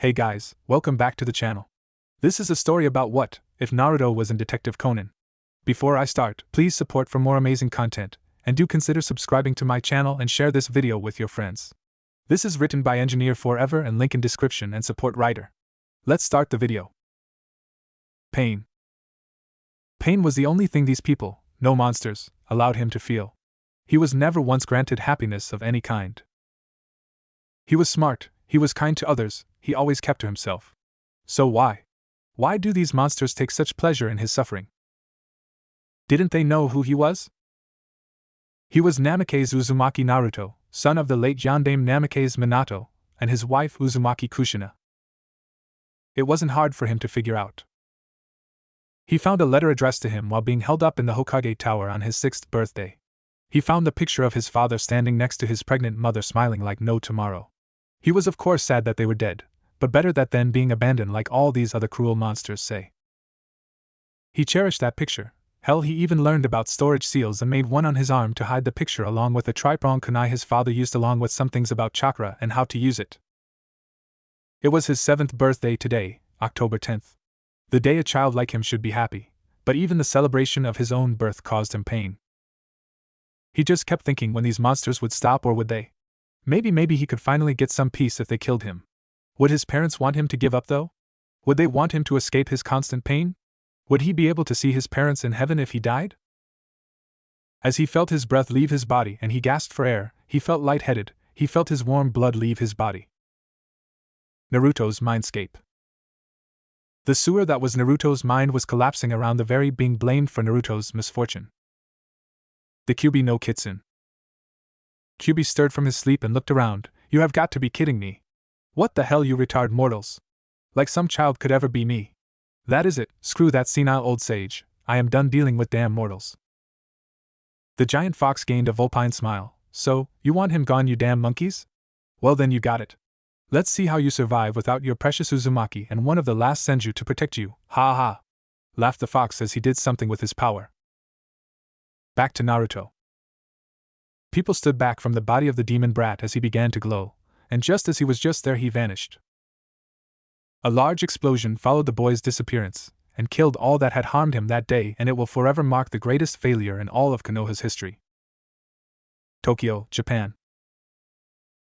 Hey guys, welcome back to the channel. This is a story about what if Naruto was in Detective Conan. Before I start, please support for more amazing content, and do consider subscribing to my channel and share this video with your friends. This is written by Engineer Forever and link in description and support writer. Let's start the video. Pain. Pain was the only thing these people, no monsters, allowed him to feel. He was never once granted happiness of any kind. He was smart, he was kind to others, he always kept to himself. So why? Why do these monsters take such pleasure in his suffering? Didn't they know who he was? He was Namake's Uzumaki Naruto, son of the late Yondaime Namake's Minato, and his wife Uzumaki Kushina. It wasn't hard for him to figure out. He found a letter addressed to him while being held up in the Hokage Tower on his 6th birthday. He found the picture of his father standing next to his pregnant mother smiling like no tomorrow. He was of course sad that they were dead, but better that than being abandoned like all these other cruel monsters say. He cherished that picture. Hell, he even learned about storage seals and made one on his arm to hide the picture along with a tri-pronged kunai his father used along with some things about chakra and how to use it. It was his 7th birthday today, October 10th. The day a child like him should be happy, but even the celebration of his own birth caused him pain. He just kept thinking when these monsters would stop, or would they? Maybe he could finally get some peace if they killed him. Would his parents want him to give up though? Would they want him to escape his constant pain? Would he be able to see his parents in heaven if he died? As he felt his breath leave his body and he gasped for air, he felt lightheaded, he felt his warm blood leave his body. Naruto's mindscape. The sewer that was Naruto's mind was collapsing around the very being blamed for Naruto's misfortune. The Kyuubi no Kitsune. Kyuubi stirred from his sleep and looked around. You have got to be kidding me. What the hell, you retard mortals? Like some child could ever be me. That is it, screw that senile old sage, I am done dealing with damn mortals. The giant fox gained a vulpine smile. So, you want him gone, you damn monkeys? Well then, you got it. Let's see how you survive without your precious Uzumaki and one of the last Senju to protect you, ha ha, laughed the fox as he did something with his power. Back to Naruto. People stood back from the body of the demon brat as he began to glow, and just as he was just there he vanished. A large explosion followed the boy's disappearance, and killed all that had harmed him that day, and it will forever mark the greatest failure in all of Konoha's history. Tokyo, Japan.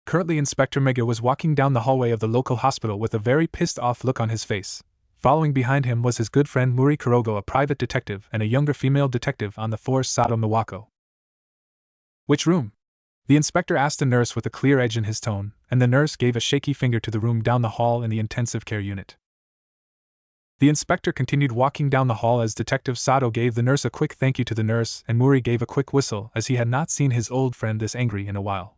Currently, Inspector Mega was walking down the hallway of the local hospital with a very pissed-off look on his face. Following behind him was his good friend Muri Kurogo, a private detective, and a younger female detective on the force, Sato Miwako. Which room? The inspector asked the nurse with a clear edge in his tone, and the nurse gave a shaky finger to the room down the hall in the intensive care unit. The inspector continued walking down the hall as Detective Sato gave the nurse a quick thank you to the nurse, and Muri gave a quick whistle as he had not seen his old friend this angry in a while.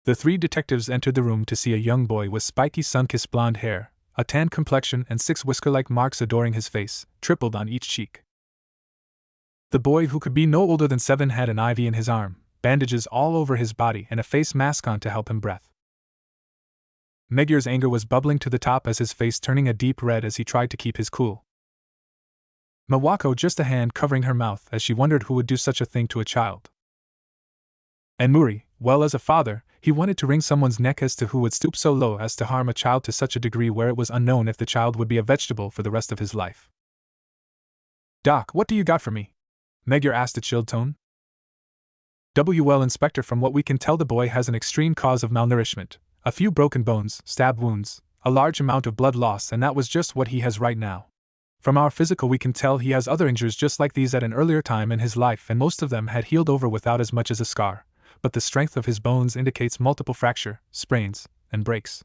The three detectives entered the room to see a young boy with spiky sun-kissed blonde hair, a tan complexion and 6 whisker-like marks adoring his face, tripled on each cheek. The boy, who could be no older than 7, had an IV in his arm, bandages all over his body, and a face mask on to help him breathe. Megur's anger was bubbling to the top as his face turning a deep red as he tried to keep his cool. Miwako just a hand covering her mouth as she wondered who would do such a thing to a child. And Muri, well, as a father, he wanted to wring someone's neck as to who would stoop so low as to harm a child to such a degree where it was unknown if the child would be a vegetable for the rest of his life. Doc, what do you got for me? Megur asked a chilled tone. Well, Inspector, from what we can tell, the boy has an extreme cause of malnourishment, a few broken bones, stab wounds, a large amount of blood loss, and that was just what he has right now. From our physical we can tell he has other injuries just like these at an earlier time in his life, and most of them had healed over without as much as a scar, but the strength of his bones indicates multiple fracture, sprains, and breaks.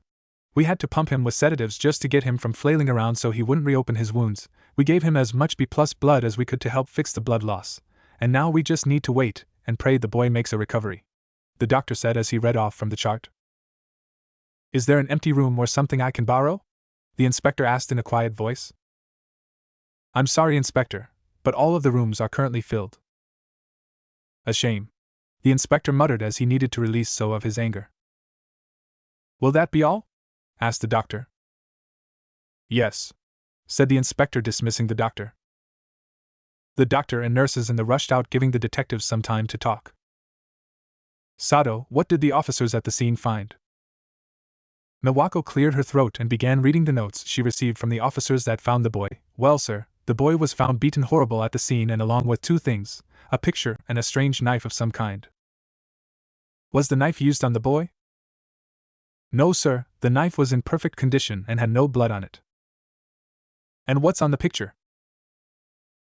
We had to pump him with sedatives just to get him from flailing around so he wouldn't reopen his wounds. We gave him as much B+ blood as we could to help fix the blood loss, and now we just need to wait and pray the boy makes a recovery, the doctor said as he read off from the chart. Is there an empty room or something I can borrow? The inspector asked in a quiet voice. I'm sorry, Inspector, but all of the rooms are currently filled. A shame, the inspector muttered as he needed to release some of his anger. Will that be all? Asked the doctor. Yes, said the inspector, dismissing the doctor. The doctor and nurses in the rushed out, giving the detectives some time to talk. Sato, what did the officers at the scene find? Nawako cleared her throat and began reading the notes she received from the officers that found the boy. Well, sir, the boy was found beaten horrible at the scene and along with two things, a picture and a strange knife of some kind. Was the knife used on the boy? No, sir, the knife was in perfect condition and had no blood on it. And what's on the picture?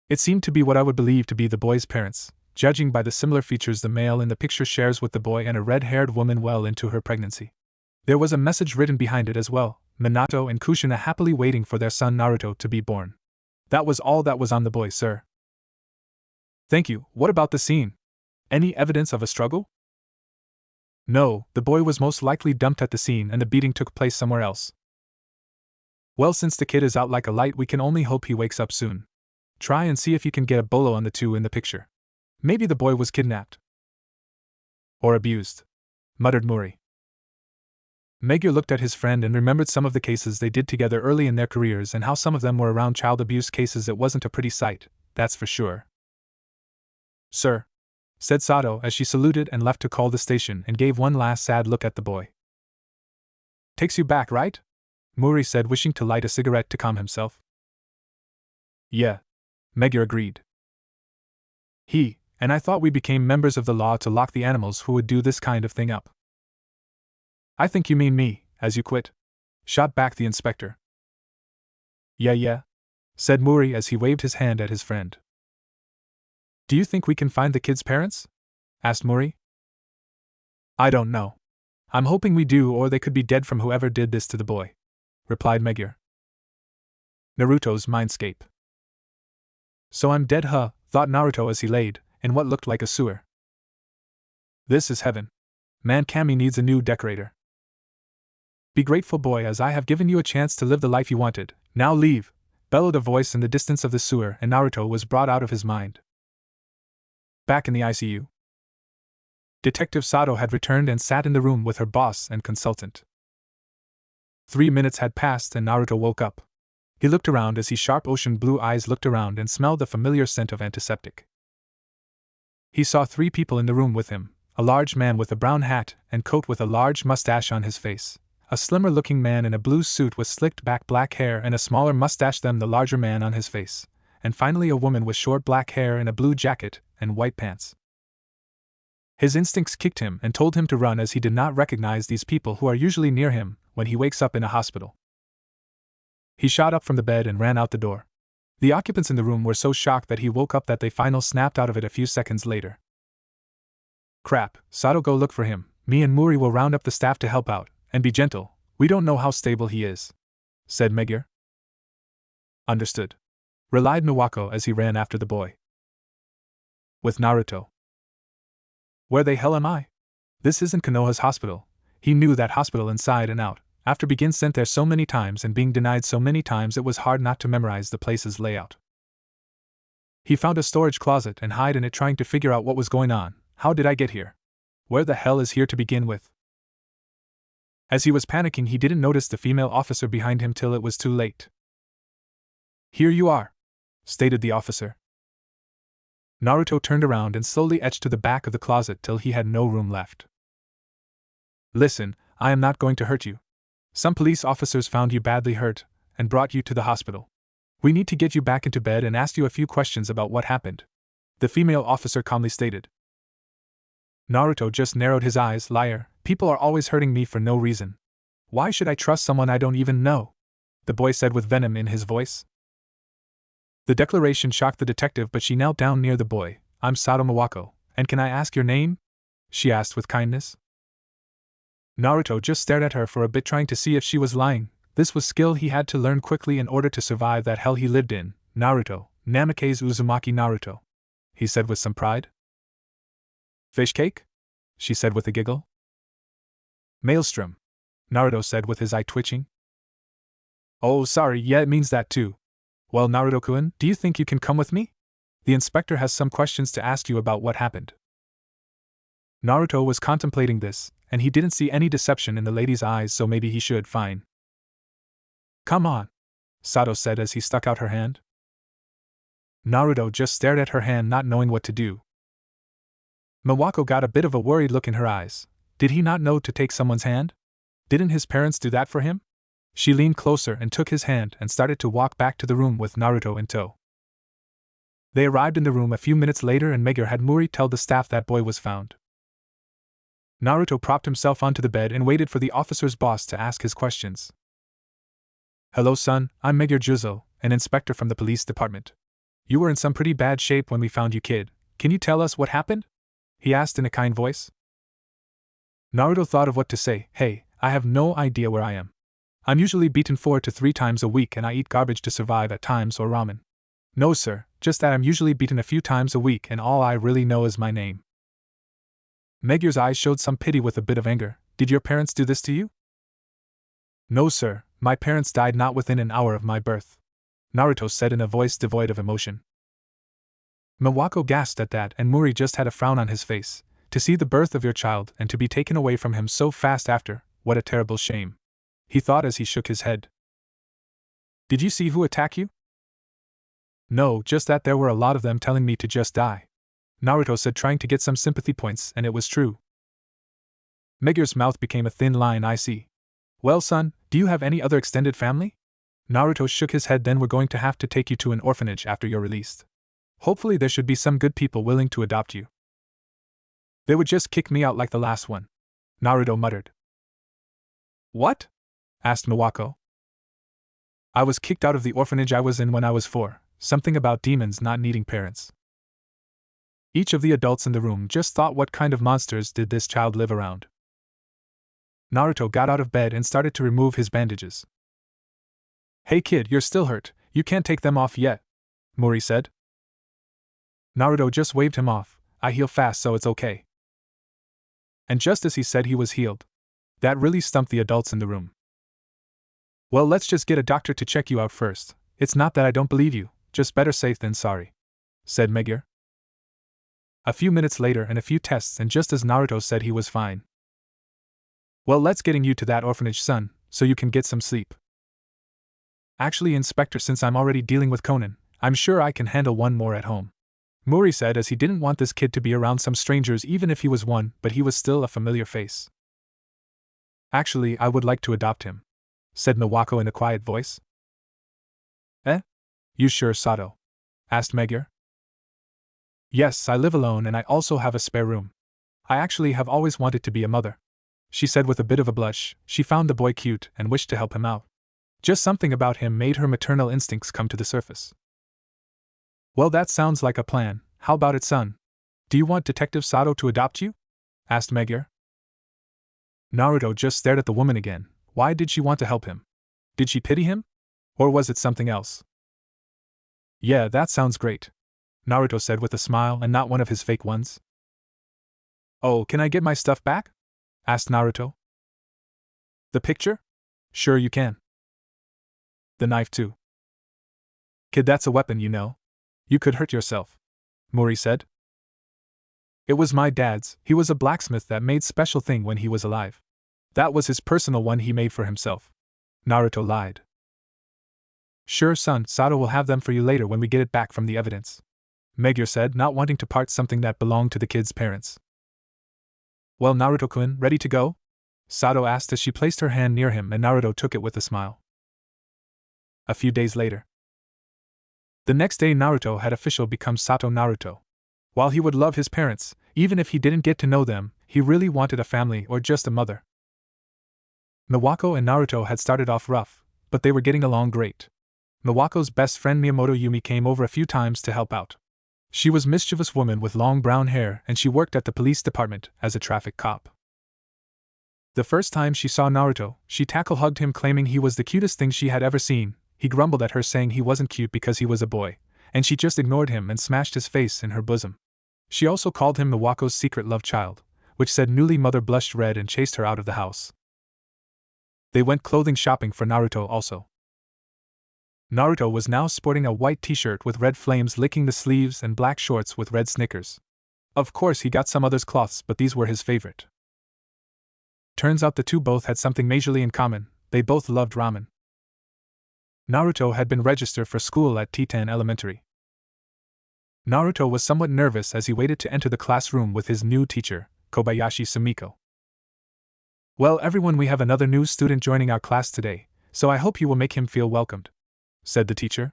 It seemed to be what I would believe to be the boy's parents, judging by the similar features the male in the picture shares with the boy and a red-haired woman well into her pregnancy. There was a message written behind it as well, Minato and Kushina happily waiting for their son Naruto to be born. That was all that was on the boy, sir. Thank you. What about the scene? Any evidence of a struggle? No, the boy was most likely dumped at the scene and the beating took place somewhere else. Well, since the kid is out like a light, we can only hope he wakes up soon. Try and see if you can get a bolo on the two in the picture. Maybe the boy was kidnapped. Or abused, muttered Mori. Meguar looked at his friend and remembered some of the cases they did together early in their careers and how some of them were around child abuse cases. It wasn't a pretty sight, that's for sure. Sir, said Sato as she saluted and left to call the station and gave one last sad look at the boy. Takes you back, right? Mori said, wishing to light a cigarette to calm himself. Yeah, Meguar agreed. And I thought we became members of the law to lock the animals who would do this kind of thing up. I think you mean me, as you quit, shot back the inspector. Yeah, said Mori as he waved his hand at his friend. Do you think we can find the kid's parents? Asked Mori. I don't know. I'm hoping we do, or they could be dead from whoever did this to the boy, replied Meguar. Naruto's mindscape. So I'm dead, huh? Thought Naruto as he laid in what looked like a sewer. This is heaven. Man, Kami needs a new decorator. Be grateful, boy, as I have given you a chance to live the life you wanted. Now leave, bellowed a voice in the distance of the sewer, and Naruto was brought out of his mind. Back in the ICU. Detective Sato had returned and sat in the room with her boss and consultant. 3 minutes had passed and Naruto woke up. He looked around as his sharp ocean blue eyes looked around and smelled the familiar scent of antiseptic. He saw 3 people in the room with him, a large man with a brown hat and coat with a large mustache on his face, a slimmer-looking man in a blue suit with slicked-back black hair and a smaller mustache than the larger man on his face, and finally a woman with short black hair and a blue jacket and white pants. His instincts kicked him and told him to run as he did not recognize these people who are usually near him when he wakes up in a hospital. He shot up from the bed and ran out the door. The occupants in the room were so shocked that he woke up that they finally snapped out of it a few seconds later. Crap, Sato, go look for him. Me and Mori will round up the staff to help out. And be gentle, we don't know how stable he is, said Meguar. Understood, relied Nawako as he ran after the boy. With Naruto. Where the hell am I? This isn't Konoha's hospital. He knew that hospital inside and out, after being sent there so many times and being denied so many times it was hard not to memorize the place's layout. He found a storage closet and hid in it trying to figure out what was going on. How did I get here? Where the hell is here to begin with? As he was panicking, he didn't notice the female officer behind him till it was too late. Here you are, stated the officer. Naruto turned around and slowly edged to the back of the closet till he had no room left. Listen, I am not going to hurt you. Some police officers found you badly hurt and brought you to the hospital. We need to get you back into bed and ask you a few questions about what happened, the female officer calmly stated. Naruto just narrowed his eyes. Liar, people are always hurting me for no reason. Why should I trust someone I don't even know? The boy said with venom in his voice. The declaration shocked the detective, but she knelt down near the boy. I'm Sato Mawako, and can I ask your name? She asked with kindness. Naruto just stared at her for a bit, trying to see if she was lying. This was skill he had to learn quickly in order to survive that hell he lived in. Naruto, Namikaze Uzumaki Naruto, he said with some pride. Fish cake? She said with a giggle. Maelstrom, Naruto said with his eye twitching. Oh, sorry, yeah, it means that too. Well, Naruto-kun, do you think you can come with me? The inspector has some questions to ask you about what happened. Naruto was contemplating this, and he didn't see any deception in the lady's eyes, so maybe he should. Fine. Come on, Sato said as he stuck out her hand. Naruto just stared at her hand, not knowing what to do. Mawako got a bit of a worried look in her eyes. Did he not know to take someone's hand? Didn't his parents do that for him? She leaned closer and took his hand and started to walk back to the room with Naruto in tow. They arrived in the room a few minutes later and Megure had Muri tell the staff that boy was found. Naruto propped himself onto the bed and waited for the officer's boss to ask his questions. Hello son, I'm Megure Juzo, an inspector from the police department. You were in some pretty bad shape when we found you, kid. Can you tell us what happened? He asked in a kind voice. Naruto thought of what to say. Hey, I have no idea where I am. I'm usually beaten 4 to 3 times a week and I eat garbage to survive at times or ramen. No sir, just that I'm usually beaten a few times a week and all I really know is my name. Megure's eyes showed some pity with a bit of anger. Did your parents do this to you? No sir, my parents died not within an hour of my birth, Naruto said in a voice devoid of emotion. Miwako gasped at that and Muri just had a frown on his face. To see the birth of your child and to be taken away from him so fast after, what a terrible shame, he thought as he shook his head. Did you see who attacked you? No, just that there were a lot of them telling me to just die, Naruto said, trying to get some sympathy points, and it was true. Megure's mouth became a thin line. I see. Well son, do you have any other extended family? Naruto shook his head. Then we're going to have to take you to an orphanage after you're released. Hopefully there should be some good people willing to adopt you. They would just kick me out like the last one, Naruto muttered. What? Asked Miwako. I was kicked out of the orphanage I was in when I was 4, something about demons not needing parents. Each of the adults in the room just thought, what kind of monsters did this child live around? Naruto got out of bed and started to remove his bandages. Hey kid, you're still hurt, you can't take them off yet, Muri said. Naruto just waved him off. I heal fast so it's okay. And just as he said he was healed, that really stumped the adults in the room. Well, let's just get a doctor to check you out first. It's not that I don't believe you, just better safe than sorry, said Megure. A few minutes later and a few tests and just as Naruto said he was fine. Well, let's getting you to that orphanage son, so you can get some sleep. Actually Inspector, since I'm already dealing with Conan, I'm sure I can handle one more at home, Muri said as he didn't want this kid to be around some strangers even if he was one, but he was still a familiar face. Actually, I would like to adopt him, said Miwako in a quiet voice. Eh? You sure, Sato? Asked Megure. Yes, I live alone and I also have a spare room. I actually have always wanted to be a mother, she said with a bit of a blush. She found the boy cute and wished to help him out. Just something about him made her maternal instincts come to the surface. Well, that sounds like a plan. How about it, son? Do you want Detective Sato to adopt you? Asked Megure. Naruto just stared at the woman again. Why did she want to help him? Did she pity him? Or was it something else? Yeah, that sounds great, Naruto said with a smile and not one of his fake ones. Oh, can I get my stuff back? Asked Naruto. The picture? Sure you can. The knife too. Kid, that's a weapon, you know. You could hurt yourself, Muri said. It was my dad's. He was a blacksmith that made special thing when he was alive. That was his personal one he made for himself, Naruto lied. Sure son, Sato will have them for you later when we get it back from the evidence, Megure said, not wanting to part something that belonged to the kid's parents. Well, Naruto-kun, ready to go? Sato asked as she placed her hand near him and Naruto took it with a smile. A few days later. The next day Naruto had officially become Sato Naruto. While he would love his parents, even if he didn't get to know them, he really wanted a family or just a mother. Miwako and Naruto had started off rough, but they were getting along great. Miwako's best friend Miyamoto Yumi came over a few times to help out. She was a mischievous woman with long brown hair and she worked at the police department as a traffic cop. The first time she saw Naruto, she tackle-hugged him claiming he was the cutest thing she had ever seen. He grumbled at her saying he wasn't cute because he was a boy, and she just ignored him and smashed his face in her bosom. She also called him Miwako's secret love child, which said newly mother blushed red and chased her out of the house. They went clothing shopping for Naruto also. Naruto was now sporting a white t-shirt with red flames licking the sleeves and black shorts with red Snickers. Of course he got some others' cloths, but these were his favorite. Turns out the two both had something majorly in common, they both loved ramen. Naruto had been registered for school at Titan Elementary. Naruto was somewhat nervous as he waited to enter the classroom with his new teacher, Kobayashi Sumiko. Well, everyone, we have another new student joining our class today, so I hope you will make him feel welcomed, said the teacher.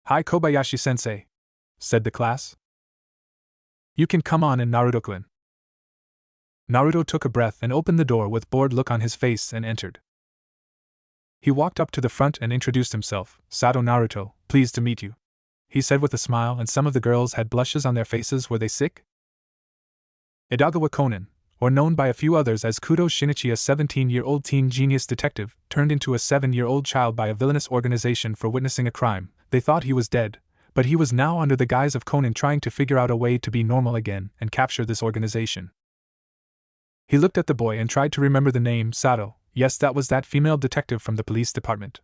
Hi, Kobayashi-sensei, said the class. You can come on in, Naruto-kun. Naruto took a breath and opened the door with bored look on his face and entered. He walked up to the front and introduced himself. Sato Naruto, pleased to meet you, he said with a smile, and some of the girls had blushes on their faces. Were they sick? Edagawa Conan, or known by a few others as Kudo Shinichi, a 17-year-old teen genius detective, turned into a 7-year-old child by a villainous organization for witnessing a crime. They thought he was dead, but he was now under the guise of Conan, trying to figure out a way to be normal again and capture this organization. He looked at the boy and tried to remember the name. Sato. Yes, that was that female detective from the police department.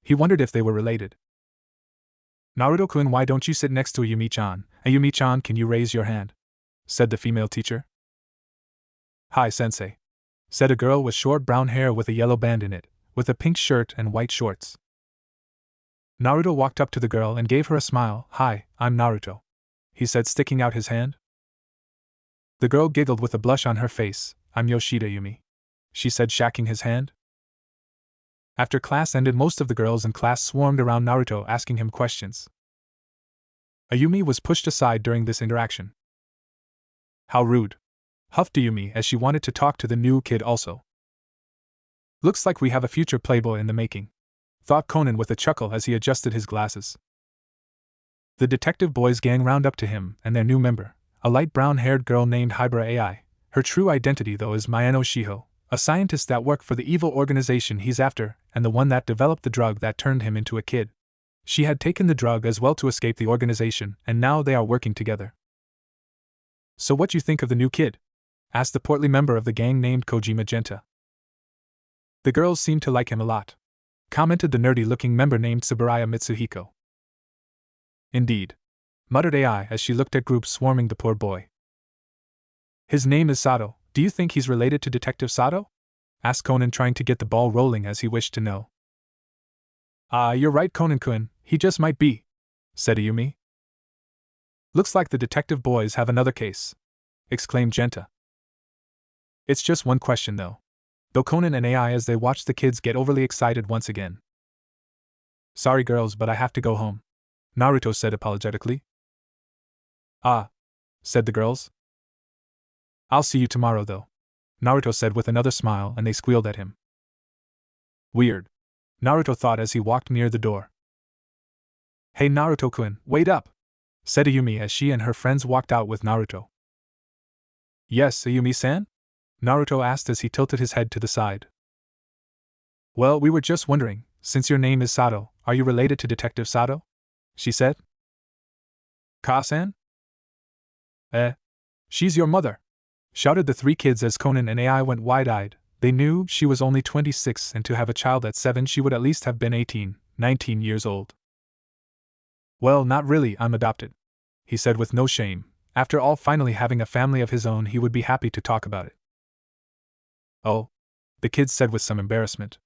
He wondered if they were related. Naruto-kun, why don't you sit next to Ayumi-chan? Ayumi-chan, can you raise your hand? Said the female teacher. Hi, sensei, said a girl with short brown hair with a yellow band in it, with a pink shirt and white shorts. Naruto walked up to the girl and gave her a smile. Hi, I'm Naruto, he said, sticking out his hand. The girl giggled with a blush on her face. I'm Yoshida Yumi, she said, shaking his hand. After class ended, most of the girls in class swarmed around Naruto, asking him questions. Ayumi was pushed aside during this interaction. How rude, huffed Ayumi as she wanted to talk to the new kid also. Looks like we have a future playboy in the making, thought Conan with a chuckle as he adjusted his glasses. The detective boys gang round up to him and their new member, a light brown-haired girl named Hibara AI. Her true identity, though, is Mayano Shiho, a scientist that worked for the evil organization he's after, and the one that developed the drug that turned him into a kid. She had taken the drug as well to escape the organization, and now they are working together. So what you think of the new kid? Asked the portly member of the gang named Koji Magenta. The girls seem to like him a lot, commented the nerdy-looking member named Tsuburaya Mitsuhiko. Indeed, muttered AI as she looked at groups swarming the poor boy. His name is Sato. Do you think he's related to Detective Sato? Asked Conan, trying to get the ball rolling as he wished to know. You're right, Conan-kun, he just might be, said Ayumi. Looks like the detective boys have another case, exclaimed Genta. It's just one question though Conan and AI as they watched the kids get overly excited once again. Sorry girls, but I have to go home, Naruto said apologetically. Said the girls. I'll see you tomorrow though, Naruto said with another smile, and they squealed at him. Weird, Naruto thought as he walked near the door. Hey Naruto-kun, wait up, said Ayumi as she and her friends walked out with Naruto. Yes, Ayumi-san? Naruto asked as he tilted his head to the side. Well, we were just wondering, since your name is Sato, are you related to Detective Sato? She said. Ka-san? She's your mother, shouted the three kids as Conan and AI went wide-eyed. They knew she was only 26, and to have a child at 7 she would at least have been 18, 19 years old. Well, not really, I'm adopted, he said with no shame. After all, finally having a family of his own, he would be happy to talk about it. Oh, the kids said with some embarrassment.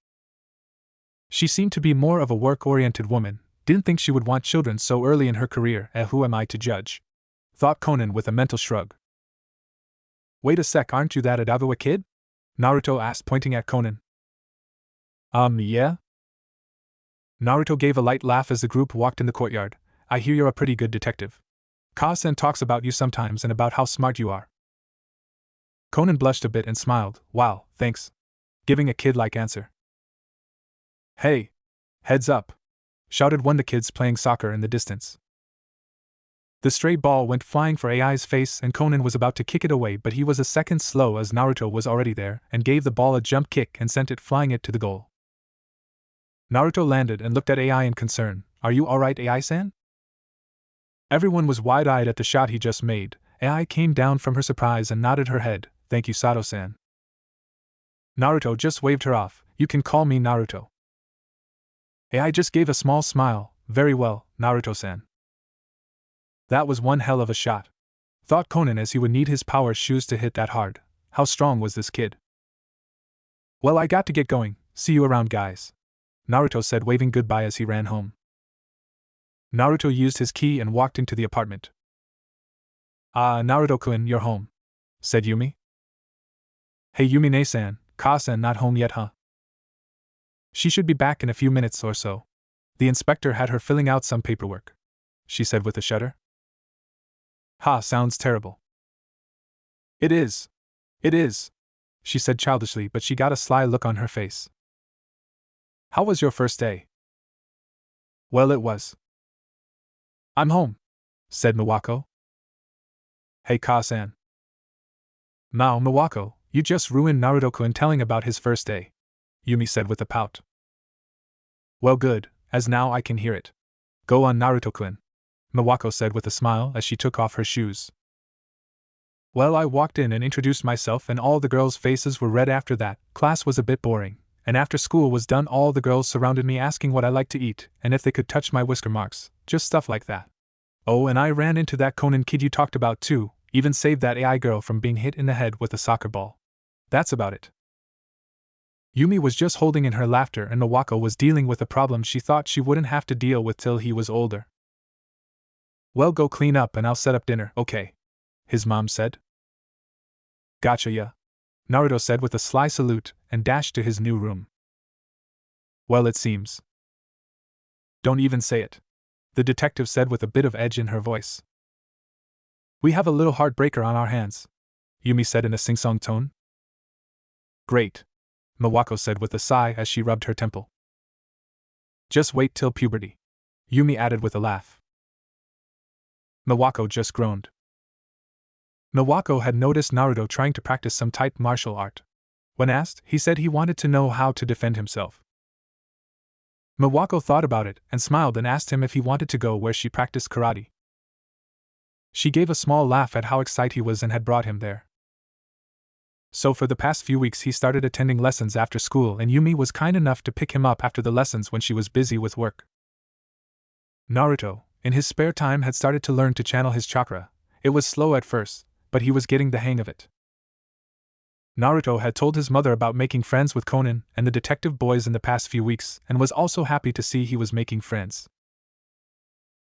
She seemed to be more of a work-oriented woman, didn't think she would want children so early in her career. Who am I to judge? Thought Conan with a mental shrug. Wait a sec, aren't you that Edagawa kid? Naruto asked, pointing at Conan. Yeah? Naruto gave a light laugh as the group walked in the courtyard. I hear you're a pretty good detective. Ka-san talks about you sometimes and about how smart you are. Conan blushed a bit and smiled. Wow, thanks. Giving a kid-like answer. Hey! Heads up! Shouted one of the kids playing soccer in the distance. The stray ball went flying for AI's face, and Conan was about to kick it away, but he was a second slow as Naruto was already there and gave the ball a jump kick and sent it flying to the goal. Naruto landed and looked at AI in concern. Are you alright, AI-san? Everyone was wide-eyed at the shot he just made. AI came down from her surprise and nodded her head. Thank you, Sato-san. Naruto just waved her off. You can call me Naruto. AI just gave a small smile. Very well, Naruto-san. That was one hell of a shot, thought Conan as he would need his power shoes to hit that hard. How strong was this kid? Well, I got to get going. See you around, guys, Naruto said, waving goodbye as he ran home. Naruto used his key and walked into the apartment. Naruto-kun, you're home, said Yumi. Hey Yumine-san, Ka-san not home yet, huh? She should be back in a few minutes or so. The inspector had her filling out some paperwork, she said with a shudder. Ha, sounds terrible. It is. It is, she said childishly, but she got a sly look on her face. How was your first day? Well, it was. I'm home, said Miwako. Hey Ka-san. Miwako, you just ruined Naruto-kun telling about his first day, Yumi said with a pout. Well, good, as now I can hear it. Go on, Naruto-kun, Miwako said with a smile as she took off her shoes. Well, I walked in and introduced myself, and all the girls' faces were red after that. Class was a bit boring, and after school was done, all the girls surrounded me asking what I liked to eat and if they could touch my whisker marks, just stuff like that. Oh, and I ran into that Conan kid you talked about too, even saved that AI girl from being hit in the head with a soccer ball. That's about it. Yumi was just holding in her laughter, and Miwako was dealing with a problem she thought she wouldn't have to deal with till he was older. Well, go clean up and I'll set up dinner, okay? His mom said. Gotcha, ya, Naruto said with a sly salute and dashed to his new room. Well, it seems. Don't even say it, the detective said with a bit of edge in her voice. We have a little heartbreaker on our hands, Yumi said in a sing-song tone. Great, Miwako said with a sigh as she rubbed her temple. Just wait till puberty, Yumi added with a laugh. Miwako just groaned. Miwako had noticed Naruto trying to practice some type martial art. When asked, he said he wanted to know how to defend himself. Miwako thought about it and smiled and asked him if he wanted to go where she practiced karate. She gave a small laugh at how excited he was and had brought him there. So for the past few weeks he started attending lessons after school, and Yumi was kind enough to pick him up after the lessons when she was busy with work. Naruto, in his spare time, had started to learn to channel his chakra. It was slow at first, but he was getting the hang of it. Naruto had told his mother about making friends with Conan and the detective boys in the past few weeks, and was also happy to see he was making friends.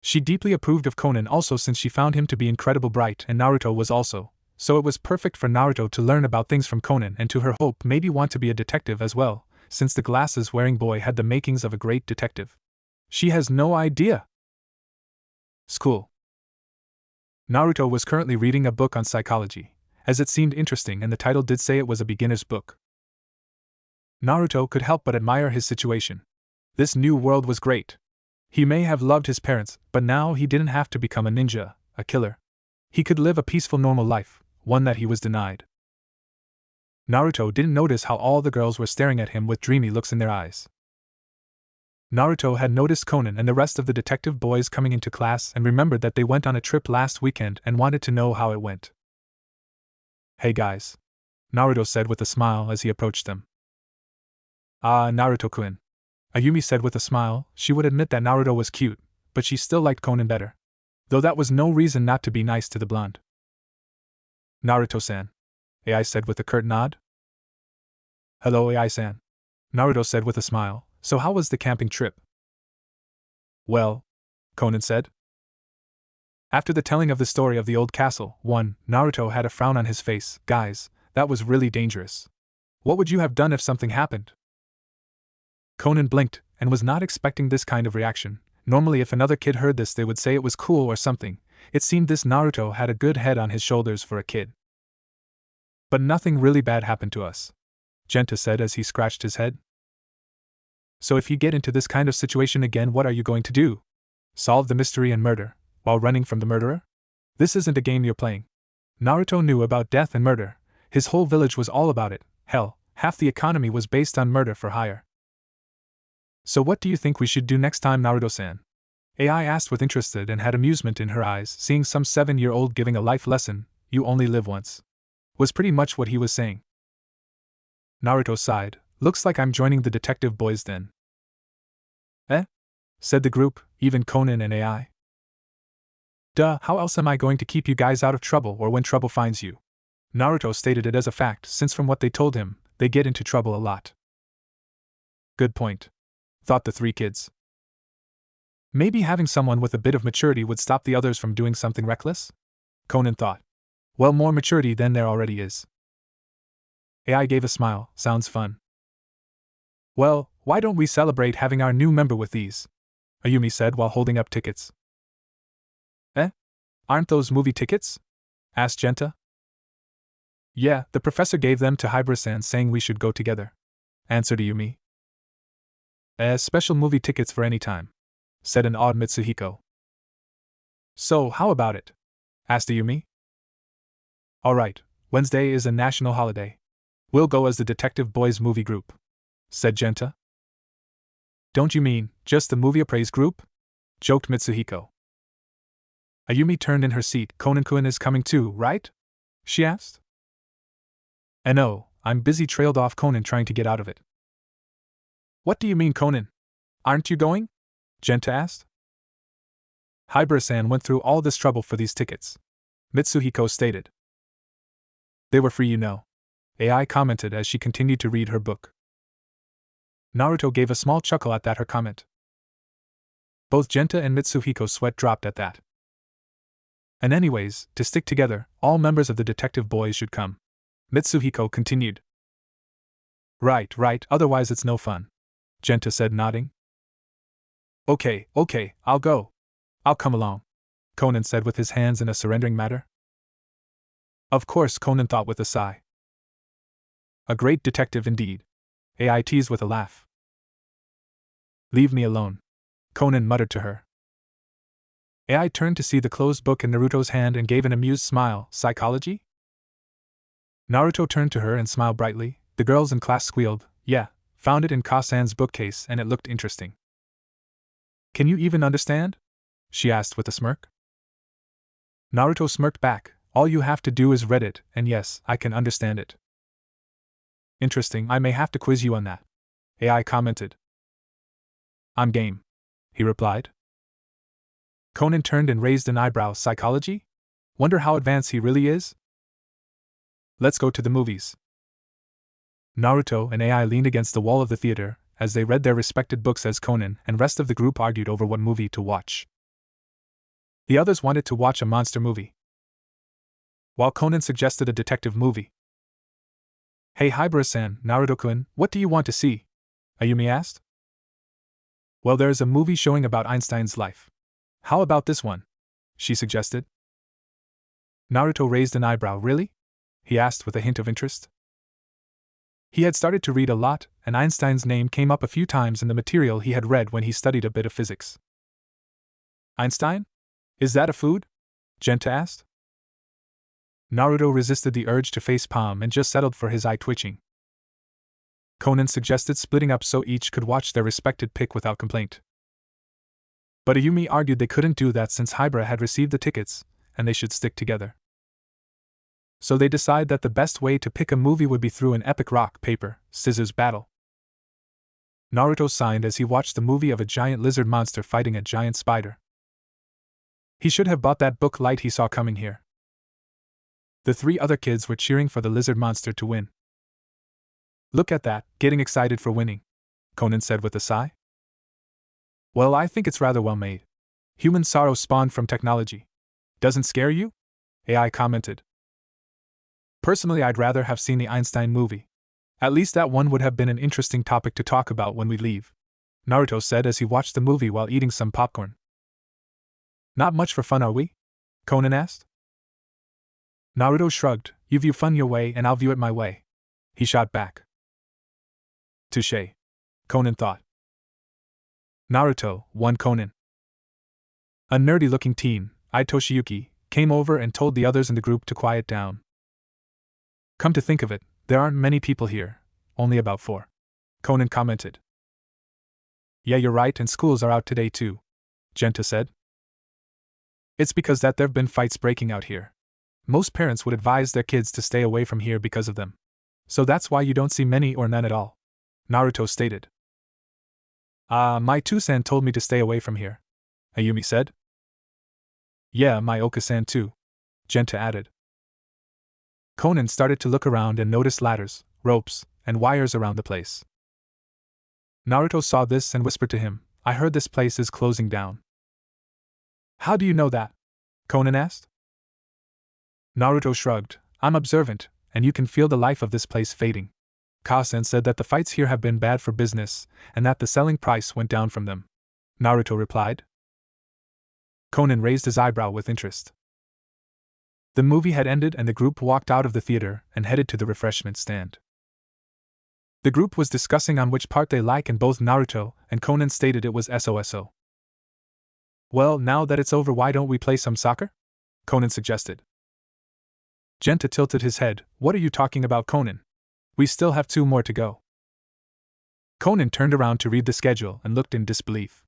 She deeply approved of Conan also, since she found him to be incredibly bright, and Naruto was also, so it was perfect for Naruto to learn about things from Conan and to her hope maybe want to be a detective as well, since the glasses-wearing boy had the makings of a great detective. She has no idea. School. Naruto was currently reading a book on psychology, as it seemed interesting and the title did say it was a beginner's book. Naruto could help but admire his situation. This new world was great. He may have loved his parents, but now he didn't have to become a ninja, a killer. He could live a peaceful normal life, one that he was denied. Naruto didn't notice how all the girls were staring at him with dreamy looks in their eyes. Naruto had noticed Conan and the rest of the detective boys coming into class and remembered that they went on a trip last weekend and wanted to know how it went. Hey guys, Naruto said with a smile as he approached them. Ah, Naruto-kun, Ayumi said with a smile. She would admit that Naruto was cute, but she still liked Conan better. Though that was no reason not to be nice to the blonde. Naruto-san, AI said with a curt nod. Hello AI-san, Naruto said with a smile. So how was the camping trip? Well, Conan said. After the telling of the story of the old castle, Naruto had a frown on his face. Guys, that was really dangerous. What would you have done if something happened? Conan blinked, and was not expecting this kind of reaction. Normally if another kid heard this they would say it was cool or something. It seemed this Naruto had a good head on his shoulders for a kid. But nothing really bad happened to us, Genta said as he scratched his head. So if you get into this kind of situation again, what are you going to do? Solve the mystery and murder, while running from the murderer? This isn't a game you're playing. Naruto knew about death and murder. His whole village was all about it. Hell, half the economy was based on murder for hire. So what do you think we should do next time, Naruto-san? AI asked with interest and had amusement in her eyes, seeing some 7-year-old giving a life lesson. You only live once. Was pretty much what he was saying. Naruto sighed. Looks like I'm joining the detective boys then. Eh? Said the group, even Conan and AI. Duh, how else am I going to keep you guys out of trouble or when trouble finds you? Naruto stated it as a fact, since from what they told him, they get into trouble a lot. Good point, thought the three kids. Maybe having someone with a bit of maturity would stop the others from doing something reckless? Conan thought. Well, more maturity than there already is. AI gave a smile. Sounds fun. Well, why don't we celebrate having our new member with these? Ayumi said while holding up tickets. Eh? Aren't those movie tickets? Asked Genta. Yeah, the professor gave them to Hibara-san saying we should go together, answered Ayumi. Special movie tickets for any time, said an awed Mitsuhiko. So, how about it? Asked Ayumi. Alright, Wednesday is a national holiday. We'll go as the Detective Boys movie group, said Genta. Don't you mean, just the movie appraise group? Joked Mitsuhiko. Ayumi turned in her seat. Conan-kun is coming too, right? She asked. No, I'm busy trailed off Conan trying to get out of it. What do you mean, Conan? Aren't you going? Genta asked. Hibara-san went through all this trouble for these tickets, Mitsuhiko stated. They were free, you know, AI commented as she continued to read her book. Naruto gave a small chuckle at her comment. Both Genta and Mitsuhiko's sweat dropped at that. And anyways, to stick together, all members of the Detective Boys should come, Mitsuhiko continued. Right, otherwise it's no fun, Genta said, nodding. Okay, I'll go. I'll come along, Conan said with his hands in a surrendering manner. Of course, Conan thought with a sigh. A great detective indeed, AI teased with a laugh. Leave me alone, Conan muttered to her. AI turned to see the closed book in Naruto's hand and gave an amused smile. Psychology? Naruto turned to her and smiled brightly. The girls in class squealed. Yeah, found it in Ka-san's bookcase and it looked interesting. Can you even understand? She asked with a smirk. Naruto smirked back. All you have to do is read it, and yes, I can understand it. Interesting, I may have to quiz you on that, AI commented. I'm game, he replied. Conan turned and raised an eyebrow. Psychology? Wonder how advanced he really is? Let's go to the movies. Naruto and AI leaned against the wall of the theater as they read their respected books as Conan and rest of the group argued over what movie to watch. The others wanted to watch a monster movie, while Conan suggested a detective movie. Hey Hibara-san, Naruto-kun, what do you want to see? Ayumi asked. Well, there's a movie showing about Einstein's life. How about this one? She suggested. Naruto raised an eyebrow. Really? He asked with a hint of interest. He had started to read a lot, and Einstein's name came up a few times in the material he had read when he studied a bit of physics. Einstein? Is that a food? Genta asked. Naruto resisted the urge to face palm and just settled for his eye twitching. Conan suggested splitting up so each could watch their respected pick without complaint. But Ayumi argued they couldn't do that since Hibara had received the tickets, and they should stick together. So they decided that the best way to pick a movie would be through an epic rock, paper, scissors battle. Naruto signed as he watched the movie of a giant lizard monster fighting a giant spider. He should have bought that book light he saw coming here. The three other kids were cheering for the lizard monster to win. Look at that, getting excited for winning, Conan said with a sigh. Well, I think it's rather well made. Human sorrow spawned from technology. Doesn't scare you? AI commented. Personally, I'd rather have seen the Einstein movie. At least that one would have been an interesting topic to talk about when we leave, Naruto said as he watched the movie while eating some popcorn. Not much for fun, are we? Conan asked. Naruto shrugged. You view fun your way and I'll view it my way, he shot back. Touché, Conan thought. Naruto, won Conan. A nerdy-looking teen, Ai Toshiyuki, came over and told the others in the group to quiet down. Come to think of it, there aren't many people here, only about 4, Conan commented. Yeah, you're right, and schools are out today too, Genta said. It's because that there've been fights breaking out here. Most parents would advise their kids to stay away from here because of them. So that's why you don't see many or none at all, Naruto stated. My Two-san told me to stay away from here, Ayumi said. Yeah, my Oka-san too, Genta added. Conan started to look around and noticed ladders, ropes, and wires around the place. Naruto saw this and whispered to him, I heard this place is closing down. How do you know that? Conan asked. Naruto shrugged, I'm observant, and you can feel the life of this place fading. Ka-san said that the fights here have been bad for business, and that the selling price went down from them. Naruto replied. Conan raised his eyebrow with interest. The movie had ended and the group walked out of the theater and headed to the refreshment stand. The group was discussing on which part they like, and both Naruto and Conan stated it was SOSO. Well, now that it's over, why don't we play some soccer? Conan suggested. Genta tilted his head. What are you talking about, Conan? We still have 2 more to go. Conan turned around to read the schedule and looked in disbelief.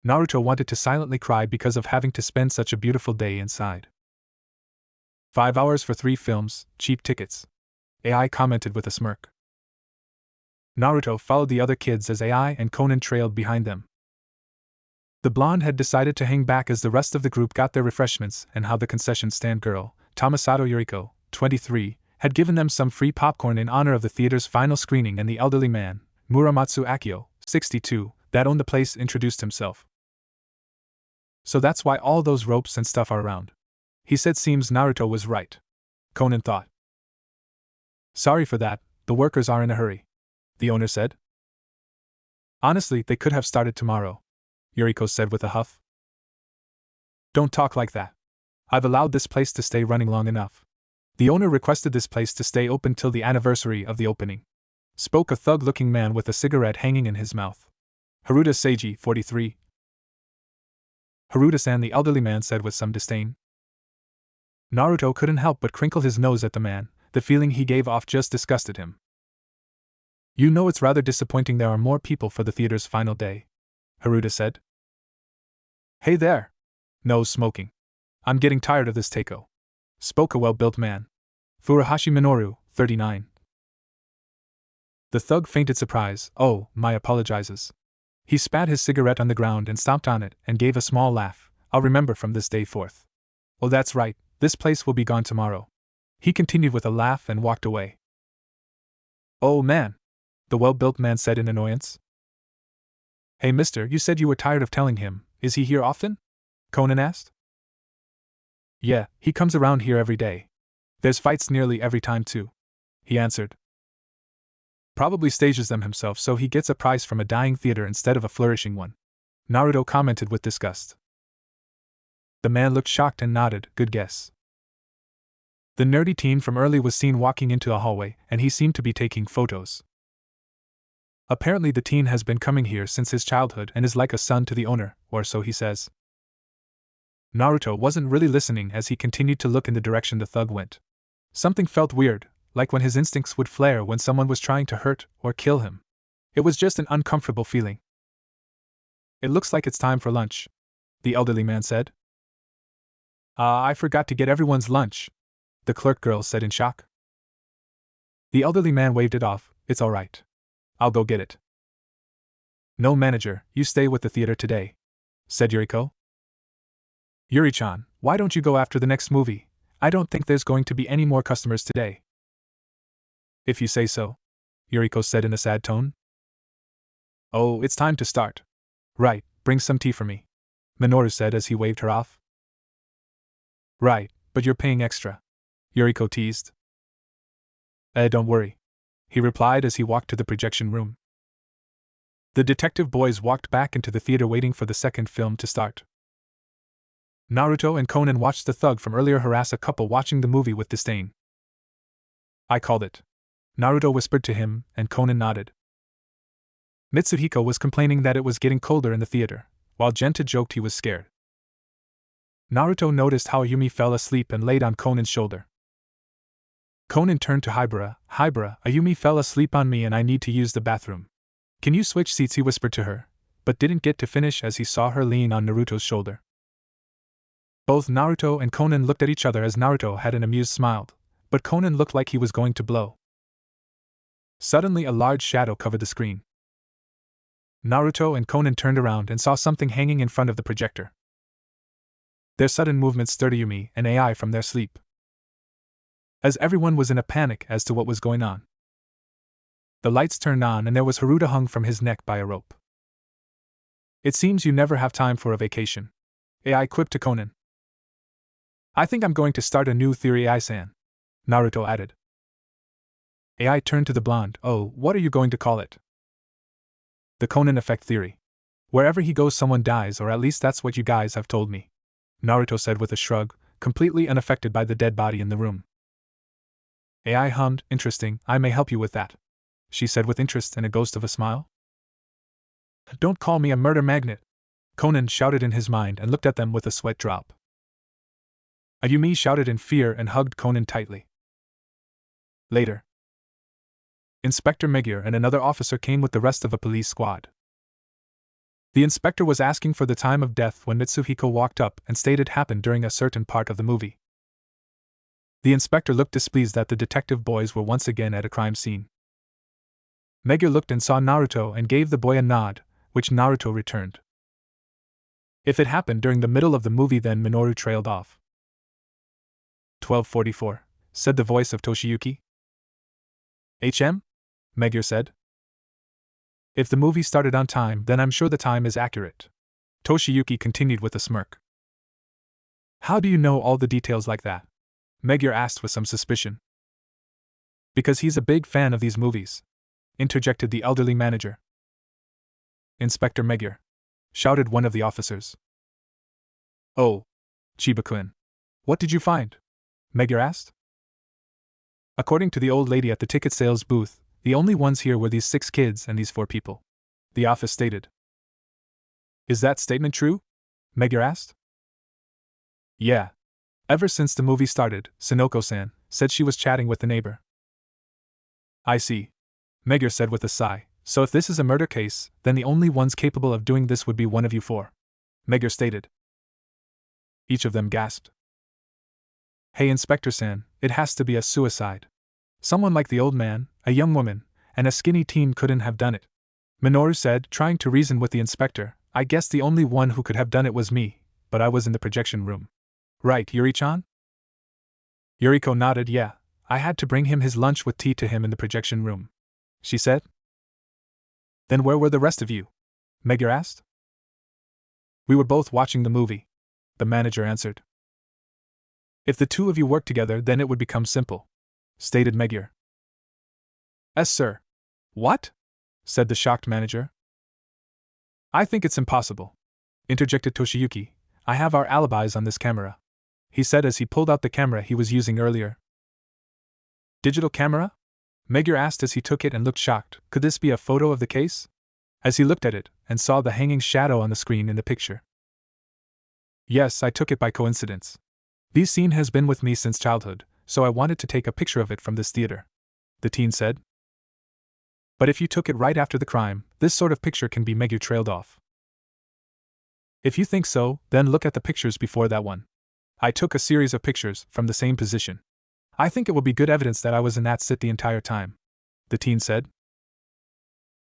Naruto wanted to silently cry because of having to spend such a beautiful day inside. 5 hours for 3 films, cheap tickets. AI commented with a smirk. Naruto followed the other kids as AI and Conan trailed behind them. The blonde had decided to hang back as the rest of the group got their refreshments, and how the concession stand girl, Tomosato Yuriko, 23, had given them some free popcorn in honor of the theater's final screening, and the elderly man, Muramatsu Akio, 62, that owned the place, introduced himself. So that's why all those ropes and stuff are around. He said. Seems Naruto was right. Conan thought. Sorry for that, the workers are in a hurry, the owner said. Honestly, they could have started tomorrow, Yuriko said with a huff. Don't talk like that. I've allowed this place to stay running long enough. The owner requested this place to stay open till the anniversary of the opening, spoke a thug-looking man with a cigarette hanging in his mouth. Haruta Seiji, 43. Haruta-san, the elderly man said with some disdain. Naruto couldn't help but crinkle his nose at the man. The feeling he gave off just disgusted him. You know, it's rather disappointing there are more people for the theater's final day, Haruta said. Hey there. No smoking. I'm getting tired of this taiko, spoke a well-built man. Furuhashi Minoru, 39. The thug feinted surprise. Oh, my apologizes. He spat his cigarette on the ground and stomped on it and gave a small laugh. I'll remember from this day forth. Oh, that's right, this place will be gone tomorrow. He continued with a laugh and walked away. Oh man, the well-built man said in annoyance. Hey mister, you said you were tired of telling him. Is he here often? Conan asked. Yeah, he comes around here every day. There's fights nearly every time too, he answered. Probably stages them himself so he gets a prize from a dying theater instead of a flourishing one, Naruto commented with disgust. The man looked shocked and nodded. Good guess. The nerdy teen from early was seen walking into a hallway, and he seemed to be taking photos. Apparently the teen has been coming here since his childhood and is like a son to the owner, or so he says. Naruto wasn't really listening as he continued to look in the direction the thug went. Something felt weird, like when his instincts would flare when someone was trying to hurt or kill him. It was just an uncomfortable feeling. It looks like it's time for lunch, the elderly man said. I forgot to get everyone's lunch, the clerk girl said in shock. The elderly man waved it off. It's all right. I'll go get it. No, manager, you stay with the theater today, said Yuriko. Yuri-chan, why don't you go after the next movie? I don't think there's going to be any more customers today. If you say so, Yuriko said in a sad tone. Oh, it's time to start. Right, bring some tea for me, Minoru said as he waved her off. Right, but you're paying extra, Yuriko teased. Don't worry, he replied as he walked to the projection room. The detective boys walked back into the theater waiting for the second film to start. Naruto and Conan watched the thug from earlier harass a couple watching the movie with disdain. I called it, Naruto whispered to him, and Conan nodded. Mitsuhiko was complaining that it was getting colder in the theater, while Genta joked he was scared. Naruto noticed how Ayumi fell asleep and laid on Conan's shoulder. Conan turned to Hibara. Hibara, Ayumi fell asleep on me and I need to use the bathroom. Can you switch seats? He whispered to her, but didn't get to finish as he saw her lean on Naruto's shoulder. Both Naruto and Conan looked at each other as Naruto had an amused smile, but Conan looked like he was going to blow. Suddenly a large shadow covered the screen. Naruto and Conan turned around and saw something hanging in front of the projector. Their sudden movement stirred Ayumi and AI from their sleep, as everyone was in a panic as to what was going on. The lights turned on and there was Haruta hung from his neck by a rope. It seems you never have time for a vacation, AI quipped to Conan. I think I'm going to start a new theory, AI-san, Naruto added. AI turned to the blonde. Oh, what are you going to call it? The Conan effect theory. Wherever he goes someone dies, or at least that's what you guys have told me. Naruto said with a shrug, completely unaffected by the dead body in the room. AI hummed, interesting, I may help you with that. She said with interest and a ghost of a smile. Don't call me a murder magnet, Conan shouted in his mind and looked at them with a sweat drop. Ayumi shouted in fear and hugged Conan tightly. Later, Inspector Meguiar and another officer came with the rest of a police squad. The inspector was asking for the time of death when Mitsuhiko walked up and stated happened during a certain part of the movie. The inspector looked displeased that the detective boys were once again at a crime scene. Meguiar looked and saw Naruto and gave the boy a nod, which Naruto returned. If it happened during the middle of the movie, then Minoru trailed off. 12:44, said the voice of Toshiyuki. Meguiar said. If the movie started on time, then I'm sure the time is accurate. Toshiyuki continued with a smirk. How do you know all the details like that? Meguiar asked with some suspicion. Because he's a big fan of these movies, interjected the elderly manager. Inspector Meguiar, shouted one of the officers. Oh, Chiba-kun. What did you find? Meguiar asked. According to the old lady at the ticket sales booth, the only ones here were these 6 kids and these 4 people, the office stated. Is that statement true? Meguiar asked. Yeah. Ever since the movie started, Sonoko-san said she was chatting with the neighbor. I see. Meguiar said with a sigh. So if this is a murder case, then the only ones capable of doing this would be one of you 4. Meguiar stated. Each of them gasped. Hey Inspector-san, it has to be a suicide. Someone like the old man, a young woman, and a skinny teen couldn't have done it. Minoru said, trying to reason with the inspector. I guess the only one who could have done it was me, but I was in the projection room. Right, Yuri-chan? Yuriko nodded. Yeah, I had to bring him his lunch with tea to him in the projection room, she said. Then where were the rest of you? Meguiar asked. We were both watching the movie, the manager answered. If the 2 of you work together, then it would become simple, stated Meguiar. Yes, sir. What? Said the shocked manager. I think it's impossible, interjected Toshiyuki. I have our alibis on this camera, he said as he pulled out the camera he was using earlier. Digital camera? Meguiar asked as he took it and looked shocked. Could this be a photo of the case? As he looked at it and saw the hanging shadow on the screen in the picture. Yes, I took it by coincidence. This scene has been with me since childhood, so I wanted to take a picture of it from this theater, the teen said. But if you took it right after the crime, this sort of picture can be Meguiar trailed off. If you think so, then look at the pictures before that one. I took a series of pictures from the same position. I think it will be good evidence that I was in that sit the entire time, the teen said.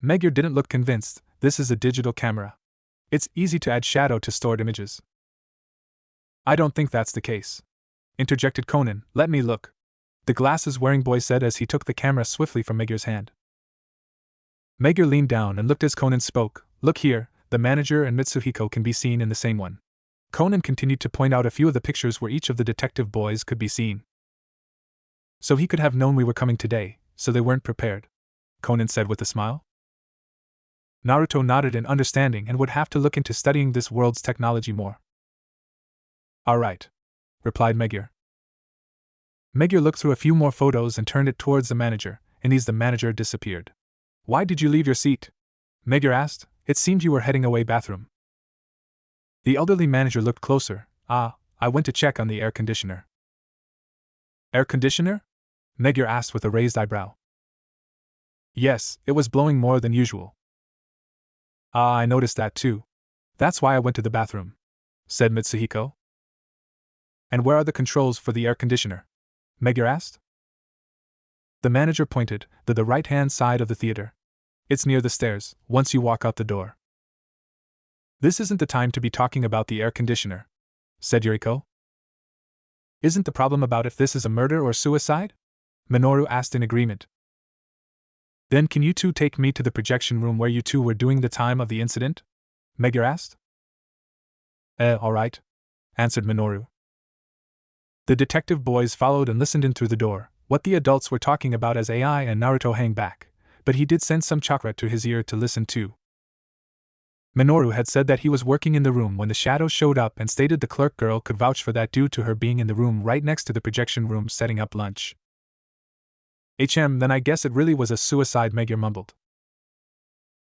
Meguiar didn't look convinced. This is a digital camera. It's easy to add shadow to stored images. I don't think that's the case, interjected Conan. Let me look, the glasses-wearing boy said as he took the camera swiftly from Meguiar's hand. Meguiar leaned down and looked as Conan spoke. Look here, the manager and Mitsuhiko can be seen in the same one. Conan continued to point out a few of the pictures where each of the detective boys could be seen. So he could have known we were coming today, so they weren't prepared, Conan said with a smile. Naruto nodded in understanding and would have to look into studying this world's technology more. All right, replied Meguiar. Meguiar looked through a few more photos and turned it towards the manager, and the manager disappeared. Why did you leave your seat? Meguiar asked. It seemed you were heading away bathroom. The elderly manager looked closer. I went to check on the air conditioner. Air conditioner? Meguiar asked with a raised eyebrow. Yes, it was blowing more than usual. I noticed that too. That's why I went to the bathroom, said Mitsuhiko. And where are the controls for the air conditioner? Meguiar asked. The manager pointed to the right-hand side of the theater. It's near the stairs, once you walk out the door. This isn't the time to be talking about the air conditioner, said Yuriko. Isn't the problem about if this is a murder or suicide? Minoru asked in agreement. Then can you 2 take me to the projection room where you 2 were doing the time of the incident? Meguiar asked. All right, answered Minoru. The detective boys followed and listened in through the door, what the adults were talking about as AI and Naruto hang back, but he did send some chakra to his ear to listen too. Minoru had said that he was working in the room when the shadow showed up and stated the clerk girl could vouch for that due to her being in the room right next to the projection room setting up lunch. Then I guess it really was a suicide, Megure mumbled.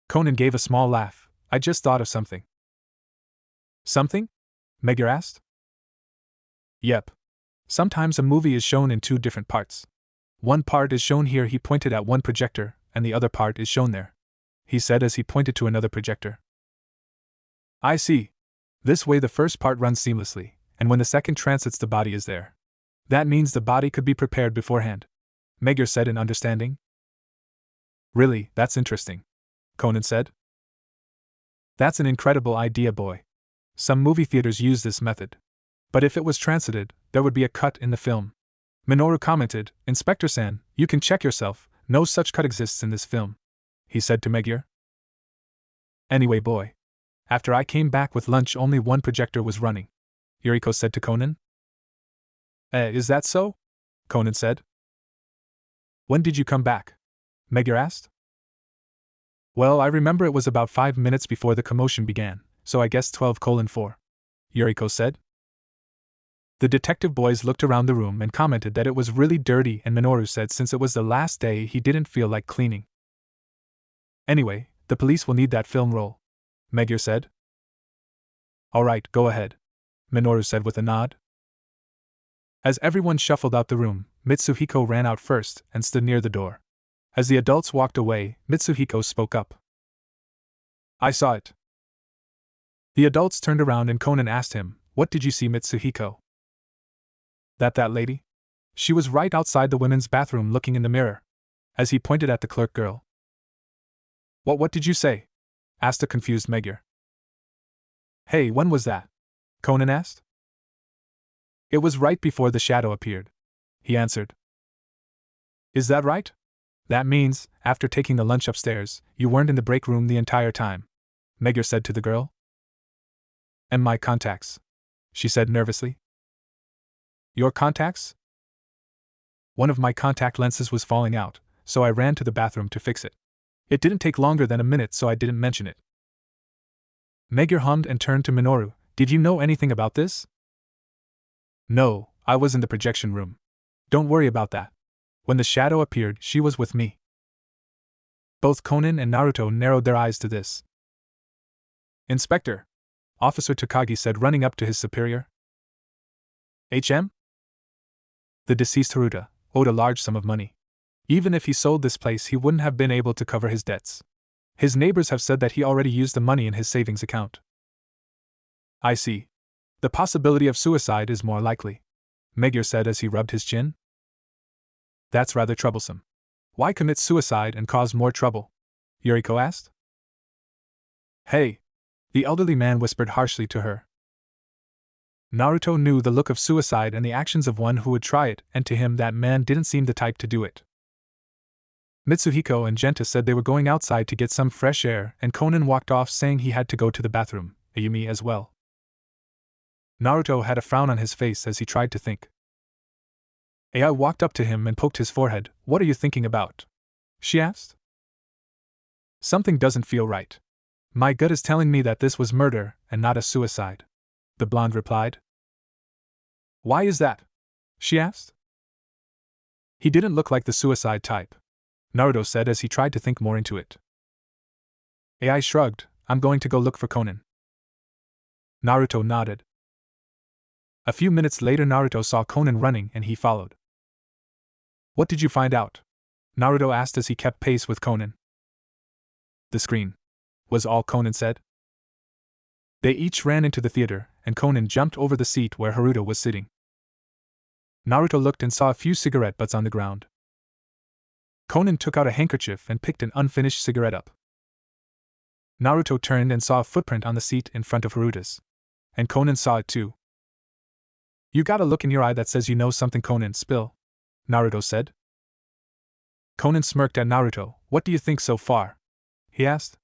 Conan gave a small laugh. I just thought of something. Something? Megure asked. Yep. Sometimes a movie is shown in two different parts. One part is shown here, he pointed at one projector, and the other part is shown there, he said as he pointed to another projector. I see. This way the first part runs seamlessly, and when the second transits the body is there. That means the body could be prepared beforehand, Megure said in understanding. Really, that's interesting, Conan said. That's an incredible idea, boy. Some movie theaters use this method. But if it was transited, there would be a cut in the film. Minoru commented, Inspector-san, you can check yourself, no such cut exists in this film, he said to Megure. Anyway, boy. After I came back with lunch, only one projector was running, Yuriko said to Conan. Is that so? Conan said. When did you come back? Megure asked. Well, I remember it was about 5 minutes before the commotion began, so I guess 12:4, Yuriko said. The detective boys looked around the room and commented that it was really dirty, and Minoru said since it was the last day he didn't feel like cleaning. Anyway, the police will need that film roll, Megure said. Alright, go ahead, Minoru said with a nod. As everyone shuffled out the room, Mitsuhiko ran out first and stood near the door. As the adults walked away, Mitsuhiko spoke up. I saw it. The adults turned around and Conan asked him, What did you see, Mitsuhiko? That lady? She was right outside the women's bathroom looking in the mirror, as he pointed at the clerk girl. What did you say? Asked a confused Megure. Hey, when was that? Conan asked. It was right before the shadow appeared, he answered. Is that right? That means, after taking the lunch upstairs, you weren't in the break room the entire time, Megure said to the girl. And my contacts, she said nervously. Your contacts? One of my contact lenses was falling out, so I ran to the bathroom to fix it. It didn't take longer than a minute, so I didn't mention it. Megure hummed and turned to Minoru. Did you know anything about this? No, I was in the projection room. Don't worry about that. When the shadow appeared, she was with me. Both Conan and Naruto narrowed their eyes to this. Inspector, Officer Takagi said, running up to his superior. The deceased Haruta owed a large sum of money. Even if he sold this place, he wouldn't have been able to cover his debts. His neighbors have said that he already used the money in his savings account. I see. The possibility of suicide is more likely, Megure said as he rubbed his chin. That's rather troublesome. Why commit suicide and cause more trouble? Yuriko asked. Hey! The elderly man whispered harshly to her. Naruto knew the look of suicide and the actions of one who would try it, and to him that man didn't seem the type to do it. Mitsuhiko and Genta said they were going outside to get some fresh air, and Conan walked off saying he had to go to the bathroom, Ayumi as well. Naruto had a frown on his face as he tried to think. Ai walked up to him and poked his forehead. What are you thinking about? She asked. Something doesn't feel right. My gut is telling me that this was murder and not a suicide, the blonde replied. Why is that? She asked. He didn't look like the suicide type, Naruto said as he tried to think more into it. Ai shrugged. I'm going to go look for Conan. Naruto nodded. A few minutes later, Naruto saw Conan running and he followed. What did you find out? Naruto asked as he kept pace with Conan. The screen, was all Conan said. They each ran into the theater, and Conan jumped over the seat where Haruto was sitting. Naruto looked and saw a few cigarette butts on the ground. Conan took out a handkerchief and picked an unfinished cigarette up. Naruto turned and saw a footprint on the seat in front of Haruto's. And Conan saw it too. You got a look in your eye that says you know something, Conan. Spill, Naruto said. Conan smirked at Naruto. What do you think so far? He asked.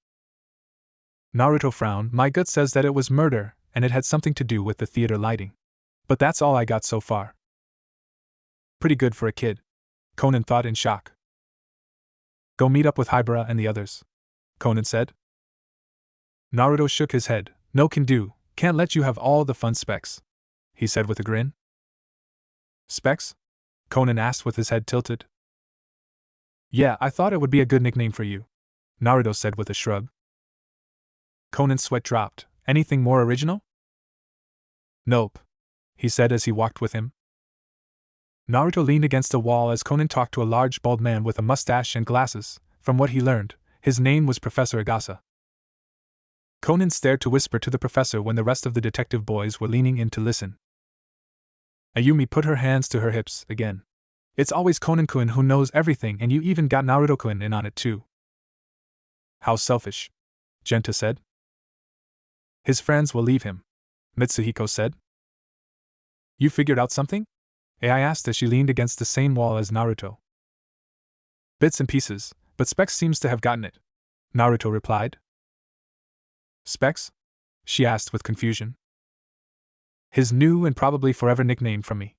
Naruto frowned. My gut says that it was murder, and it had something to do with the theater lighting. But that's all I got so far. Pretty good for a kid, Conan thought in shock. Go meet up with Hibara and the others, Conan said. Naruto shook his head. No can do, can't let you have all the fun specs, he said with a grin. Specs? Conan asked with his head tilted. Yeah, I thought it would be a good nickname for you, Naruto said with a shrug. Conan's sweat dropped. Anything more original? Nope, he said as he walked with him. Naruto leaned against a wall as Conan talked to a large bald man with a mustache and glasses. From what he learned, his name was Professor Agasa. Conan stared to whisper to the professor when the rest of the detective boys were leaning in to listen. Ayumi put her hands to her hips again. It's always Conan-kun who knows everything, and you even got Naruto-kun in on it too. How selfish, Genta said. His friends will leave him, Mitsuhiko said. You figured out something? Ai asked as she leaned against the same wall as Naruto. Bits and pieces, but Specs seems to have gotten it, Naruto replied. Specs? She asked with confusion. His new and probably forever nickname from me,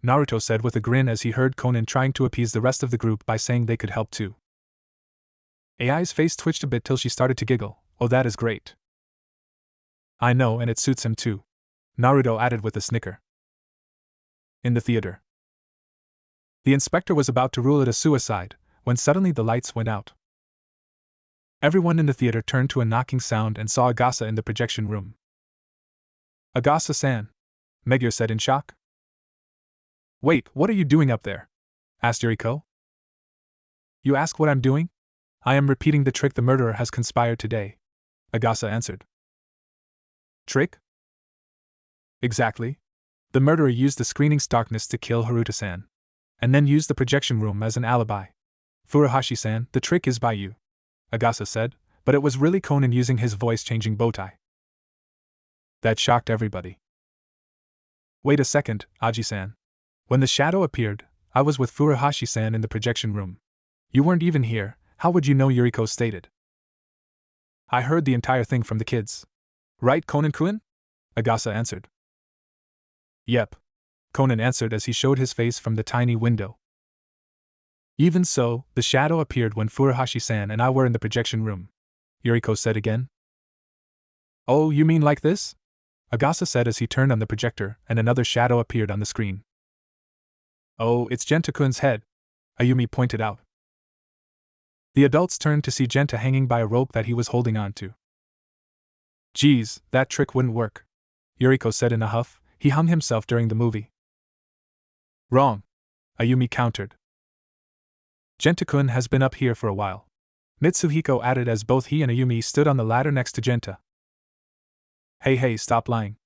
Naruto said with a grin as he heard Conan trying to appease the rest of the group by saying they could help too. Ai's face twitched a bit till she started to giggle. Oh, that is great. I know, and it suits him too, Naruto added with a snicker. In the theater. The inspector was about to rule it a suicide, when suddenly the lights went out. Everyone in the theater turned to a knocking sound and saw Agasa in the projection room. Agasa-san, Megure said in shock. Wait, what are you doing up there? Asked Yuriko. You ask what I'm doing? I am repeating the trick the murderer has conspired today, Agasa answered. Trick? Exactly. The murderer used the screening's darkness to kill Haruto-san, and then used the projection room as an alibi. Furuhashi-san, the trick is by you, Agasa said, but it was really Conan using his voice-changing bowtie. That shocked everybody. Wait a second, Aji-san. When the shadow appeared, I was with Furuhashi-san in the projection room. You weren't even here, how would you know? Yuriko stated. I heard the entire thing from the kids. Right, Conan-kun? Agasa answered. Yep, Conan answered as he showed his face from the tiny window. Even so, the shadow appeared when Furuhashi-san and I were in the projection room, Yuriko said again. Oh, you mean like this? Agasa said as he turned on the projector and another shadow appeared on the screen. Oh, it's Genta-kun's head, Ayumi pointed out. The adults turned to see Genta hanging by a rope that he was holding on to. Geez, that trick wouldn't work, Yuriko said in a huff. He hung himself during the movie. Wrong, Ayumi countered. Genta-kun has been up here for a while, Mitsuhiko added as both he and Ayumi stood on the ladder next to Genta. Hey, stop lying.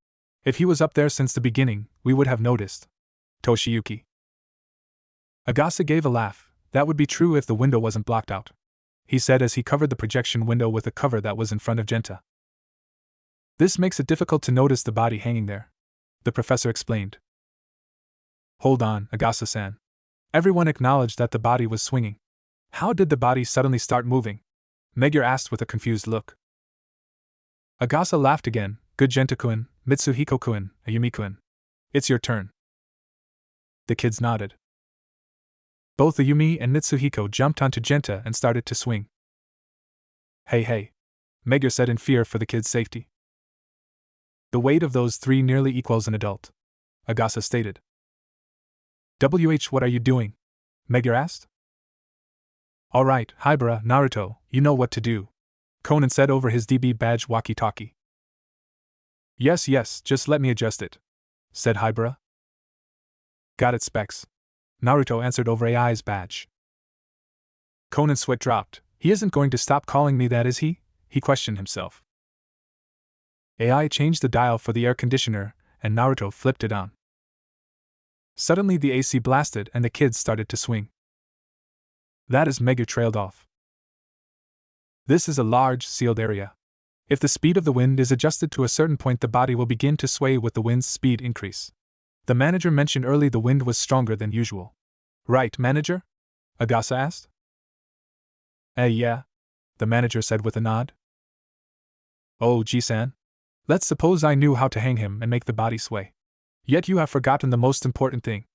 If he was up there since the beginning, we would have noticed. Toshiyuki. Agasa gave a laugh. That would be true if the window wasn't blocked out, he said as he covered the projection window with a cover that was in front of Genta. This makes it difficult to notice the body hanging there, the professor explained. Hold on, Agasa-san. Everyone acknowledged that the body was swinging. How did the body suddenly start moving? Megure asked with a confused look. Agasa laughed again. Good, Genta-kun, Mitsuhiko-kun, Ayumi-kun. It's your turn. The kids nodded. Both Ayumi and Mitsuhiko jumped onto Genta and started to swing. Hey, Megure said in fear for the kids' safety. The weight of those three nearly equals an adult, Agasa stated. What are you doing? Megure asked. All right, Hibara, Naruto, you know what to do, Conan said over his DB badge walkie-talkie. Yes, just let me adjust it, said Hibara. Got it, Specs, Naruto answered over AI's badge. Conan's sweat dropped. He isn't going to stop calling me that, is he? He questioned himself. AI changed the dial for the air conditioner, and Naruto flipped it on. Suddenly the AC blasted and the kids started to swing. That is, Megure trailed off. This is a large, sealed area. If the speed of the wind is adjusted to a certain point, the body will begin to sway with the wind's speed increase. The manager mentioned early the wind was stronger than usual. Right, manager? Agasa asked. Yeah, the manager said with a nod. Oh, Ji-san. Let's suppose I knew how to hang him and make the body sway. Yet you have forgotten the most important thing.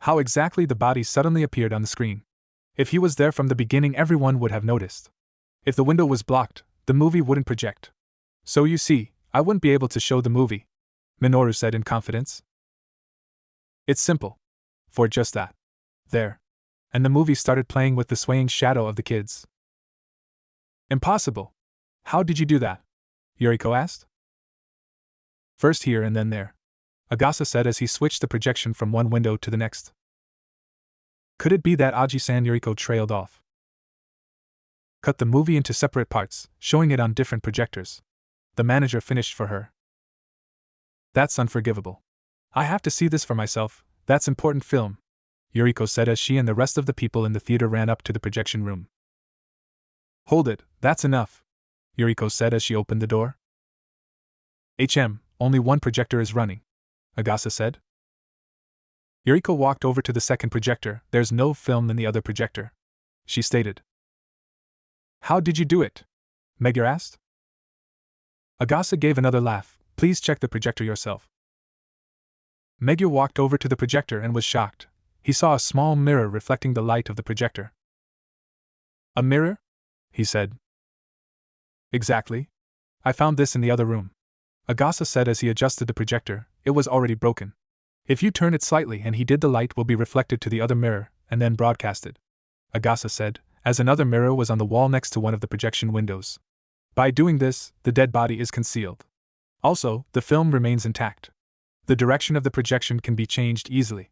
How exactly the body suddenly appeared on the screen. If he was there from the beginning, everyone would have noticed. If the window was blocked, the movie wouldn't project. So you see, I wouldn't be able to show the movie, Minoru said in confidence. It's simple. For just that. There. And the movie started playing with the swaying shadow of the kids. Impossible. How did you do that? Yuriko asked. First here and then there, Agasa said as he switched the projection from one window to the next. Could it be that Aji-san? Yuriko trailed off. Cut the movie into separate parts, showing it on different projectors. The manager finished for her. That's unforgivable. I have to see this for myself, that's important film, Yuriko said as she and the rest of the people in the theater ran up to the projection room. Hold it, that's enough, Yuriko said as she opened the door. Only one projector is running, Agasa said. Yuriko walked over to the second projector. There's no film in the other projector, she stated. How did you do it? Megure asked. Agasa gave another laugh. Please check the projector yourself. Megure walked over to the projector and was shocked. He saw a small mirror reflecting the light of the projector. A mirror? He said. Exactly. I found this in the other room, Agasa said as he adjusted the projector. It was already broken. If you turn it slightly and he did, the light will be reflected to the other mirror and then broadcasted, Agasa said, as another mirror was on the wall next to one of the projection windows. By doing this, the dead body is concealed. Also, the film remains intact. The direction of the projection can be changed easily.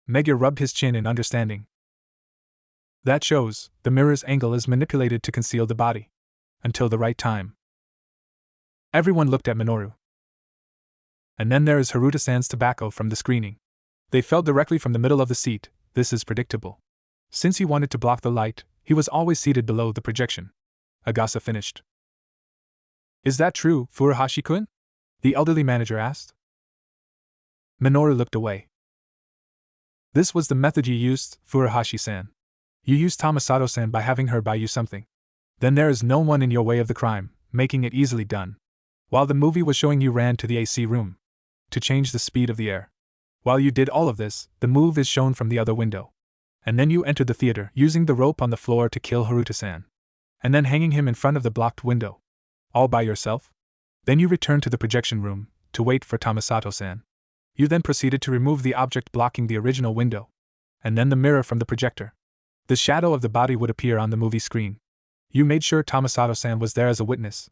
Megure rubbed his chin in understanding. That shows, the mirror's angle is manipulated to conceal the body. Until the right time. Everyone looked at Minoru. And then there is Haruta-san's tobacco from the screening. They fell directly from the middle of the seat. This is predictable. Since he wanted to block the light, he was always seated below the projection. Agasa finished. Is that true, Furuhashi-kun? The elderly manager asked. Minoru looked away. This was the method you used, Furuhashi-san. You used Tamasato-san by having her buy you something. Then there is no one in your way of the crime, making it easily done. While the movie was showing, you ran to the AC room to change the speed of the air. While you did all of this, the move is shown from the other window. And then you entered the theater using the rope on the floor to kill Haruta-san. And then hanging him in front of the blocked window. All by yourself? Then you returned to the projection room to wait for Tamasato-san. You then proceeded to remove the object blocking the original window. And then the mirror from the projector. The shadow of the body would appear on the movie screen. You made sure Tamasato-san was there as a witness.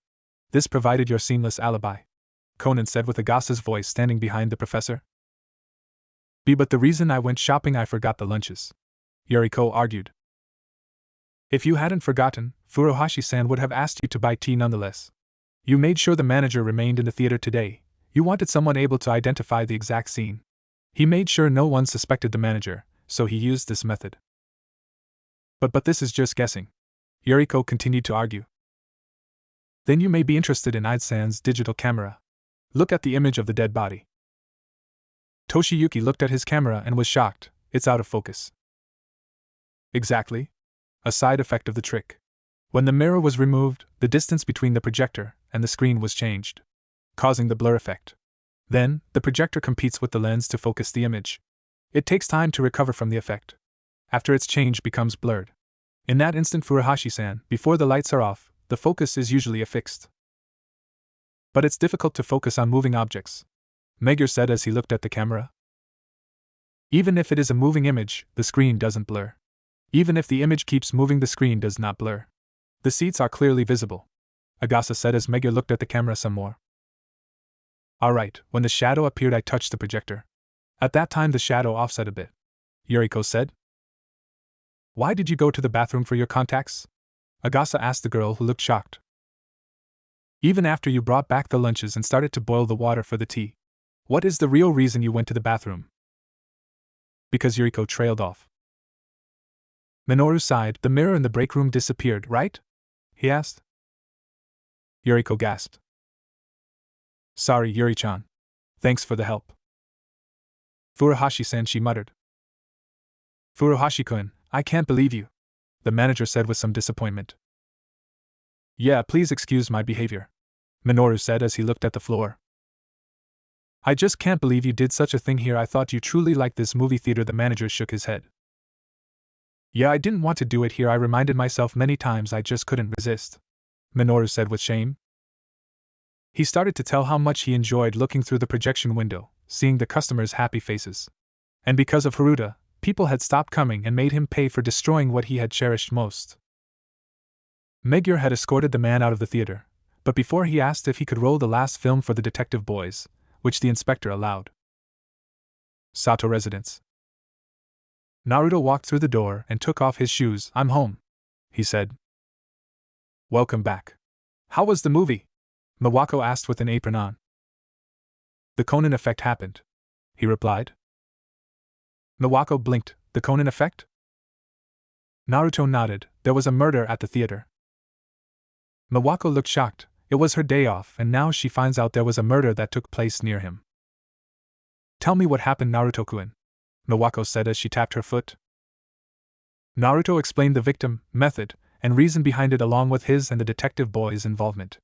This provided your seamless alibi, Conan said with Agasa's voice standing behind the professor. But the reason I went shopping, I forgot the lunches, Yuriko argued. If you hadn't forgotten, Furuhashi-san would have asked you to buy tea nonetheless. You made sure the manager remained in the theater today. You wanted someone able to identify the exact scene. He made sure no one suspected the manager, so he used this method. But this is just guessing, Yuriko continued to argue. Then you may be interested in Ide-san's digital camera. Look at the image of the dead body. Toshiyuki looked at his camera and was shocked. It's out of focus. Exactly. A side effect of the trick. When the mirror was removed, the distance between the projector and the screen was changed, causing the blur effect. Then, the projector competes with the lens to focus the image. It takes time to recover from the effect. After its change becomes blurred. In that instant, Furuhashi-san, before the lights are off, the focus is usually affixed. But it's difficult to focus on moving objects, Megure said as he looked at the camera. Even if it is a moving image, the screen doesn't blur. Even if the image keeps moving, the screen does not blur. The seats are clearly visible, Agasa said as Megure looked at the camera some more. Alright, when the shadow appeared, I touched the projector. At that time, the shadow offset a bit, Yuriko said. Why did you go to the bathroom for your contacts? Agasa asked the girl, who looked shocked. Even after you brought back the lunches and started to boil the water for the tea. What is the real reason you went to the bathroom? Because Yuriko trailed off. Minoru sighed. The mirror in the break room disappeared, right? He asked. Yuriko gasped. Sorry, Yuri-chan. Thanks for the help. Furuhashi-san, she muttered. Furuhashi-kun, I can't believe you, the manager said with some disappointment. Yeah, please excuse my behavior, Minoru said as he looked at the floor. I just can't believe you did such a thing here. I thought you truly liked this movie theater. The manager shook his head. Yeah, I didn't want to do it here. I reminded myself many times I just couldn't resist, Minoru said with shame. He started to tell how much he enjoyed looking through the projection window, seeing the customers' happy faces. And because of Haruta, people had stopped coming and made him pay for destroying what he had cherished most. Megure had escorted the man out of the theater, but before he asked if he could roll the last film for the detective boys, which the inspector allowed. Sato residence. Naruto walked through the door and took off his shoes. I'm home, he said. Welcome back. How was the movie? Miwako asked with an apron on. The Conan effect happened, he replied. Miwako blinked. The Conan effect? Naruto nodded. There was a murder at the theater. Miwako looked shocked. It was her day off and now she finds out there was a murder that took place near him. Tell me what happened, Naruto-kun, Miwako said as she tapped her foot. Naruto explained the victim, method, and reason behind it along with his and the detective boy's involvement.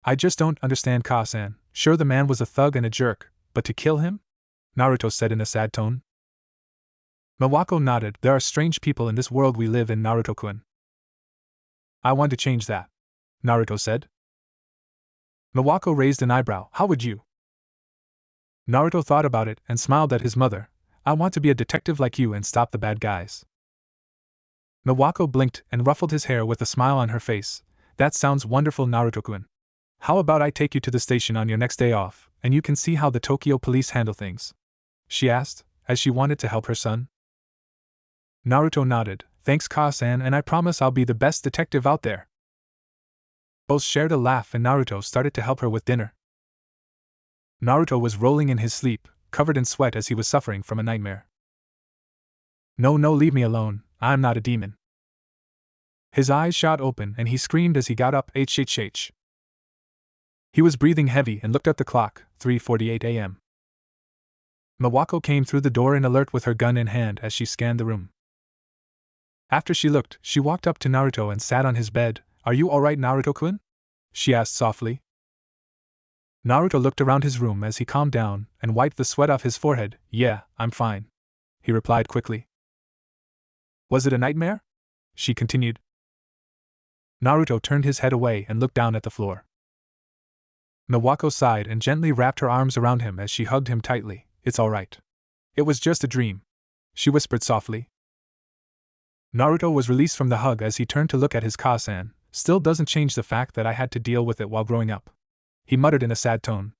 I just don't understand, Ka-san. Sure, the man was a thug and a jerk, but to kill him? Naruto said in a sad tone. Miwako nodded. There are strange people in this world we live in, Naruto-kun. I want to change that, Naruto said. Miwako raised an eyebrow. How would you? Naruto thought about it and smiled at his mother. I want to be a detective like you and stop the bad guys. Miwako blinked and ruffled his hair with a smile on her face. That sounds wonderful, Naruto-kun. How about I take you to the station on your next day off, and you can see how the Tokyo police handle things? She asked, as she wanted to help her son. Naruto nodded. Thanks, Ka-san, and I promise I'll be the best detective out there. Both shared a laugh and Naruto started to help her with dinner. Naruto was rolling in his sleep, covered in sweat as he was suffering from a nightmare. No, leave me alone, I'm not a demon. His eyes shot open and he screamed as he got up. HHH. He was breathing heavy and looked at the clock, 3:48 a.m. Miwako came through the door in alert with her gun in hand as she scanned the room. After she looked, she walked up to Naruto and sat on his bed. Are you alright, Naruto-kun? She asked softly. Naruto looked around his room as he calmed down and wiped the sweat off his forehead. Yeah, I'm fine, he replied quickly. Was it a nightmare? She continued. Naruto turned his head away and looked down at the floor. Miwako sighed and gently wrapped her arms around him as she hugged him tightly. It's all right. It was just a dream, she whispered softly. Naruto was released from the hug as he turned to look at his Ka-san. Still doesn't change the fact that I had to deal with it while growing up, he muttered in a sad tone.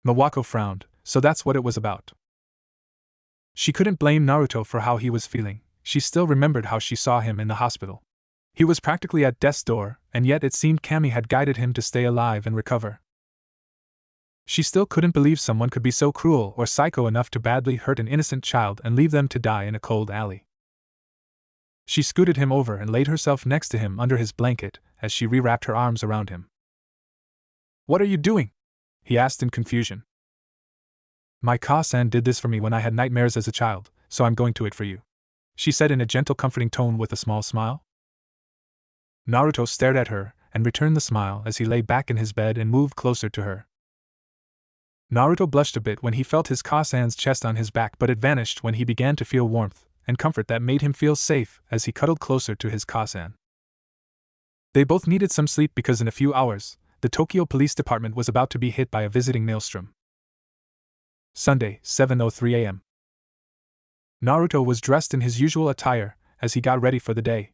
Miwako frowned. So that's what it was about. She couldn't blame Naruto for how he was feeling. She still remembered how she saw him in the hospital. He was practically at death's door, and yet it seemed Kami had guided him to stay alive and recover. She still couldn't believe someone could be so cruel or psycho enough to badly hurt an innocent child and leave them to die in a cold alley. She scooted him over and laid herself next to him under his blanket as she rewrapped her arms around him. What are you doing? He asked in confusion. My Ka-san did this for me when I had nightmares as a child, so I'm going to it for you, she said in a gentle, comforting tone with a small smile. Naruto stared at her and returned the smile as he lay back in his bed and moved closer to her. Naruto blushed a bit when he felt his Ka-san's chest on his back, but it vanished when he began to feel warmth and comfort that made him feel safe as he cuddled closer to his Ka-san. They both needed some sleep because in a few hours, the Tokyo Police Department was about to be hit by a visiting maelstrom. Sunday, 7:03 a.m. Naruto was dressed in his usual attire as he got ready for the day.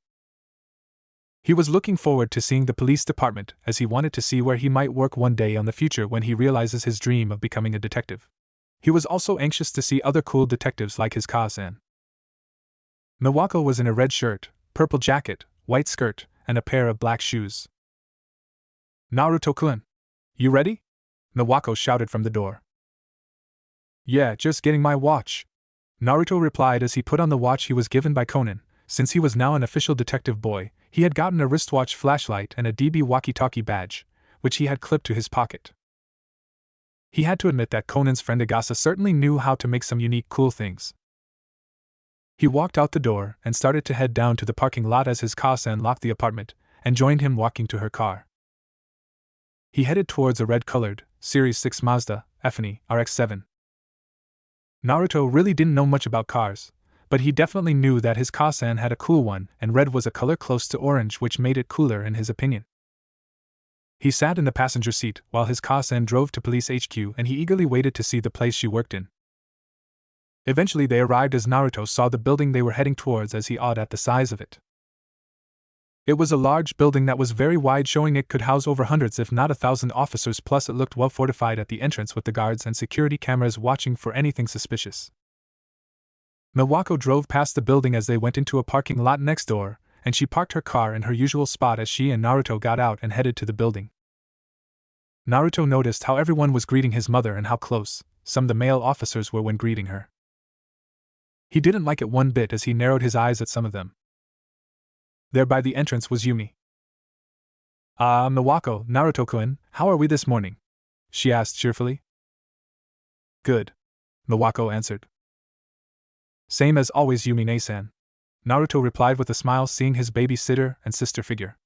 He was looking forward to seeing the police department as he wanted to see where he might work one day on the future when he realizes his dream of becoming a detective. He was also anxious to see other cool detectives like his Ka-san. Miwako was in a red shirt, purple jacket, white skirt, and a pair of black shoes. Naruto-kun, you ready? Miwako shouted from the door. Yeah, just getting my watch, Naruto replied as he put on the watch he was given by Conan. Since he was now an official detective boy, he had gotten a wristwatch flashlight and a DB walkie-talkie badge, which he had clipped to his pocket. He had to admit that Conan's friend Agasa certainly knew how to make some unique cool things. He walked out the door and started to head down to the parking lot as his Ka-san locked the apartment and joined him walking to her car. He headed towards a red-colored, Series 6 Mazda, F&E, RX-7. Naruto really didn't know much about cars, but he definitely knew that his Kasan had a cool one, and red was a color close to orange, which made it cooler in his opinion. He sat in the passenger seat while his Kasan drove to police HQ, and he eagerly waited to see the place she worked in. Eventually they arrived as Naruto saw the building they were heading towards, as he awed at the size of it. It was a large building that was very wide, showing it could house over hundreds if not 1,000 officers, plus it looked well fortified at the entrance with the guards and security cameras watching for anything suspicious. Miwako drove past the building as they went into a parking lot next door, and she parked her car in her usual spot as she and Naruto got out and headed to the building. Naruto noticed how everyone was greeting his mother and how close some of the male officers were when greeting her. He didn't like it one bit as he narrowed his eyes at some of them. There by the entrance was Yumi. Miwako, Naruto-kun, how are we this morning?" she asked cheerfully. "Good," Miwako answered. "Same as always, Yumi-ne-san," Naruto replied with a smile, seeing his babysitter and sister figure.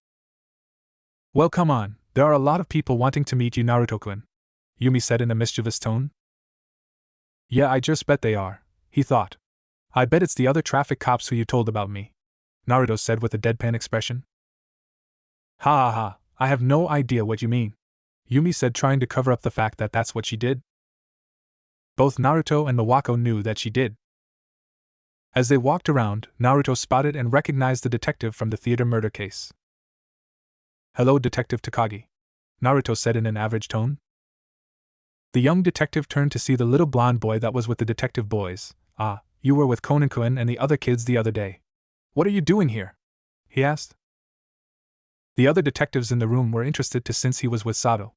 "Well, come on, there are a lot of people wanting to meet you, Naruto-kun," Yumi said in a mischievous tone. "Yeah, I just bet they are," he thought. "I bet it's the other traffic cops who you told about me," Naruto said with a deadpan expression. "Ha ha ha, I have no idea what you mean," Yumi said, trying to cover up the fact that that's what she did. Both Naruto and Miwako knew that she did. As they walked around, Naruto spotted and recognized the detective from the theater murder case. "Hello, Detective Takagi," Naruto said in an average tone. The young detective turned to see the little blonde boy that was with the detective boys. "Ah, you were with Conan-kun and the other kids the other day. What are you doing here?" he asked. The other detectives in the room were interested too, since he was with Sato.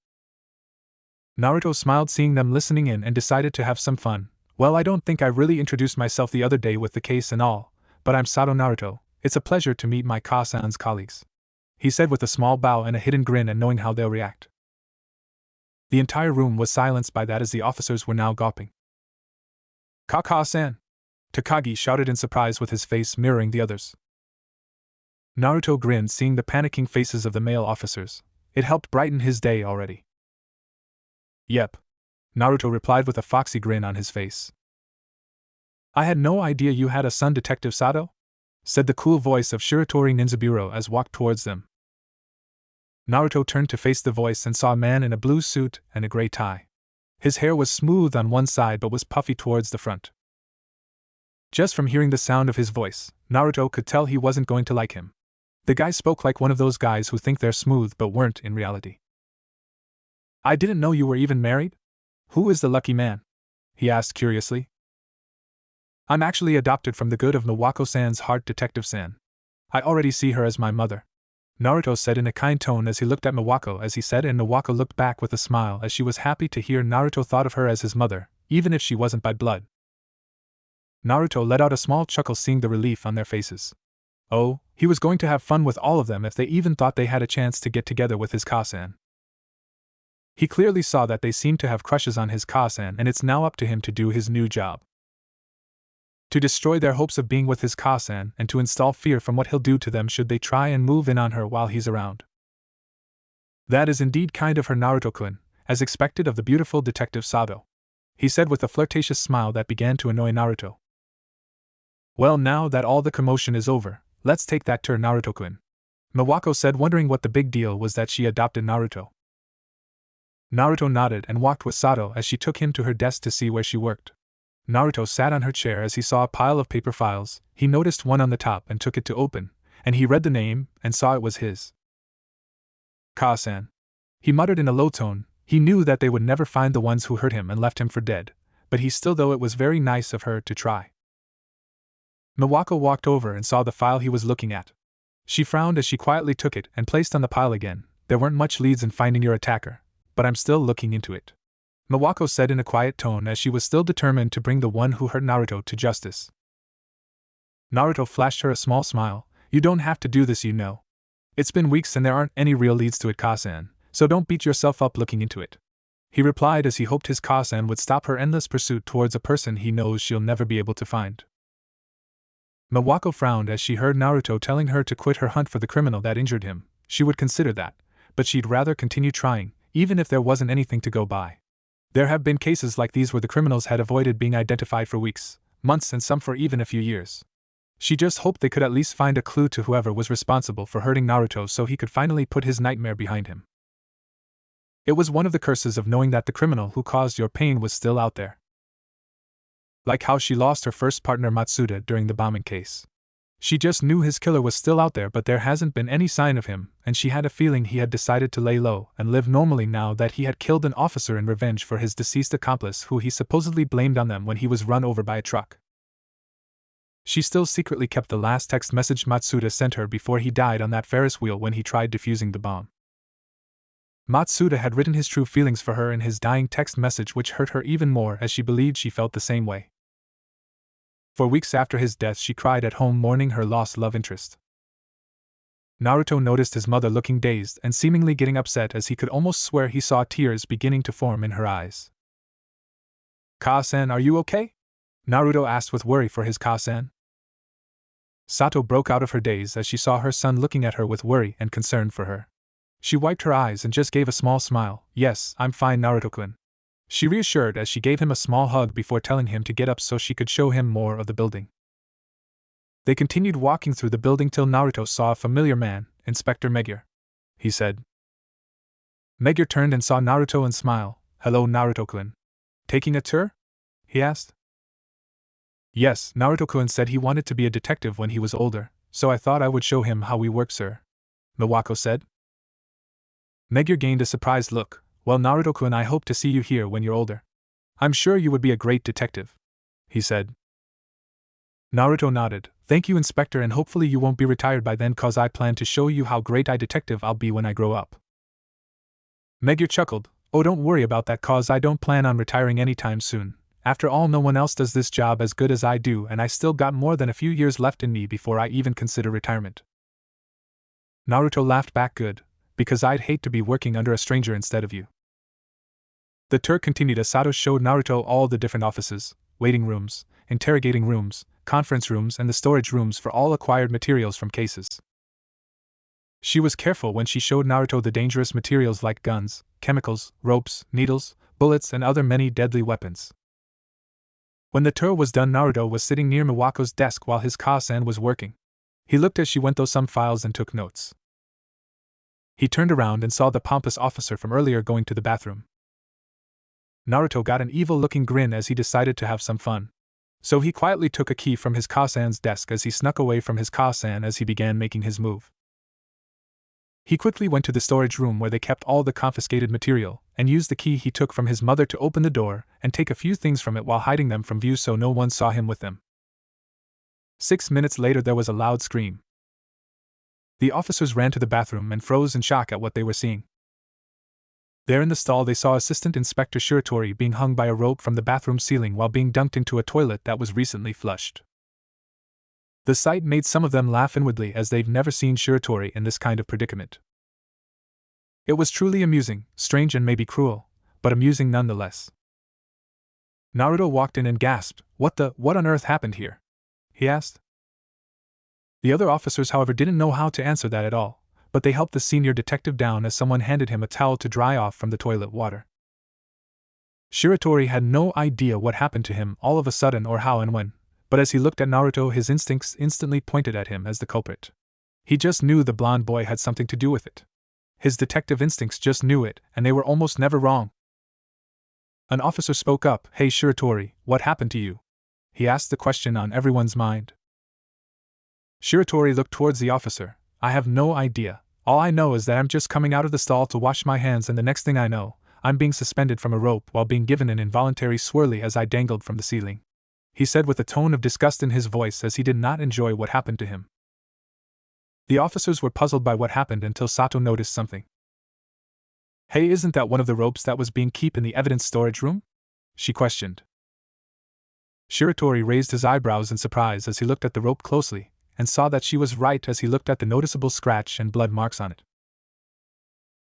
Naruto smiled seeing them listening in and decided to have some fun. "Well, I don't think I really introduced myself the other day with the case and all, but I'm Sato Naruto. It's a pleasure to meet my Kasan's colleagues," he said with a small bow and a hidden grin, and knowing how they'll react. The entire room was silenced by that as the officers were now gawping. "Kaka-san!" Takagi shouted in surprise with his face mirroring the others. Naruto grinned seeing the panicking faces of the male officers. It helped brighten his day already. "Yep," Naruto replied with a foxy grin on his face. "I had no idea you had a son, Detective Sato," said the cool voice of Shiratori Ninzaburo as walked towards them. Naruto turned to face the voice and saw a man in a blue suit and a gray tie. His hair was smooth on one side but was puffy towards the front. Just from hearing the sound of his voice, Naruto could tell he wasn't going to like him. The guy spoke like one of those guys who think they're smooth but weren't in reality. "I didn't know you were even married? Who is the lucky man?" he asked curiously. "I'm actually adopted from the good of Miwako-san's heart, Detective-san. I already see her as my mother," Naruto said in a kind tone as he looked at Miwako as he said, and Miwako looked back with a smile as she was happy to hear Naruto thought of her as his mother, even if she wasn't by blood. Naruto let out a small chuckle seeing the relief on their faces. Oh, he was going to have fun with all of them if they even thought they had a chance to get together with his Kasan. He clearly saw that they seemed to have crushes on his Kasan, and it's now up to him to do his new job. To destroy their hopes of being with his Kasan and to install fear from what he'll do to them should they try and move in on her while he's around. "That is indeed kind of her, Naruto-kun, as expected of the beautiful Detective Sato," he said with a flirtatious smile that began to annoy Naruto. "Well, now that all the commotion is over, let's take that turn, Naruto-kun," Miwako said, wondering what the big deal was that she adopted Naruto. Naruto nodded and walked with Sato as she took him to her desk to see where she worked. Naruto sat on her chair as he saw a pile of paper files. He noticed one on the top and took it to open, and he read the name and saw it was his. "Kasan," he muttered in a low tone. He knew that they would never find the ones who hurt him and left him for dead, but he still, though it was very nice of her to try. Miwako walked over and saw the file he was looking at. She frowned as she quietly took it and placed on the pile again. "There weren't much leads in finding your attacker, but I'm still looking into it," Miwako said in a quiet tone as she was still determined to bring the one who hurt Naruto to justice. Naruto flashed her a small smile. "You don't have to do this, you know. It's been weeks and there aren't any real leads to it, Kasan, so don't beat yourself up looking into it," he replied as he hoped his Kasan would stop her endless pursuit towards a person he knows she'll never be able to find. Miwako frowned as she heard Naruto telling her to quit her hunt for the criminal that injured him. She would consider that, but she'd rather continue trying, even if there wasn't anything to go by. There have been cases like these where the criminals had avoided being identified for weeks, months, and some for even a few years. She just hoped they could at least find a clue to whoever was responsible for hurting Naruto so he could finally put his nightmare behind him. It was one of the curses of knowing that the criminal who caused your pain was still out there. Like how she lost her first partner Matsuda during the bombing case. She just knew his killer was still out there, but there hasn't been any sign of him, and she had a feeling he had decided to lay low and live normally now that he had killed an officer in revenge for his deceased accomplice who he supposedly blamed on them when he was run over by a truck. She still secretly kept the last text message Matsuda sent her before he died on that Ferris wheel when he tried defusing the bomb. Matsuda had written his true feelings for her in his dying text message, which hurt her even more as she believed she felt the same way. For weeks after his death, she cried at home mourning her lost love interest. Naruto noticed his mother looking dazed and seemingly getting upset as he could almost swear he saw tears beginning to form in her eyes. "Ka-san, are you okay?" Naruto asked with worry for his Ka-san. Sato broke out of her daze as she saw her son looking at her with worry and concern for her. She wiped her eyes and just gave a small smile. "Yes, I'm fine, Naruto-kun," she reassured as she gave him a small hug before telling him to get up so she could show him more of the building. They continued walking through the building till Naruto saw a familiar man, Inspector Megure. He said. Megure turned and saw Naruto and smiled. "Hello, Naruto-kun. Taking a tour?" he asked. "Yes, Naruto-kun said he wanted to be a detective when he was older, so I thought I would show him how we work, sir," Miwako said. Megure gained a surprised look. "Well, Naruto-kun, I hope to see you here when you're older. I'm sure you would be a great detective," he said. Naruto nodded. "Thank you, Inspector, and hopefully you won't be retired by then, cause I plan to show you how great a detective I'll be when I grow up." Megure chuckled. "Oh, don't worry about that, cause I don't plan on retiring anytime soon. After all, no one else does this job as good as I do, and I still got more than a few years left in me before I even consider retirement." Naruto laughed back. "Good, because I'd hate to be working under a stranger instead of you." The tour continued as Sato showed Naruto all the different offices, waiting rooms, interrogating rooms, conference rooms, and the storage rooms for all acquired materials from cases. She was careful when she showed Naruto the dangerous materials like guns, chemicals, ropes, needles, bullets, and other many deadly weapons. When the tour was done, Naruto was sitting near Miwako's desk while his Ka-san was working. He looked as she went through some files and took notes. He turned around and saw the pompous officer from earlier going to the bathroom. Naruto got an evil-looking grin as he decided to have some fun. So he quietly took a key from his Ka-san's desk as he snuck away from his Ka-san as he began making his move. He quickly went to the storage room where they kept all the confiscated material, and used the key he took from his mother to open the door and take a few things from it while hiding them from view so no one saw him with them. 6 minutes later there was a loud scream. The officers ran to the bathroom and froze in shock at what they were seeing. There in the stall they saw Assistant Inspector Shiratori being hung by a rope from the bathroom ceiling while being dunked into a toilet that was recently flushed. The sight made some of them laugh inwardly as they've never seen Shiratori in this kind of predicament. It was truly amusing, strange and maybe cruel, but amusing nonetheless. Naruto walked in and gasped. What on earth happened here?" he asked. The other officers, however, didn't know how to answer that at all, but they helped the senior detective down as someone handed him a towel to dry off from the toilet water. Shiratori had no idea what happened to him all of a sudden or how and when, but as he looked at Naruto his instincts instantly pointed at him as the culprit. He just knew the blonde boy had something to do with it. His detective instincts just knew it, and they were almost never wrong. An officer spoke up. "Hey Shiratori, what happened to you?" he asked, the question on everyone's mind. Shiratori looked towards the officer. "I have no idea. All I know is that I'm just coming out of the stall to wash my hands, and the next thing I know, I'm being suspended from a rope while being given an involuntary swirly as I dangled from the ceiling," he said with a tone of disgust in his voice as he did not enjoy what happened to him. The officers were puzzled by what happened until Sato noticed something. "Hey, isn't that one of the ropes that was being kept in the evidence storage room?" she questioned. Shiratori raised his eyebrows in surprise as he looked at the rope closely, and saw that she was right as he looked at the noticeable scratch and blood marks on it.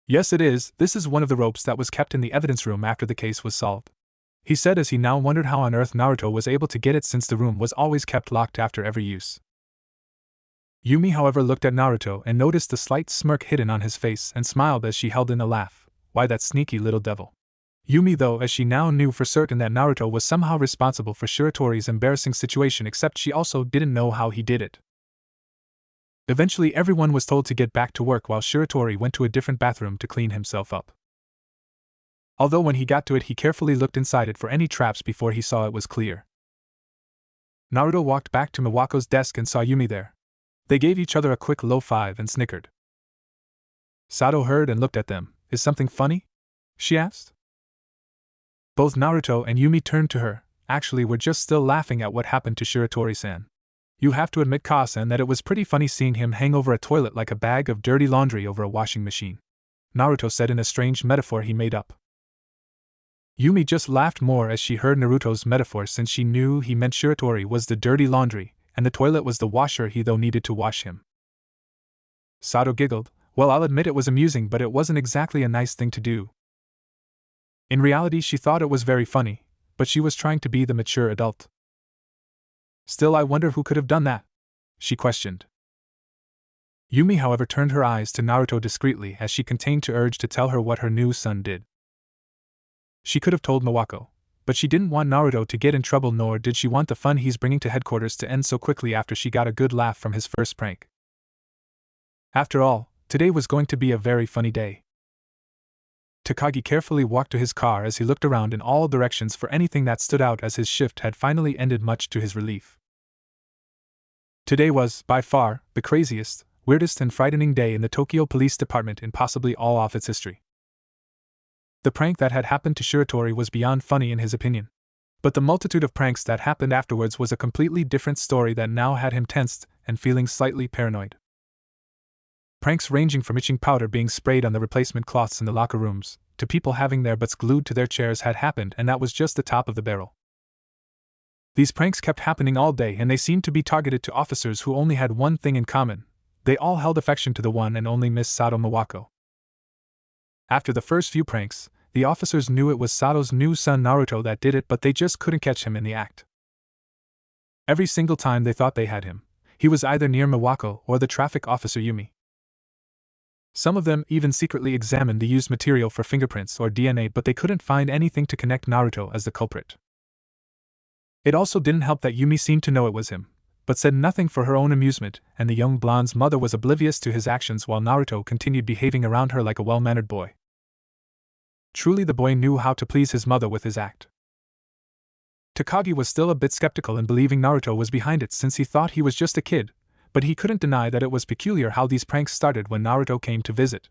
"Yes, it is. This is one of the ropes that was kept in the evidence room after the case was solved," he said as he now wondered how on earth Naruto was able to get it since the room was always kept locked after every use. Yumi, however, looked at Naruto and noticed the slight smirk hidden on his face and smiled as she held in a laugh. Why, that sneaky little devil. Yumi, though, as she now knew for certain that Naruto was somehow responsible for Shiratori's embarrassing situation, except she also didn't know how he did it. Eventually everyone was told to get back to work while Shiratori went to a different bathroom to clean himself up. Although when he got to it he carefully looked inside it for any traps before he saw it was clear. Naruto walked back to Miwako's desk and saw Yumi there. They gave each other a quick low five and snickered. Sato heard and looked at them. Is something funny? She asked. Both Naruto and Yumi turned to her. Actually, we're just still laughing at what happened to Shiratori-san. You have to admit, Ka-san, that it was pretty funny seeing him hang over a toilet like a bag of dirty laundry over a washing machine, Naruto said in a strange metaphor he made up. Yumi just laughed more as she heard Naruto's metaphor, since she knew he meant Shiratori was the dirty laundry, and the toilet was the washer he though needed to wash him. Sato giggled. Well, I'll admit it was amusing, but it wasn't exactly a nice thing to do. In reality she thought it was very funny, but she was trying to be the mature adult. Still, I wonder who could have done that? She questioned. Yumi, however, turned her eyes to Naruto discreetly as she contained to urge to tell her what her new son did. She could have told Miwako, but she didn't want Naruto to get in trouble, nor did she want the fun he's bringing to headquarters to end so quickly after she got a good laugh from his first prank. After all, today was going to be a very funny day. Takagi carefully walked to his car as he looked around in all directions for anything that stood out, as his shift had finally ended, much to his relief. Today was, by far, the craziest, weirdest and frightening day in the Tokyo Police Department in possibly all of its history. The prank that had happened to Shiratori was beyond funny in his opinion. But the multitude of pranks that happened afterwards was a completely different story that now had him tensed and feeling slightly paranoid. Pranks ranging from itching powder being sprayed on the replacement cloths in the locker rooms, to people having their butts glued to their chairs had happened, and that was just the top of the barrel. These pranks kept happening all day, and they seemed to be targeted to officers who only had one thing in common: they all held affection to the one and only Miss Sato Miwako. After the first few pranks, the officers knew it was Sato's new son Naruto that did it, but they just couldn't catch him in the act. Every single time they thought they had him, he was either near Miwako or the traffic officer Yumi. Some of them even secretly examined the used material for fingerprints or DNA, but they couldn't find anything to connect Naruto as the culprit. It also didn't help that Yumi seemed to know it was him, but said nothing for her own amusement, and the young blonde's mother was oblivious to his actions while Naruto continued behaving around her like a well-mannered boy. Truly, the boy knew how to please his mother with his act. Takagi was still a bit skeptical in believing Naruto was behind it, since he thought he was just a kid, but he couldn't deny that it was peculiar how these pranks started when Naruto came to visit.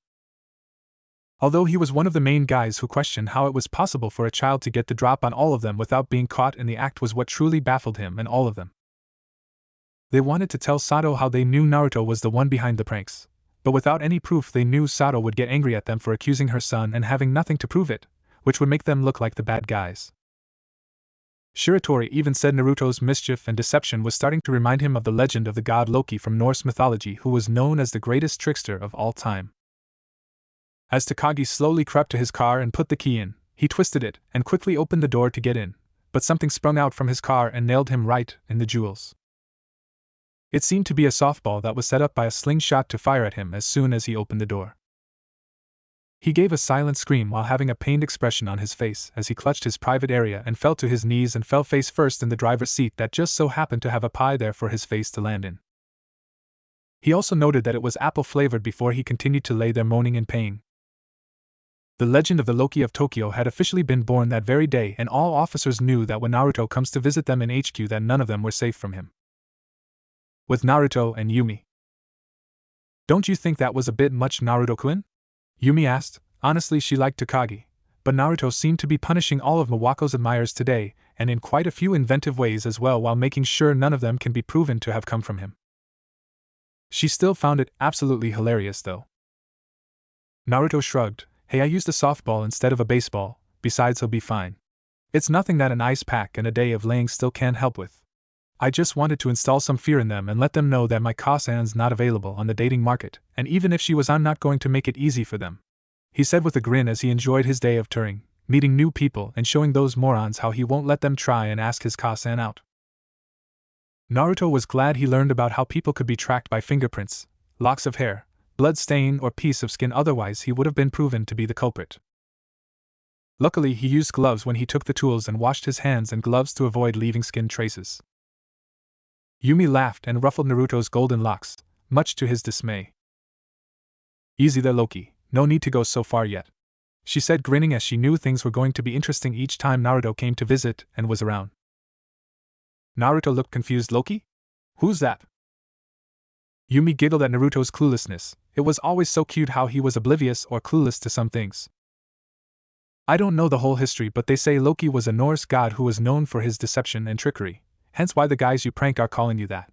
Although he was one of the main guys who questioned how it was possible for a child to get the drop on all of them without being caught in the act, was what truly baffled him and all of them. They wanted to tell Sato how they knew Naruto was the one behind the pranks, but without any proof they knew Sato would get angry at them for accusing her son and having nothing to prove it, which would make them look like the bad guys. Shiratori even said Naruto's mischief and deception was starting to remind him of the legend of the god Loki from Norse mythology, who was known as the greatest trickster of all time. As Takagi slowly crept to his car and put the key in, he twisted it and quickly opened the door to get in, but something sprung out from his car and nailed him right in the jewels. It seemed to be a softball that was set up by a slingshot to fire at him as soon as he opened the door. He gave a silent scream while having a pained expression on his face as he clutched his private area and fell to his knees and fell face first in the driver's seat that just so happened to have a pie there for his face to land in. He also noted that it was apple-flavored before he continued to lay there moaning in pain. The legend of the Loki of Tokyo had officially been born that very day, and all officers knew that when Naruto comes to visit them in HQ that none of them were safe from him. With Naruto and Yumi. Don't you think that was a bit much, Naruto-kun? Yumi asked. Honestly, she liked Takagi, but Naruto seemed to be punishing all of Miwako's admirers today, and in quite a few inventive ways as well, while making sure none of them can be proven to have come from him. She still found it absolutely hilarious, though. Naruto shrugged. Hey, I used a softball instead of a baseball, besides he'll be fine. It's nothing that an ice pack and a day of laying still can't help with. I just wanted to install some fear in them and let them know that my Ka-san's not available on the dating market, and even if she was, I'm not going to make it easy for them, he said with a grin as he enjoyed his day of touring, meeting new people and showing those morons how he won't let them try and ask his Ka-san out. Naruto was glad he learned about how people could be tracked by fingerprints, locks of hair, blood stain or piece of skin, otherwise he would have been proven to be the culprit. Luckily, he used gloves when he took the tools and washed his hands and gloves to avoid leaving skin traces. Yumi laughed and ruffled Naruto's golden locks, much to his dismay. "Easy there, Loki, no need to go so far yet," she said, grinning, as she knew things were going to be interesting each time Naruto came to visit and was around. Naruto looked confused. "Loki? Who's that?" Yumi giggled at Naruto's cluelessness. It was always so cute how he was oblivious or clueless to some things. "I don't know the whole history, but they say Loki was a Norse god who was known for his deception and trickery, hence why the guys you prank are calling you that."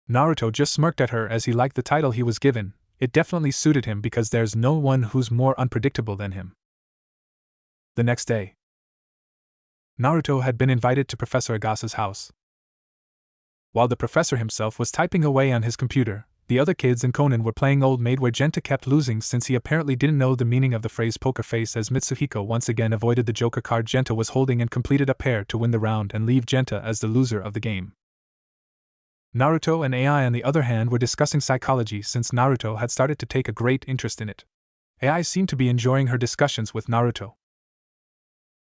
Naruto just smirked at her as he liked the title he was given. It definitely suited him because there's no one who's more unpredictable than him. The next day, Naruto had been invited to Professor Agasa's house. While the professor himself was typing away on his computer, the other kids and Conan were playing Old Maid, where Genta kept losing since he apparently didn't know the meaning of the phrase poker face, as Mitsuhiko once again avoided the Joker card Genta was holding and completed a pair to win the round and leave Genta as the loser of the game. Naruto and AI, on the other hand, were discussing psychology since Naruto had started to take a great interest in it. AI seemed to be enjoying her discussions with Naruto.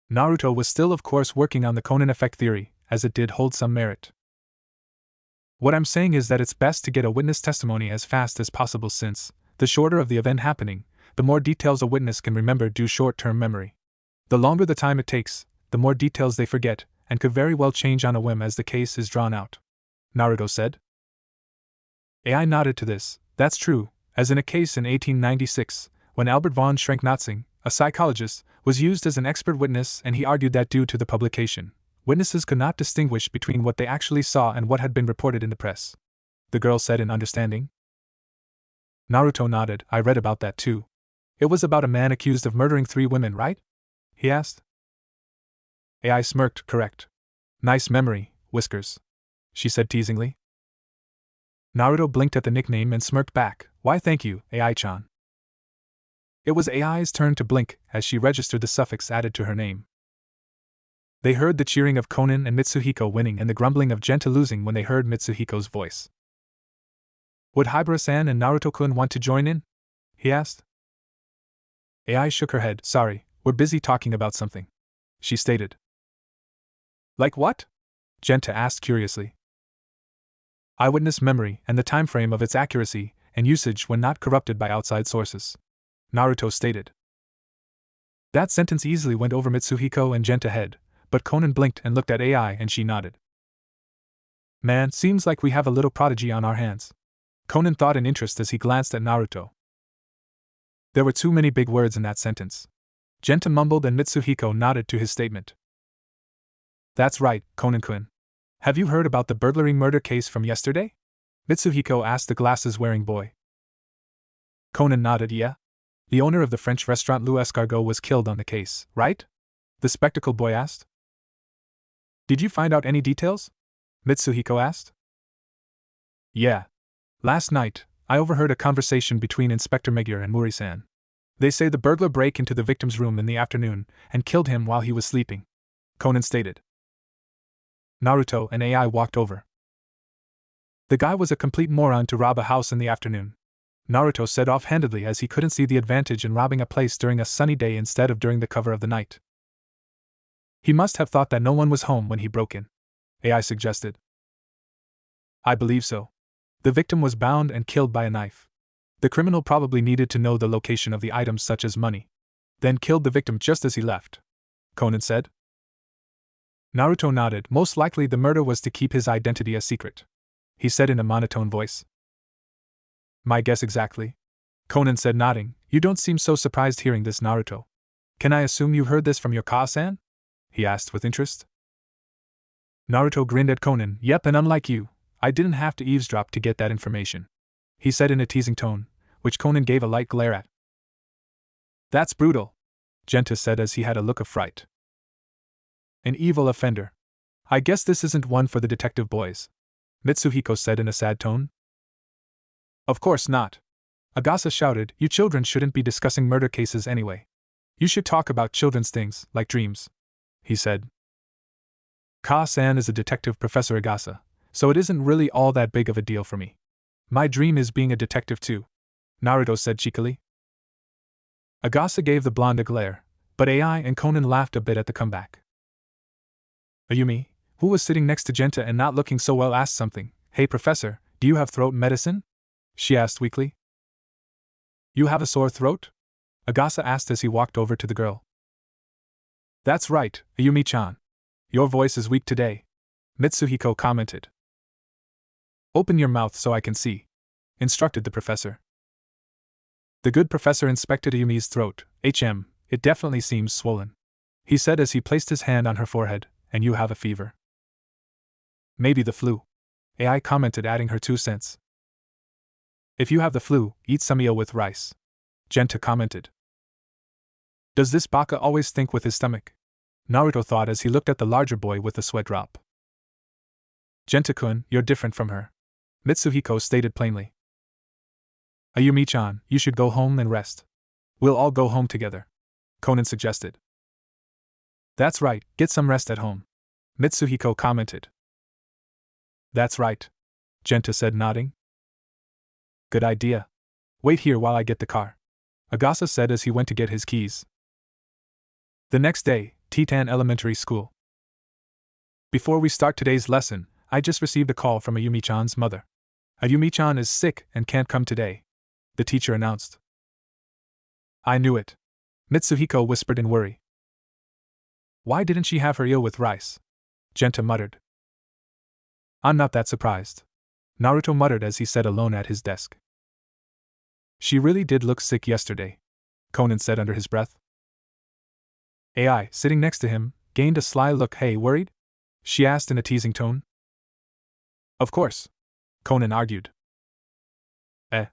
Naruto was still, of course, working on the Conan effect theory, as it did hold some merit. "What I'm saying is that it's best to get a witness testimony as fast as possible, since, the shorter of the event happening, the more details a witness can remember due short-term memory. The longer the time it takes, the more details they forget, and could very well change on a whim as the case is drawn out," Naruto said. AI nodded to this. "That's true, as in a case in 1896, when Albert von Schrenk-Notzing, a psychologist, was used as an expert witness, and he argued that due to the publication, witnesses could not distinguish between what they actually saw and what had been reported in the press." The girl said in understanding. Naruto nodded. "I read about that too. It was about a man accused of murdering 3 women, right?" he asked. AI smirked. "Correct. Nice memory, Whiskers," she said teasingly. Naruto blinked at the nickname and smirked back. "Why, thank you, AI-chan." It was AI's turn to blink as she registered the suffix added to her name. They heard the cheering of Conan and Mitsuhiko winning and the grumbling of Genta losing when they heard Mitsuhiko's voice. "Would Hibara-san and Naruto-kun want to join in?" he asked. AI shook her head. "Sorry, we're busy talking about something," she stated. "Like what?" Genta asked curiously. "Eyewitness memory and the time frame of its accuracy and usage when not corrupted by outside sources," Naruto stated. That sentence easily went over Mitsuhiko and Genta's head, but Conan blinked and looked at AI and she nodded. "Man, seems like we have a little prodigy on our hands," Conan thought in interest as he glanced at Naruto. There were too many big words in that sentence. Genta mumbled and Mitsuhiko nodded to his statement. "That's right, Conan-kun. Have you heard about the burglary murder case from yesterday?" Mitsuhiko asked the glasses-wearing boy. Conan nodded. "Yeah. The owner of the French restaurant Louis Escargot was killed on the case, right?" the spectacled boy asked. "Did you find out any details?" Mitsuhiko asked. "Yeah. Last night, I overheard a conversation between Inspector Megure and Mori-san. They say the burglar broke into the victim's room in the afternoon and killed him while he was sleeping," Conan stated. Naruto and AI walked over. "The guy was a complete moron to rob a house in the afternoon," Naruto said offhandedly, as he couldn't see the advantage in robbing a place during a sunny day instead of during the cover of the night. "He must have thought that no one was home when he broke in," AI suggested. "I believe so. The victim was bound and killed by a knife. The criminal probably needed to know the location of the items such as money, then killed the victim just as he left," Conan said. Naruto nodded. "Most likely the murder was to keep his identity a secret," he said in a monotone voice. "My guess exactly," Conan said, nodding. "You don't seem so surprised hearing this, Naruto. Can I assume you heard this from your Ka-san?" he asked with interest. Naruto grinned at Conan. "Yep, and unlike you, I didn't have to eavesdrop to get that information," he said in a teasing tone, which Conan gave a light glare at. "That's brutal," Genta said as he had a look of fright. "An evil offender. I guess this isn't one for the detective boys," Mitsuhiko said in a sad tone. "Of course not," Agasa shouted. "You children shouldn't be discussing murder cases anyway. You should talk about children's things, like dreams," he said. "Ka-san is a detective, Professor Agasa, so it isn't really all that big of a deal for me. My dream is being a detective too," Naruto said cheekily. Agasa gave the blonde a glare. but AI and Conan laughed a bit at the comeback. Ayumi, who was sitting next to Genta and not looking so well, asked something. Hey professor, do you have throat medicine? She asked weakly. You have a sore throat? Agasa asked as he walked over to the girl. That's right, Ayumi-chan. Your voice is weak today, Mitsuhiko commented. Open your mouth so I can see, instructed the professor. The good professor inspected Ayumi's throat. It definitely seems swollen, he said as he placed his hand on her forehead. And you have a fever. Maybe the flu, AI commented, adding her 2 cents. If you have the flu, eat some eel with rice, Genta commented. Does this baka always think with his stomach? Naruto thought as he looked at the larger boy with the sweat drop. Genta-kun, you're different from her, Mitsuhiko stated plainly. Ayumi-chan, you should go home and rest. We'll all go home together, Conan suggested. That's right, get some rest at home, Mitsuhiko commented. That's right, Genta said, nodding. Good idea. Wait here while I get the car, Agasa said as he went to get his keys. The next day, Titan Elementary School. Before we start today's lesson, I just received a call from Ayumi-chan's mother. Ayumi-chan is sick and can't come today, the teacher announced. I knew it, Mitsuhiko whispered in worry. Why didn't she have her eel with rice? Genta muttered. I'm not that surprised, Naruto muttered as he sat alone at his desk. She really did look sick yesterday, Conan said under his breath. AI, sitting next to him, gained a sly look. Hey, worried? She asked in a teasing tone. Of course, Conan argued.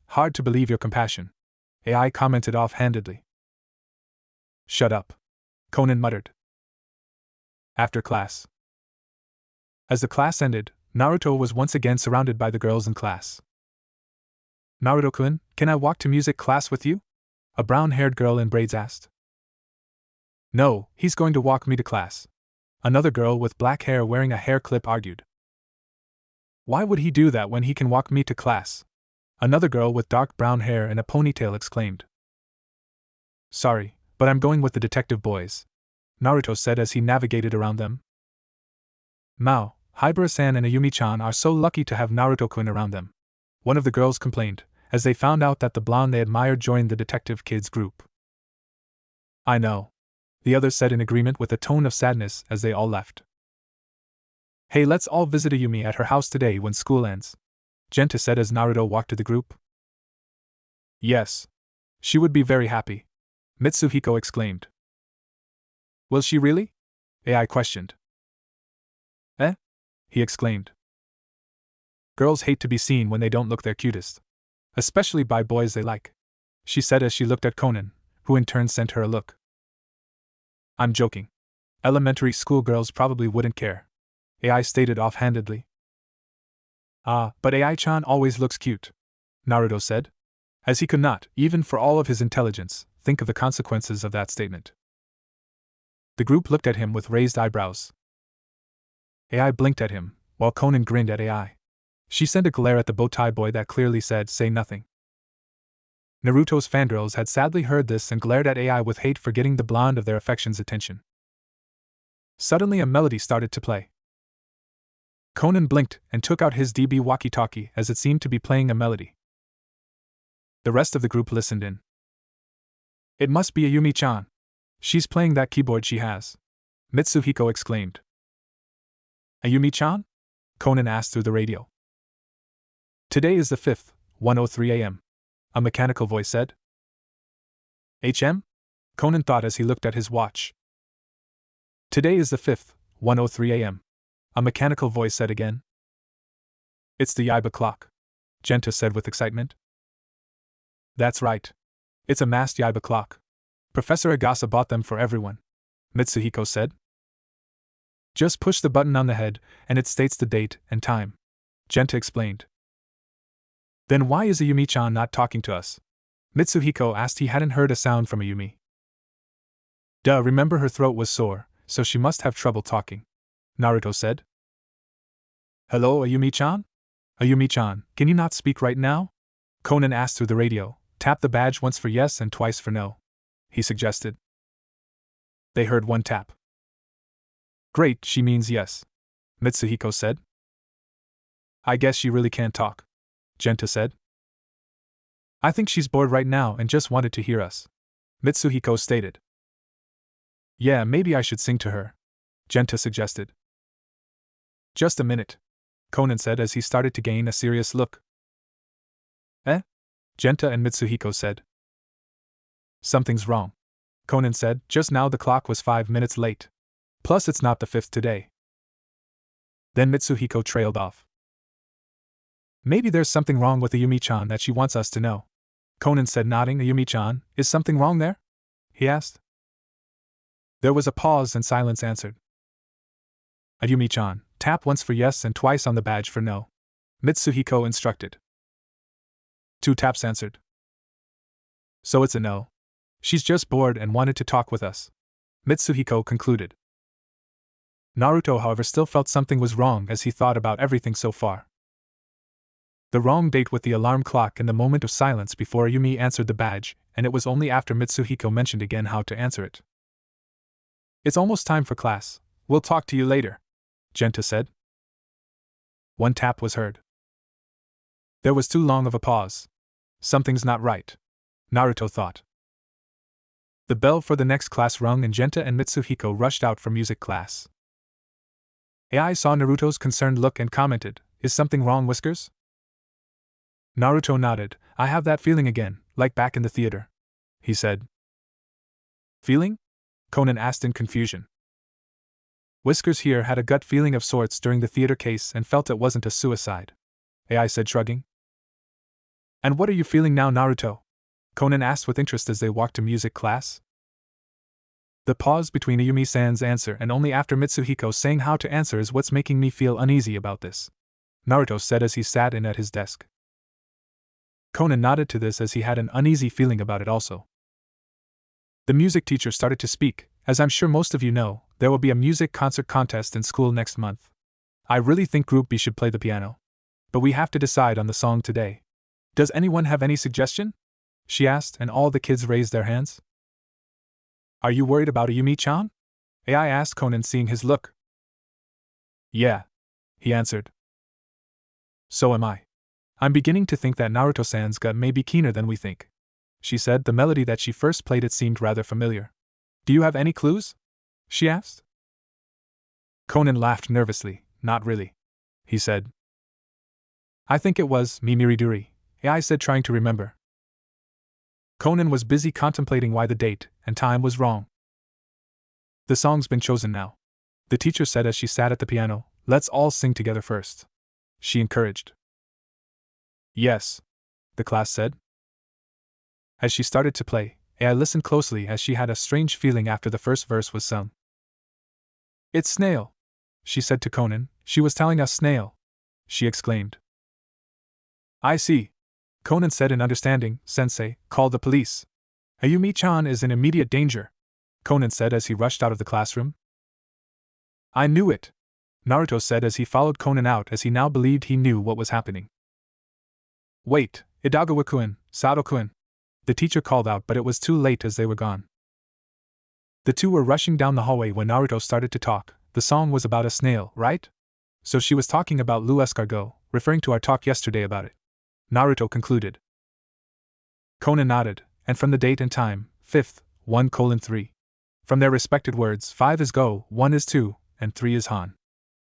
Hard to believe your compassion, AI commented offhandedly. Shut up, Conan muttered. After class. As the class ended, Naruto was once again surrounded by the girls in class. Naruto-kun, can I walk to music class with you? A brown-haired girl in braids asked. No, he's going to walk me to class, another girl with black hair wearing a hair clip argued. Why would he do that when he can walk me to class? Another girl with dark brown hair and a ponytail exclaimed. Sorry, but I'm going with the detective boys, Naruto said as he navigated around them. Mao, Hibara-san and Ayumi-chan are so lucky to have Naruto-kun around them, one of the girls complained, as they found out that the blonde they admired joined the detective kids group. I know, the others said in agreement with a tone of sadness as they all left. Hey, let's all visit Ayumi at her house today when school ends, Genta said as Naruto walked to the group. Yes. She would be very happy, Mitsuhiko exclaimed. Will she really? AI questioned. He exclaimed. Girls hate to be seen when they don't look their cutest, especially by boys they like, she said as she looked at Conan, who in turn sent her a look. I'm joking. Elementary school girls probably wouldn't care, AI stated offhandedly. But AI-chan always looks cute, Naruto said, as he could not, even for all of his intelligence, think of the consequences of that statement. The group looked at him with raised eyebrows. AI blinked at him, while Conan grinned at AI. She sent a glare at the bow-tie boy that clearly said, say nothing. Naruto's fangirls had sadly heard this and glared at AI with hate for getting the blonde of their affection's attention. Suddenly a melody started to play. Conan blinked and took out his DB walkie-talkie as it seemed to be playing a melody. The rest of the group listened in. It must be Ayumi-chan. She's playing that keyboard she has, Mitsuhiko exclaimed. Ayumi-chan? Conan asked through the radio. Today is the 5th, 1:03 a.m., a mechanical voice said. HM? Conan thought as he looked at his watch. Today is the 5th, 1:03 a.m., a mechanical voice said again. It's the Yaiba clock, Genta said with excitement. That's right. It's a masked Yaiba clock. Professor Agasa bought them for everyone, Mitsuhiko said. Just push the button on the head, and it states the date and time, Genta explained. Then why is Ayumi-chan not talking to us? Mitsuhiko asked. He hadn't heard a sound from Ayumi. Duh, remember her throat was sore, so she must have trouble talking, Naruto said. Hello, Ayumi-chan? Ayumi-chan, can you not speak right now? Conan asked through the radio. Tap the badge once for yes and twice for no, he suggested. They heard one tap. Great, she means yes, Mitsuhiko said. I guess she really can't talk, Genta said. I think she's bored right now and just wanted to hear us, Mitsuhiko stated. Yeah, maybe I should sing to her, Genta suggested. Just a minute, Conan said as he started to gain a serious look. Eh? Genta and Mitsuhiko said. Something's wrong, Conan said. Just now the clock was 5 minutes late. Plus it's not the 5th today. Then Mitsuhiko trailed off. Maybe there's something wrong with Ayumi-chan that she wants us to know, Conan said, nodding. Ayumi-chan, is something wrong there? He asked. There was a pause and silence answered. Ayumi-chan, tap once for yes and twice on the badge for no, Mitsuhiko instructed. 2 taps answered. So it's a no. She's just bored and wanted to talk with us, Mitsuhiko concluded. Naruto, however, still felt something was wrong as he thought about everything so far. The wrong date with the alarm clock and the moment of silence before Ayumi answered the badge, and it was only after Mitsuhiko mentioned again how to answer it. It's almost time for class. We'll talk to you later, Genta said. 1 tap was heard. There was too long of a pause. Something's not right, Naruto thought. The bell for the next class rung and Genta and Mitsuhiko rushed out for music class. AI saw Naruto's concerned look and commented, Is something wrong, Whiskers? Naruto nodded. I have that feeling again, like back in the theater, he said. Feeling? Conan asked in confusion. Whiskers here had a gut feeling of sorts during the theater case and felt it wasn't a suicide, AI said, shrugging. And what are you feeling now, Naruto? Conan asked with interest as they walked to music class. The pause between Ayumi-san's answer and only after Mitsuhiko saying how to answer is what's making me feel uneasy about this, Naruto said as he sat in at his desk. Conan nodded to this as he had an uneasy feeling about it also. The music teacher started to speak. As I'm sure most of you know, there will be a music concert contest in school next month. I really think Group B should play the piano. But we have to decide on the song today. Does anyone have any suggestion? She asked, and all the kids raised their hands. Are you worried about Ayumi-chan? AI asked Conan, seeing his look. Yeah, he answered. So am I. I'm beginning to think that Naruto-san's gut may be keener than we think, she said. The melody that she first played, it seemed rather familiar. Do you have any clues? She asked. Conan laughed nervously. Not really, he said. I think it was Mimiriduri, AI said, trying to remember. Conan was busy contemplating why the date and time was wrong. The song's been chosen now, the teacher said as she sat at the piano. Let's all sing together first, she encouraged. Yes, the class said. As she started to play, AI listened closely as she had a strange feeling after the first verse was sung. It's Snail, she said to Conan. She was telling us Snail, she exclaimed. I see, Conan said in understanding. Sensei, call the police. Ayumi-chan is in immediate danger, Conan said as he rushed out of the classroom. I knew it, Naruto said as he followed Conan out, as he now believed he knew what was happening. Wait, Idagawa-kun, Sado-kun, the teacher called out, but it was too late as they were gone. The two were rushing down the hallway when Naruto started to talk. The song was about a snail, right? So she was talking about Lou escargot, referring to our talk yesterday about it, Naruto concluded. Conan nodded, and from the date and time, 5th, 1:3. From their respected words, 5 is go, 1 is 2, and 3 is han.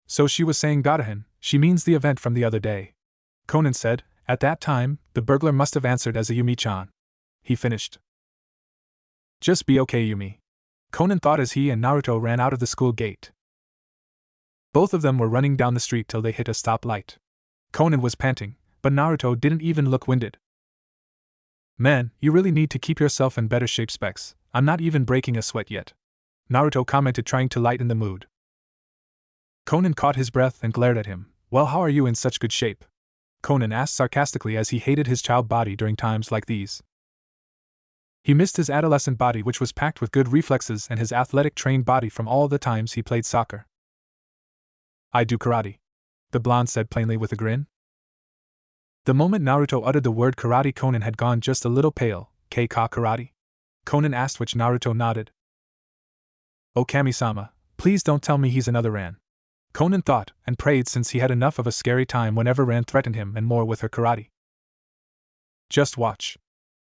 So she was saying Godahan, she means the event from the other day, Conan said. At that time, the burglar must have answered as Ayumi-chan, he finished. Just be okay, Yumi, Conan thought as he and Naruto ran out of the school gate. Both of them were running down the street till they hit a stoplight. Conan was panting, but Naruto didn't even look winded. Man, you really need to keep yourself in better shape, Specs. I'm not even breaking a sweat yet, Naruto commented, trying to lighten the mood. Conan caught his breath and glared at him. Well, how are you in such good shape? Conan asked sarcastically as he hated his child body during times like these. He missed his adolescent body, which was packed with good reflexes, and his athletic trained body from all the times he played soccer. I do karate, the blonde said plainly with a grin. The moment Naruto uttered the word karate, Conan had gone just a little pale. K-ka karate? Conan asked, which Naruto nodded. "Oh Kami-sama, please don't tell me he's another Ran." Conan thought and prayed, since he had enough of a scary time whenever Ran threatened him, and more with her karate. "Just watch,"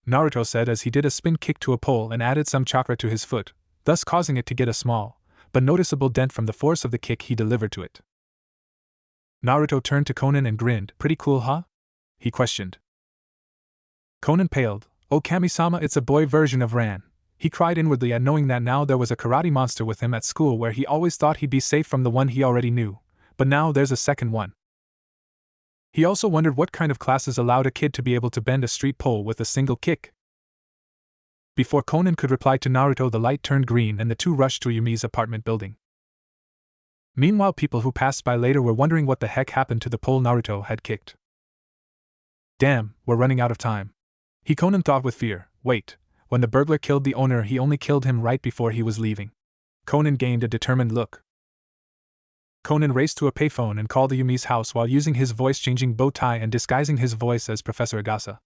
Naruto said as he did a spin kick to a pole and added some chakra to his foot, thus causing it to get a small, but noticeable dent from the force of the kick he delivered to it. Naruto turned to Conan and grinned. "Pretty cool, huh?" he questioned. Conan paled. "Oh Kami-sama, it's a boy version of Ran," he cried inwardly at knowing that now there was a karate monster with him at school where he always thought he'd be safe from the one he already knew, but now there's a second one. He also wondered what kind of classes allowed a kid to be able to bend a street pole with a single kick. Before Conan could reply to Naruto, the light turned green and the two rushed to Yumi's apartment building. Meanwhile, people who passed by later were wondering what the heck happened to the pole Naruto had kicked. "Damn, we're running out of time," Conan thought with fear. Wait, when the burglar killed the owner, he only killed him right before he was leaving. Conan gained a determined look. Conan raced to a payphone and called Yumi's house while using his voice-changing bow tie and disguising his voice as Professor Agasa.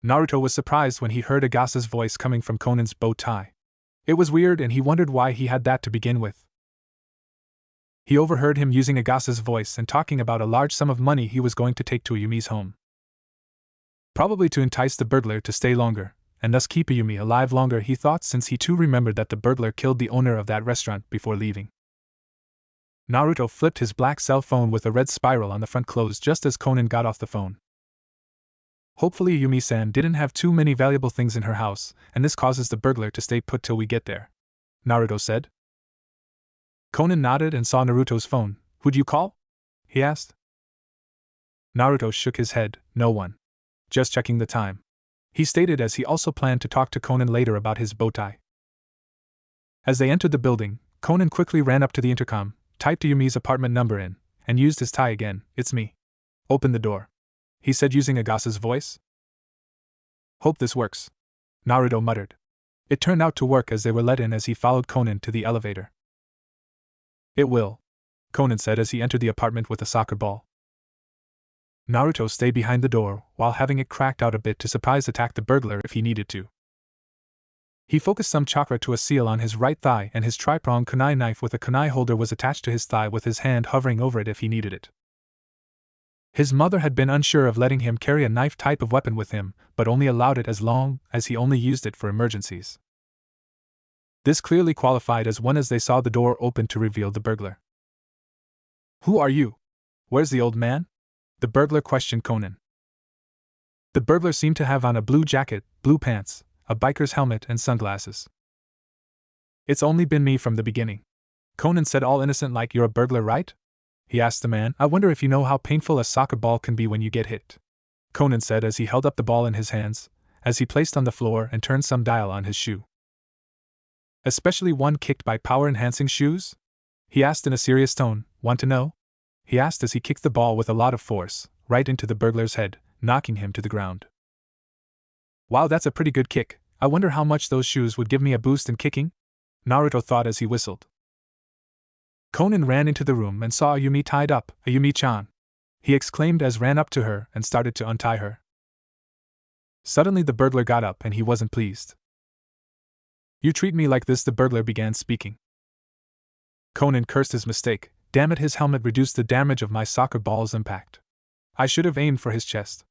Naruto was surprised when he heard Agasa's voice coming from Conan's bow tie. It was weird and he wondered why he had that to begin with. He overheard him using Agasa's voice and talking about a large sum of money he was going to take to Yumi's home. Probably to entice the burglar to stay longer, and thus keep Yumi alive longer, he thought, since he too remembered that the burglar killed the owner of that restaurant before leaving. Naruto flipped his black cell phone with a red spiral on the front closed just as Conan got off the phone. "Hopefully Yumi-san didn't have too many valuable things in her house, and this causes the burglar to stay put till we get there," Naruto said. Conan nodded and saw Naruto's phone. "Who'd you call?" he asked. Naruto shook his head. "No one. Just checking the time," he stated as he also planned to talk to Conan later about his bow tie. As they entered the building, Conan quickly ran up to the intercom, typed Yumi's apartment number in, and used his tie again. "It's me. Open the door," he said using Agasa's voice. "Hope this works," Naruto muttered. It turned out to work as they were let in as he followed Conan to the elevator. "It will," Conan said as he entered the apartment with a soccer ball. Naruto stayed behind the door, while having it cracked out a bit to surprise attack the burglar if he needed to. He focused some chakra to a seal on his right thigh, and his tri-pronged kunai knife with a kunai holder was attached to his thigh with his hand hovering over it if he needed it. His mother had been unsure of letting him carry a knife type of weapon with him, but only allowed it as long as he only used it for emergencies. This clearly qualified as one as they saw the door open to reveal the burglar. "Who are you? Where's the old man?" the burglar questioned Conan. The burglar seemed to have on a blue jacket, blue pants, a biker's helmet and sunglasses. "It's only been me from the beginning," Conan said, all innocent like. "You're a burglar, right?" he asked the man. "I wonder if you know how painful a soccer ball can be when you get hit," Conan said as he held up the ball in his hands, as he placed on the floor and turned some dial on his shoe. "Especially one kicked by power-enhancing shoes?" he asked in a serious tone. "Want to know?" he asked as he kicked the ball with a lot of force, right into the burglar's head, knocking him to the ground. "Wow, that's a pretty good kick. I wonder how much those shoes would give me a boost in kicking?" Naruto thought as he whistled. Conan ran into the room and saw Yumi tied up. "Ayumi-chan!" he exclaimed as ran up to her and started to untie her. Suddenly the burglar got up and he wasn't pleased. "You treat me like this," the burglar began speaking. Conan cursed his mistake. "Damn it, his helmet reduced the damage of my soccer ball's impact. I should have aimed for his chest.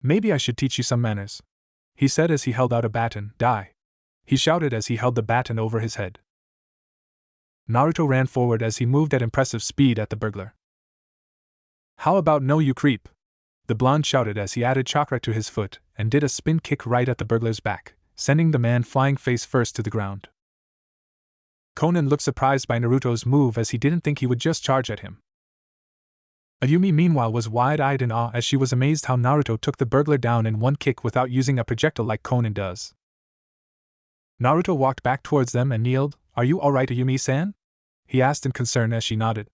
Maybe I should teach you some manners," he said as he held out a baton. "Die!" he shouted as he held the baton over his head. Naruto ran forward as he moved at impressive speed at the burglar. "How about no, you creep?" the blonde shouted as he added chakra to his foot and did a spin kick right at the burglar's back, sending the man flying face first to the ground. Conan looked surprised by Naruto's move as he didn't think he would just charge at him. Ayumi meanwhile was wide-eyed in awe as she was amazed how Naruto took the burglar down in one kick without using a projectile like Conan does. Naruto walked back towards them and kneeled. "Are you alright, Ayumi-san?" he asked in concern as she nodded.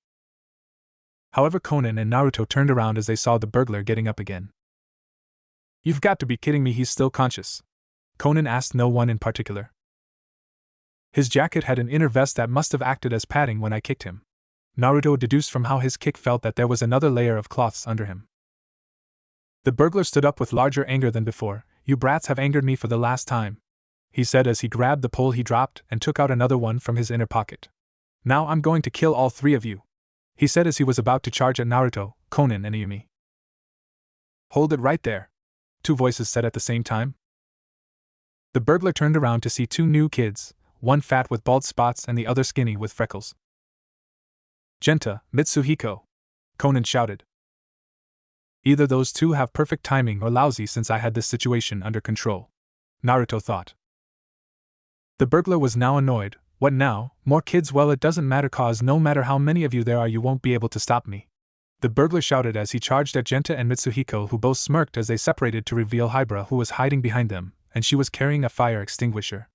However, Conan and Naruto turned around as they saw the burglar getting up again. "You've got to be kidding me, he's still conscious?" Conan asked no one in particular. "His jacket had an inner vest that must have acted as padding when I kicked him." Naruto deduced from how his kick felt that there was another layer of cloths under him. The burglar stood up with larger anger than before. "You brats have angered me for the last time," he said as he grabbed the pole he dropped and took out another one from his inner pocket. Now I'm going to kill all three of you, he said as he was about to charge at Naruto, Conan, and Ayumi. Hold it right there, two voices said at the same time. The burglar turned around to see two new kids, one fat with bald spots and the other skinny with freckles. Genta, Mitsuhiko, Conan shouted. Either those two have perfect timing or lousy since I had this situation under control, Naruto thought. The burglar was now annoyed. What now? More kids? Well, it doesn't matter cause no matter how many of you there are you won't be able to stop me, the burglar shouted as he charged at Genta and Mitsuhiko, who both smirked as they separated to reveal Hybra, who was hiding behind them, and she was carrying a fire extinguisher.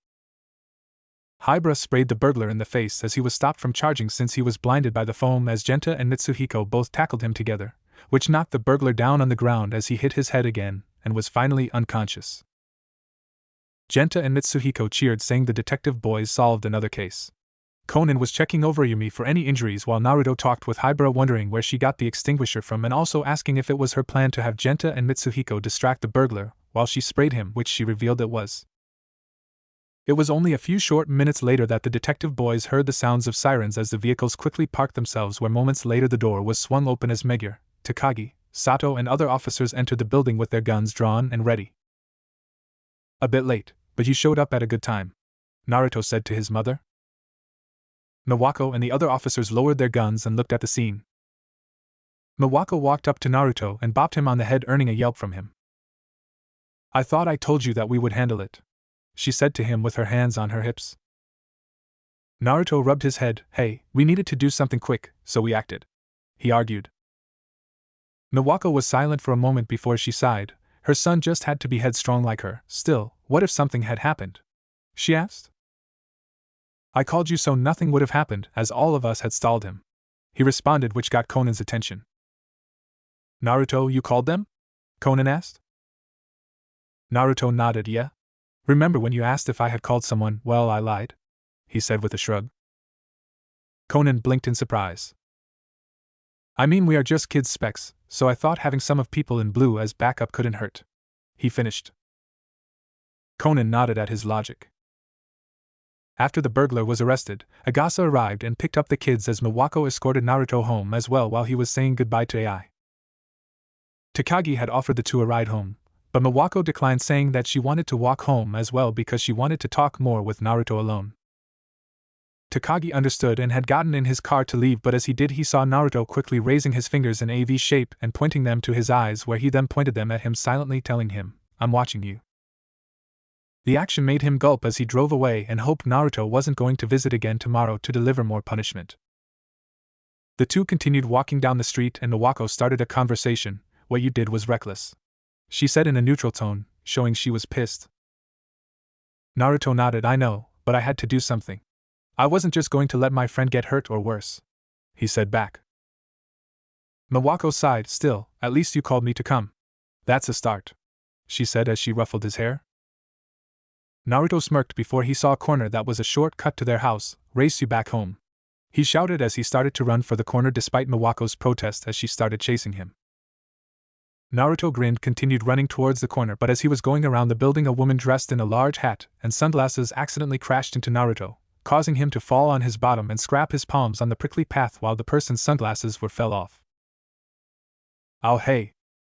Hybra sprayed the burglar in the face as he was stopped from charging since he was blinded by the foam as Genta and Mitsuhiko both tackled him together, which knocked the burglar down on the ground as he hit his head again and was finally unconscious. Genta and Mitsuhiko cheered, saying the detective boys solved another case. Conan was checking over Ayumi for any injuries while Naruto talked with Hybra, wondering where she got the extinguisher from and also asking if it was her plan to have Genta and Mitsuhiko distract the burglar while she sprayed him, which she revealed it was. It was only a few short minutes later that the detective boys heard the sounds of sirens as the vehicles quickly parked themselves, where moments later the door was swung open as Megure, Takagi, Sato and other officers entered the building with their guns drawn and ready. A bit late, but you showed up at a good time, Naruto said to his mother. Miwako and the other officers lowered their guns and looked at the scene. Miwako walked up to Naruto and bopped him on the head, earning a yelp from him. I thought I told you that we would handle it, she said to him with her hands on her hips. Naruto rubbed his head. Hey, we needed to do something quick, so we acted, he argued. Miwako was silent for a moment before she sighed. Her son just had to be headstrong like her. Still, what if something had happened? She asked. I called you so nothing would have happened, as all of us had stalled him, he responded, which got Conan's attention. Naruto, you called them? Conan asked. Naruto nodded. Yeah. Remember when you asked if I had called someone? Well, I lied, he said with a shrug. Conan blinked in surprise. I mean, we are just kids specs, so I thought having some of people in blue as backup couldn't hurt, he finished. Conan nodded at his logic. After the burglar was arrested, Agasa arrived and picked up the kids as Miwako escorted Naruto home as well while he was saying goodbye to Ai. Takagi had offered the two a ride home, but Miwako declined, saying that she wanted to walk home as well because she wanted to talk more with Naruto alone. Takagi understood and had gotten in his car to leave, but as he did he saw Naruto quickly raising his fingers in a V shape and pointing them to his eyes, where he then pointed them at him silently, telling him, I'm watching you. The action made him gulp as he drove away and hoped Naruto wasn't going to visit again tomorrow to deliver more punishment. The two continued walking down the street and Miwako started a conversation. What you did was reckless, she said in a neutral tone, showing she was pissed. Naruto nodded. I know, but I had to do something. I wasn't just going to let my friend get hurt or worse, he said back. Miwako sighed. Still, at least you called me to come. That's a start, she said as she ruffled his hair. Naruto smirked before he saw a corner that was a short cut to their house. Race you back home, he shouted as he started to run for the corner despite Miwako's protest as she started chasing him. Naruto grinned, continued running towards the corner, but as he was going around the building, a woman dressed in a large hat and sunglasses accidentally crashed into Naruto, causing him to fall on his bottom and scrap his palms on the prickly path while the person's sunglasses fell off. Ow, hey!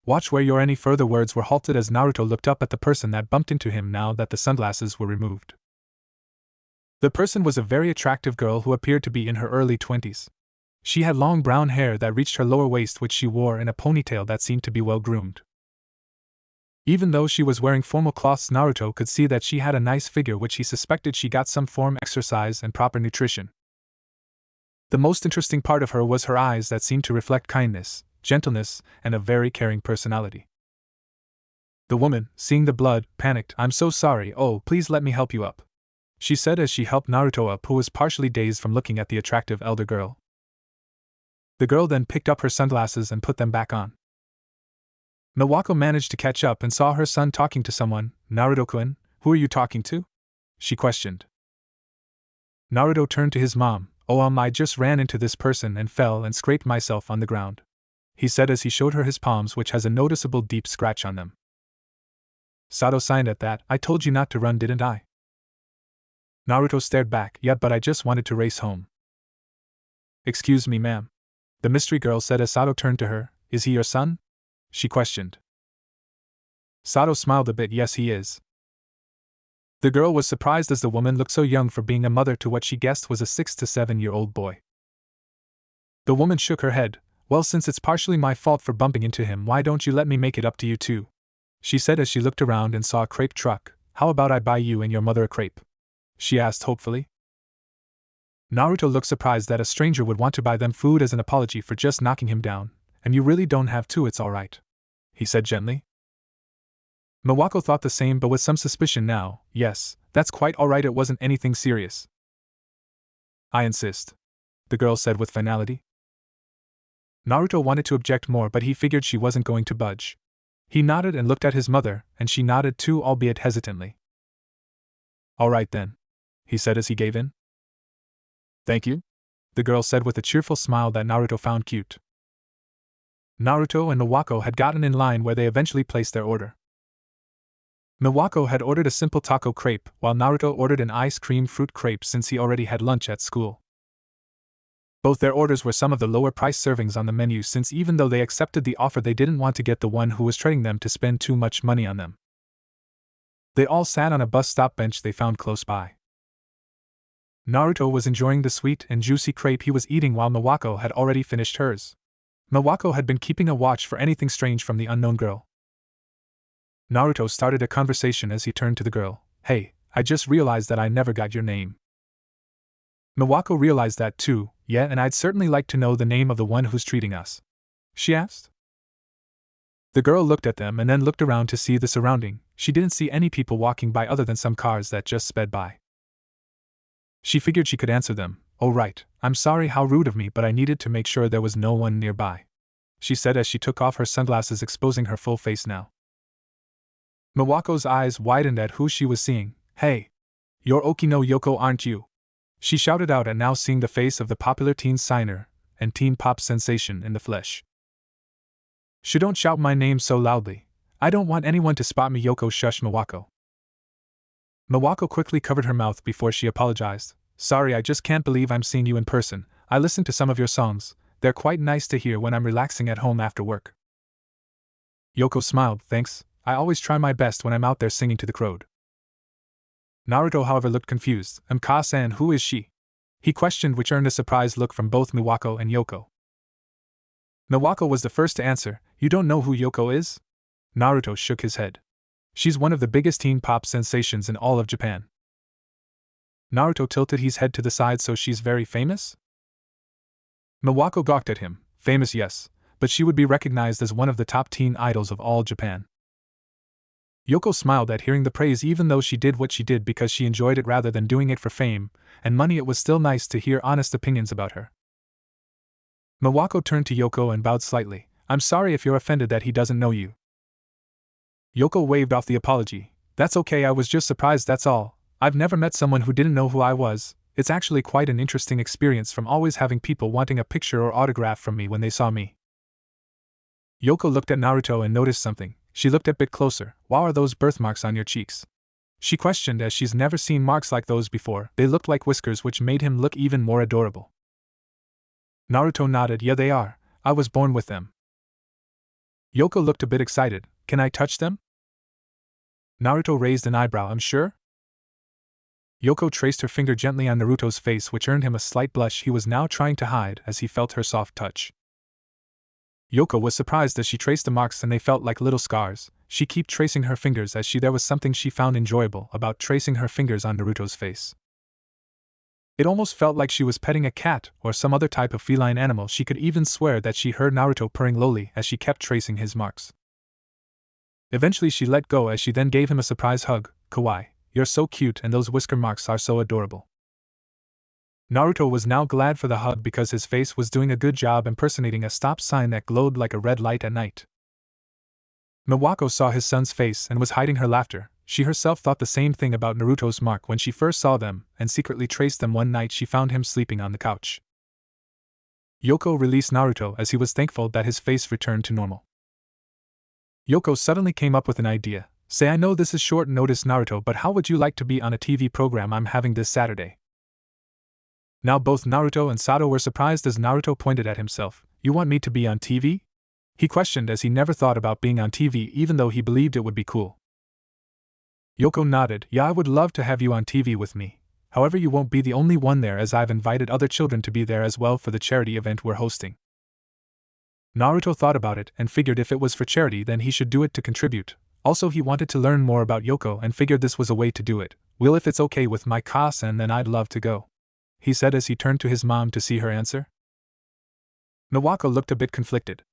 Watch where you're. Any further words were halted as Naruto looked up at the person that bumped into him now that the sunglasses were removed. The person was a very attractive girl who appeared to be in her early 20s. She had long brown hair that reached her lower waist, which she wore in a ponytail that seemed to be well groomed. Even though she was wearing formal cloths, Naruto could see that she had a nice figure, which he suspected she got some form exercise and proper nutrition. The most interesting part of her was her eyes that seemed to reflect kindness, gentleness, and a very caring personality. The woman, seeing the blood, panicked. I'm so sorry. Oh, please let me help you up, she said as she helped Naruto up, who was partially dazed from looking at the attractive elder girl. The girl then picked up her sunglasses and put them back on. Miwako managed to catch up and saw her son talking to someone. Naruto-kun, who are you talking to? She questioned. Naruto turned to his mom. Oh, I just ran into this person and fell and scraped myself on the ground, he said as he showed her his palms, which has a noticeable deep scratch on them. Sato signed at that. I told you not to run, didn't I? Naruto stared back. Yeah, but I just wanted to race home. Excuse me, ma'am. The mystery girl said as Sato turned to her. Is he your son? She questioned. Sato smiled a bit. Yes, he is. The girl was surprised as the woman looked so young for being a mother to what she guessed was a 6 to 7-year-old boy. The woman shook her head. Well, since it's partially my fault for bumping into him, why don't you let me make it up to you too? She said as she looked around and saw a crepe truck. How about I buy you and your mother a crepe? She asked hopefully. Naruto looked surprised that a stranger would want to buy them food as an apology for just knocking him down. And you really don't have to, it's alright, he said gently. Miwako thought the same but with some suspicion now. Yes, that's quite alright, it wasn't anything serious. I insist, the girl said with finality. Naruto wanted to object more but he figured she wasn't going to budge. He nodded and looked at his mother, and she nodded too, albeit hesitantly. Alright then, he said as he gave in. Thank you, the girl said with a cheerful smile that Naruto found cute. Naruto and Miwako had gotten in line where they eventually placed their order. Miwako had ordered a simple taco crepe, while Naruto ordered an ice cream fruit crepe since he already had lunch at school. Both their orders were some of the lower price servings on the menu since even though they accepted the offer they didn't want to get the one who was trading them to spend too much money on them. They all sat on a bus stop bench they found close by. Naruto was enjoying the sweet and juicy crepe he was eating while Miwako had already finished hers. Miwako had been keeping a watch for anything strange from the unknown girl. Naruto started a conversation as he turned to the girl. Hey, I just realized that I never got your name. Miwako realized that too. Yeah, and I'd certainly like to know the name of the one who's treating us, she asked. The girl looked at them and then looked around to see the surrounding. She didn't see any people walking by other than some cars that just sped by. She figured she could answer them. Oh right, I'm sorry, how rude of me, but I needed to make sure there was no one nearby, she said as she took off her sunglasses exposing her full face now. Miwako's eyes widened at who she was seeing. Hey! You're Oki no Yoko, aren't you? She shouted out at now seeing the face of the popular teen signer and teen pop sensation in the flesh. Shh, don't shout my name so loudly. I don't want anyone to spot me. Yoko shushed Miwako. Miwako quickly covered her mouth before she apologized. Sorry, I just can't believe I'm seeing you in person. I listened to some of your songs. They're quite nice to hear when I'm relaxing at home after work. Yoko smiled. Thanks, I always try my best when I'm out there singing to the crowd. Naruto, however, looked confused. Ka-san, who is she? He questioned, which earned a surprised look from both Miwako and Yoko. Miwako was the first to answer. You don't know who Yoko is? Naruto shook his head. She's one of the biggest teen pop sensations in all of Japan. Naruto tilted his head to the side. So she's very famous? Miwako gawked at him. Famous, yes, but she would be recognized as one of the top teen idols of all Japan. Yoko smiled at hearing the praise, even though she did what she did because she enjoyed it rather than doing it for fame and money. It was still nice to hear honest opinions about her. Miwako turned to Yoko and bowed slightly. I'm sorry if you're offended that he doesn't know you. Yoko waved off the apology. That's okay, I was just surprised, that's all. I've never met someone who didn't know who I was. It's actually quite an interesting experience from always having people wanting a picture or autograph from me when they saw me. Yoko looked at Naruto and noticed something. She looked a bit closer. Wow, are those birthmarks on your cheeks? She questioned as she's never seen marks like those before. They looked like whiskers, which made him look even more adorable. Naruto nodded. Yeah, they are. I was born with them. Yoko looked a bit excited. Can I touch them? Naruto raised an eyebrow. I'm sure? Yoko traced her finger gently on Naruto's face, which earned him a slight blush he was now trying to hide as he felt her soft touch. Yoko was surprised as she traced the marks and they felt like little scars. She kept tracing her fingers as there was something she found enjoyable about tracing her fingers on Naruto's face. It almost felt like she was petting a cat or some other type of feline animal. She could even swear that she heard Naruto purring lowly as she kept tracing his marks. Eventually she let go as she then gave him a surprise hug. Kawaii, you're so cute and those whisker marks are so adorable. Naruto was now glad for the hug because his face was doing a good job impersonating a stop sign that glowed like a red light at night. Miwako saw his son's face and was hiding her laughter. She herself thought the same thing about Naruto's mark when she first saw them and secretly traced them one night she found him sleeping on the couch. Yoko released Naruto as he was thankful that his face returned to normal. Yoko suddenly came up with an idea. Say, I know this is short notice, Naruto, but how would you like to be on a TV program I'm having this Saturday? Now both Naruto and Sato were surprised as Naruto pointed at himself. You want me to be on TV? He questioned, as he never thought about being on TV even though he believed it would be cool. Yoko nodded. Yeah, I would love to have you on TV with me. However, you won't be the only one there, as I've invited other children to be there as well for the charity event we're hosting. Naruto thought about it and figured if it was for charity then he should do it to contribute. Also, he wanted to learn more about Yoko and figured this was a way to do it. Well, if it's okay with my Ka-san, then I'd love to go, he said as he turned to his mom to see her answer. Nawako looked a bit conflicted.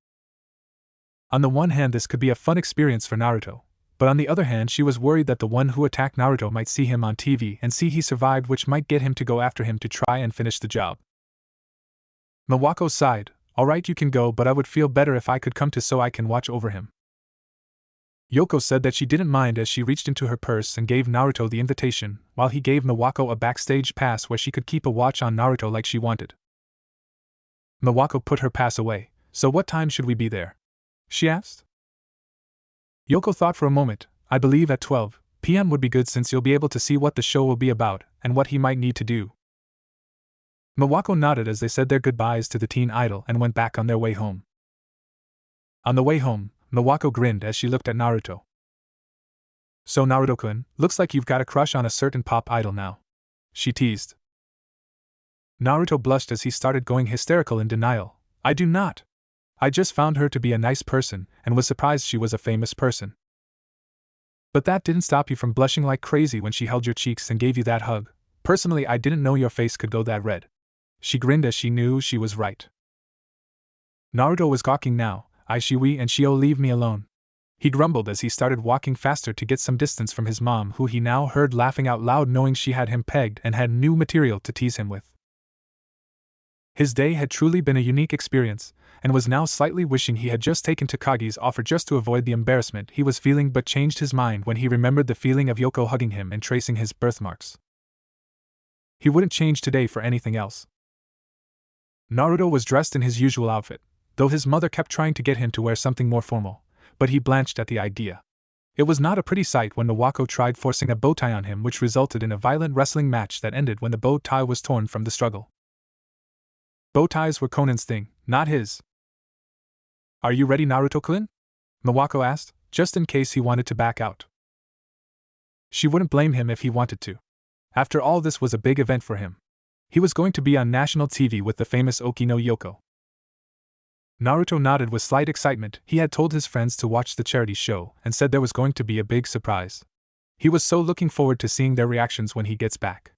On the one hand, this could be a fun experience for Naruto, but on the other hand she was worried that the one who attacked Naruto might see him on TV and see he survived, which might get him to go after him to try and finish the job. Nawako sighed. Alright, you can go, but I would feel better if I could come too so I can watch over him. Yoko said that she didn't mind as she reached into her purse and gave Naruto the invitation, while he gave Nawako a backstage pass where she could keep a watch on Naruto like she wanted. Nawako put her pass away. So what time should we be there? She asked. Yoko thought for a moment. I believe at 12 p.m. would be good, since you'll be able to see what the show will be about and what he might need to do. Nawako nodded as they said their goodbyes to the teen idol and went back on their way home. On the way home, Nawako grinned as she looked at Naruto. So Naruto-kun, looks like you've got a crush on a certain pop idol now, she teased. Naruto blushed as he started going hysterical in denial. I do not. I just found her to be a nice person and was surprised she was a famous person. But that didn't stop you from blushing like crazy when she held your cheeks and gave you that hug. Personally, I didn't know your face could go that red. She grinned as she knew she was right. Naruto was gawking now. I shiwi and shio, leave me alone, he grumbled as he started walking faster to get some distance from his mom, who he now heard laughing out loud knowing she had him pegged and had new material to tease him with. His day had truly been a unique experience, and was now slightly wishing he had just taken Takagi's offer just to avoid the embarrassment he was feeling, but changed his mind when he remembered the feeling of Yoko hugging him and tracing his birthmarks. He wouldn't change today for anything else. Naruto was dressed in his usual outfit, though his mother kept trying to get him to wear something more formal, but he blanched at the idea. It was not a pretty sight when Nawako tried forcing a bow tie on him, which resulted in a violent wrestling match that ended when the bow tie was torn from the struggle. Bow ties were Conan's thing, not his. Are you ready, Naruto-kun? Nawako asked, just in case he wanted to back out. She wouldn't blame him if he wanted to. After all, this was a big event for him. He was going to be on national TV with the famous Oki no Yoko. Naruto nodded with slight excitement. He had told his friends to watch the charity show and said there was going to be a big surprise. He was so looking forward to seeing their reactions when he gets back.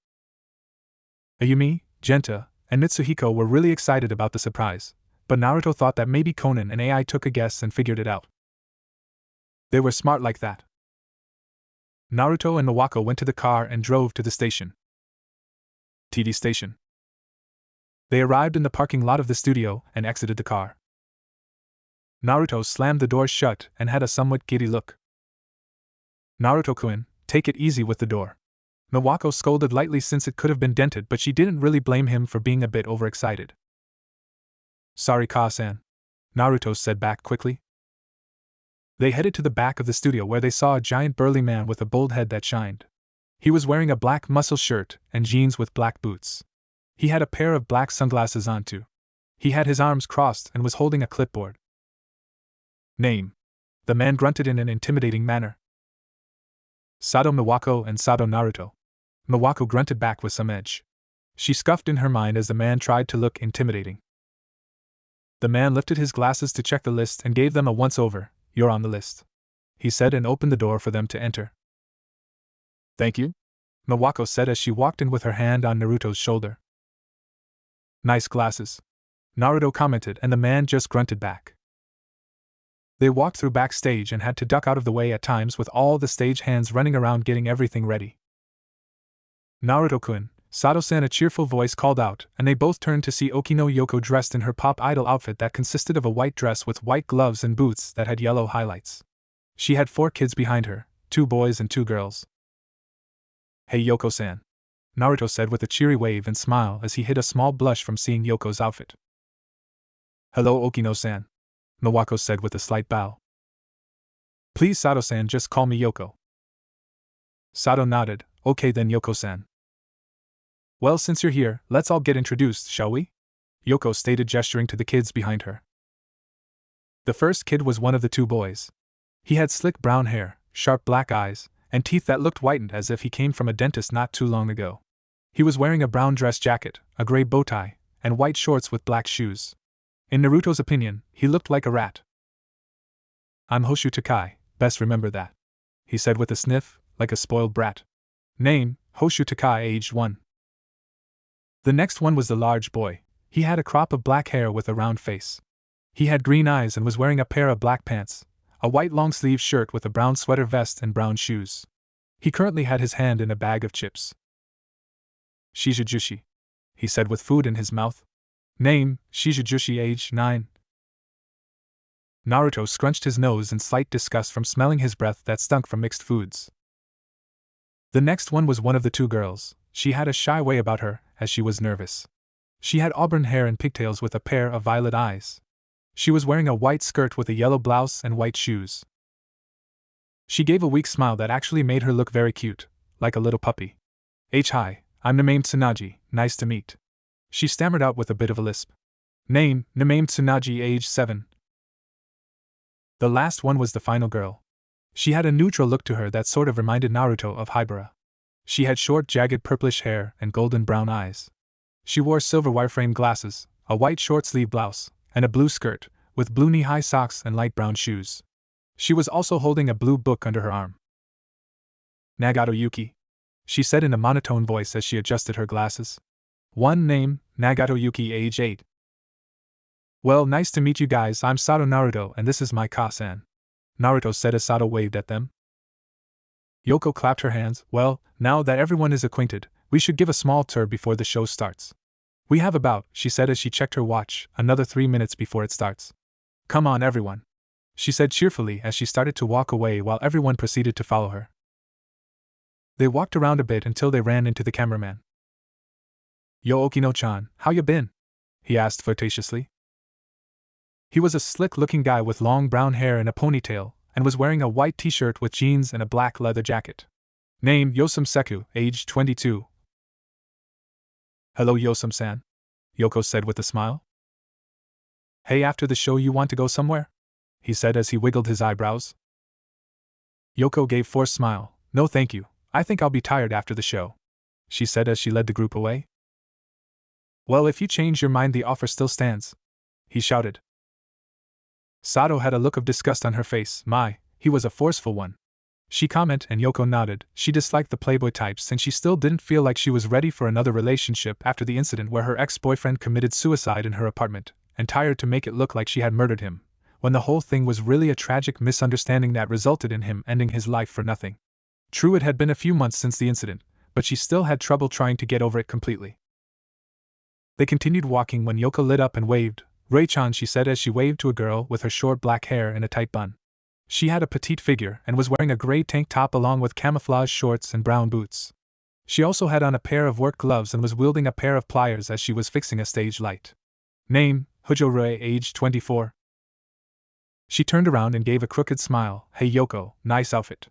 Ayumi, Genta, and Mitsuhiko were really excited about the surprise, but Naruto thought that maybe Conan and AI took a guess and figured it out. They were smart like that. Naruto and Nawako went to the car and drove to the station. TV station. They arrived in the parking lot of the studio and exited the car. Naruto slammed the door shut and had a somewhat giddy look. Naruto-kun, take it easy with the door. Nawako scolded lightly since it could have been dented, but she didn't really blame him for being a bit overexcited. Sorry, Ka-san, Naruto said back quickly. They headed to the back of the studio where they saw a giant burly man with a bald head that shined. He was wearing a black muscle shirt and jeans with black boots. He had a pair of black sunglasses on too. He had his arms crossed and was holding a clipboard. Name. The man grunted in an intimidating manner. Sato Nawako and Sato Naruto. Nawako grunted back with some edge. She scoffed in her mind as the man tried to look intimidating. The man lifted his glasses to check the list and gave them a once-over. You're on the list, he said, and opened the door for them to enter. Thank you, Nawako said as she walked in with her hand on Naruto's shoulder. Nice glasses, Naruto commented, and the man just grunted back. They walked through backstage and had to duck out of the way at times with all the stage hands running around getting everything ready. Naruto-kun, Sato-san, a cheerful voice called out, and they both turned to see Oki no Yoko dressed in her pop idol outfit that consisted of a white dress with white gloves and boots that had yellow highlights. She had 4 kids behind her, 2 boys and 2 girls. Hey Yoko-san, Naruto said with a cheery wave and smile as he hid a small blush from seeing Yoko's outfit. Hello Okino-san, Nawako said with a slight bow. Please Sato-san, just call me Yoko. Sato nodded. Okay then, Yoko-san. Well, since you're here, let's all get introduced, shall we? Yoko stated, gesturing to the kids behind her. The first kid was one of the two boys. He had slick brown hair, sharp black eyes, and teeth that looked whitened as if he came from a dentist not too long ago. He was wearing a brown dress jacket, a gray bow tie, and white shorts with black shoes. In Naruto's opinion, he looked like a rat. I'm Hoshu Takai, best remember that, he said with a sniff, like a spoiled brat. Name, Hoshu Takai, aged 1. The next one was the large boy. He had a crop of black hair with a round face. He had green eyes and was wearing a pair of black pants, a white long-sleeved shirt with a brown sweater vest and brown shoes. He currently had his hand in a bag of chips. Shizujushi, he said with food in his mouth. Name, Shizujushi, age 9. Naruto scrunched his nose in slight disgust from smelling his breath that stunk from mixed foods. The next one was one of the two girls. She had a shy way about her, as she was nervous. She had auburn hair and pigtails with a pair of violet eyes. She was wearing a white skirt with a yellow blouse and white shoes. She gave a weak smile that actually made her look very cute, like a little puppy. Hi, I'm Name Tsunaji, nice to meet. She stammered out with a bit of a lisp. Name, Tsunaji, age 7. The last one was the final girl. She had a neutral look to her that sort of reminded Naruto of Haibara. She had short, jagged purplish hair and golden brown eyes. She wore silver wire-framed glasses, a white short-sleeved blouse, and a blue skirt, with blue knee-high socks and light brown shoes. She was also holding a blue book under her arm. Nagato Yuki, she said in a monotone voice as she adjusted her glasses. One name, Nagato Yuki, age 8. Well, nice to meet you guys, I'm Sato Naruto and this is my Ka-san. Naruto said as Sato waved at them. Yoko clapped her hands. Well, now that everyone is acquainted, we should give a small tour before the show starts. We have about, she said as she checked her watch, another 3 minutes before it starts. Come on everyone, she said cheerfully as she started to walk away while everyone proceeded to follow her. They walked around a bit until they ran into the cameraman. Yo Okino-chan, how you been? He asked flirtatiously. He was a slick-looking guy with long brown hair and a ponytail, and was wearing a white t-shirt with jeans and a black leather jacket. Name, Yosem Seku, age 22. Hello Yosem-san, Yoko said with a smile. Hey, after the show you want to go somewhere? He said as he wiggled his eyebrows. Yoko gave forced smile. No thank you, I think I'll be tired after the show, she said as she led the group away. Well, if you change your mind the offer still stands, he shouted. Sato had a look of disgust on her face. My, he was a forceful one. She commented and Yoko nodded. She disliked the playboy types since she still didn't feel like she was ready for another relationship after the incident where her ex-boyfriend committed suicide in her apartment, and tired to make it look like she had murdered him, when the whole thing was really a tragic misunderstanding that resulted in him ending his life for nothing. True, it had been a few months since the incident, but she still had trouble trying to get over it completely. They continued walking when Yoko lit up and waved. Rei-chan, she said as she waved to a girl with her short black hair and a tight bun. She had a petite figure and was wearing a gray tank top along with camouflage shorts and brown boots. She also had on a pair of work gloves and was wielding a pair of pliers as she was fixing a stage light. Name, Hojo Rei, age 24. She turned around and gave a crooked smile. Hey Yoko, nice outfit,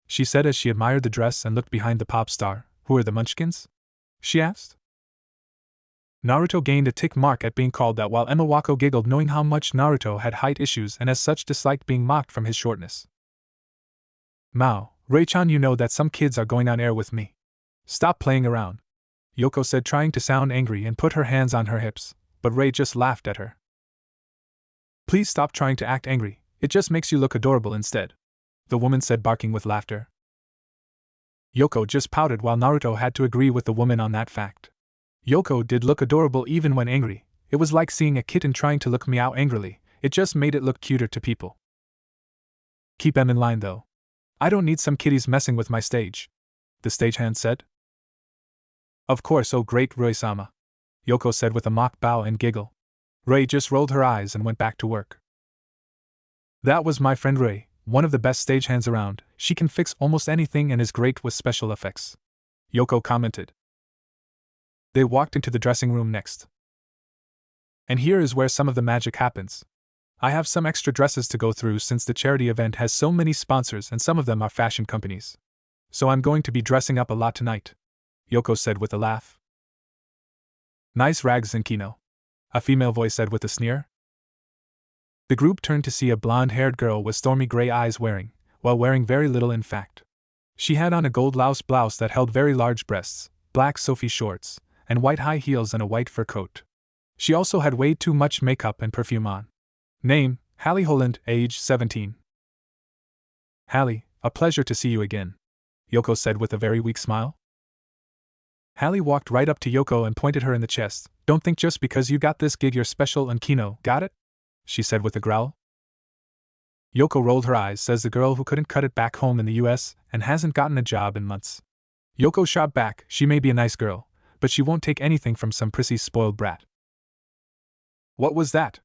she said as she admired the dress and looked behind the pop star. Who are the Munchkins? She asked. Naruto gained a tick mark at being called that while Emma Wako giggled knowing how much Naruto had height issues and as such disliked being mocked from his shortness. Mao, Rei-chan, you know that some kids are going on air with me. Stop playing around, Yoko said, trying to sound angry and put her hands on her hips, but Rei just laughed at her. Please stop trying to act angry, it just makes you look adorable instead, the woman said, barking with laughter. Yoko just pouted while Naruto had to agree with the woman on that fact. Yoko did look adorable even when angry. It was like seeing a kitten trying to look meow angrily, it just made it look cuter to people. Keep them in line though. I don't need some kitties messing with my stage, the stagehand said. Of course, oh great Rei-sama, Yoko said with a mock bow and giggle. Rei just rolled her eyes and went back to work. That was my friend Rei, one of the best stagehands around. She can fix almost anything and is great with special effects, Yoko commented. They walked into the dressing room next. And here is where some of the magic happens. I have some extra dresses to go through since the charity event has so many sponsors and some of them are fashion companies. So I'm going to be dressing up a lot tonight, Yoko said with a laugh. Nice rags, Zenkino, a female voice said with a sneer. The group turned to see a blonde-haired girl with stormy gray eyes wearing very little in fact. She had on a gold blouse that held very large breasts, black Sophie shorts, and white high heels and a white fur coat. She also had way too much makeup and perfume on. Name, Hallie Holland, age 17. Hallie, a pleasure to see you again, Yoko said with a very weak smile. Hallie walked right up to Yoko and pointed her in the chest. Don't think just because you got this gig you're special and Kino, got it? She said with a growl. Yoko rolled her eyes, says the girl who couldn't cut it back home in the US and hasn't gotten a job in months. Yoko shot back, she may be a nice girl, but she won't take anything from some prissy spoiled brat. What was that?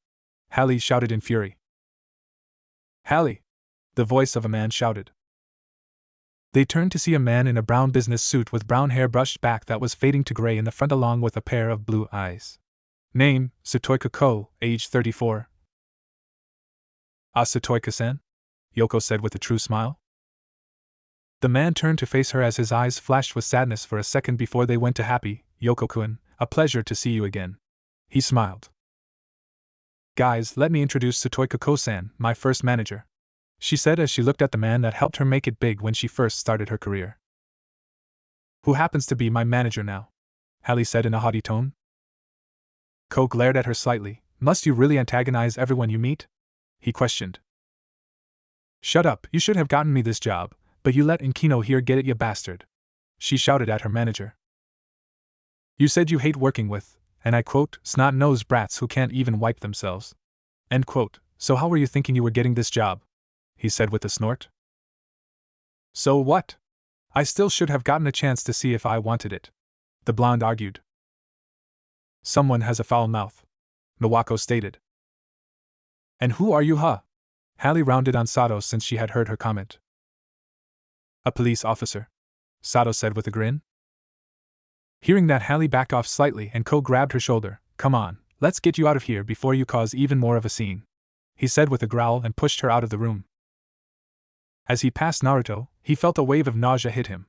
Hallie shouted in fury. Hallie! The voice of a man shouted. They turned to see a man in a brown business suit with brown hair brushed back that was fading to gray in the front along with a pair of blue eyes. Name, Satoika Ko, age 34. Ah, Satoika-san? Yoko said with a true smile. The man turned to face her as his eyes flashed with sadness for a second before they went to happy. Yoko-kun, a pleasure to see you again. He smiled. Guys, let me introduce Satoika Ko-san, my first manager, she said as she looked at the man that helped her make it big when she first started her career. Who happens to be my manager now? Hallie said in a haughty tone. Ko glared at her slightly. Must you really antagonize everyone you meet? He questioned. Shut up, you should have gotten me this job, but you let Inkino here get it, you bastard, she shouted at her manager. You said you hate working with, and I quote, snot-nosed brats who can't even wipe themselves. End quote. So how were you thinking you were getting this job? He said with a snort. So what? I still should have gotten a chance to see if I wanted it, the blonde argued. Someone has a foul mouth, Nawako stated. And who are you, huh? Hallie rounded on Sato since she had heard her comment. A police officer, Sato said with a grin. Hearing that, Hallie backed off slightly and Ko grabbed her shoulder. Come on, let's get you out of here before you cause even more of a scene, he said with a growl and pushed her out of the room. As he passed Naruto, he felt a wave of nausea hit him.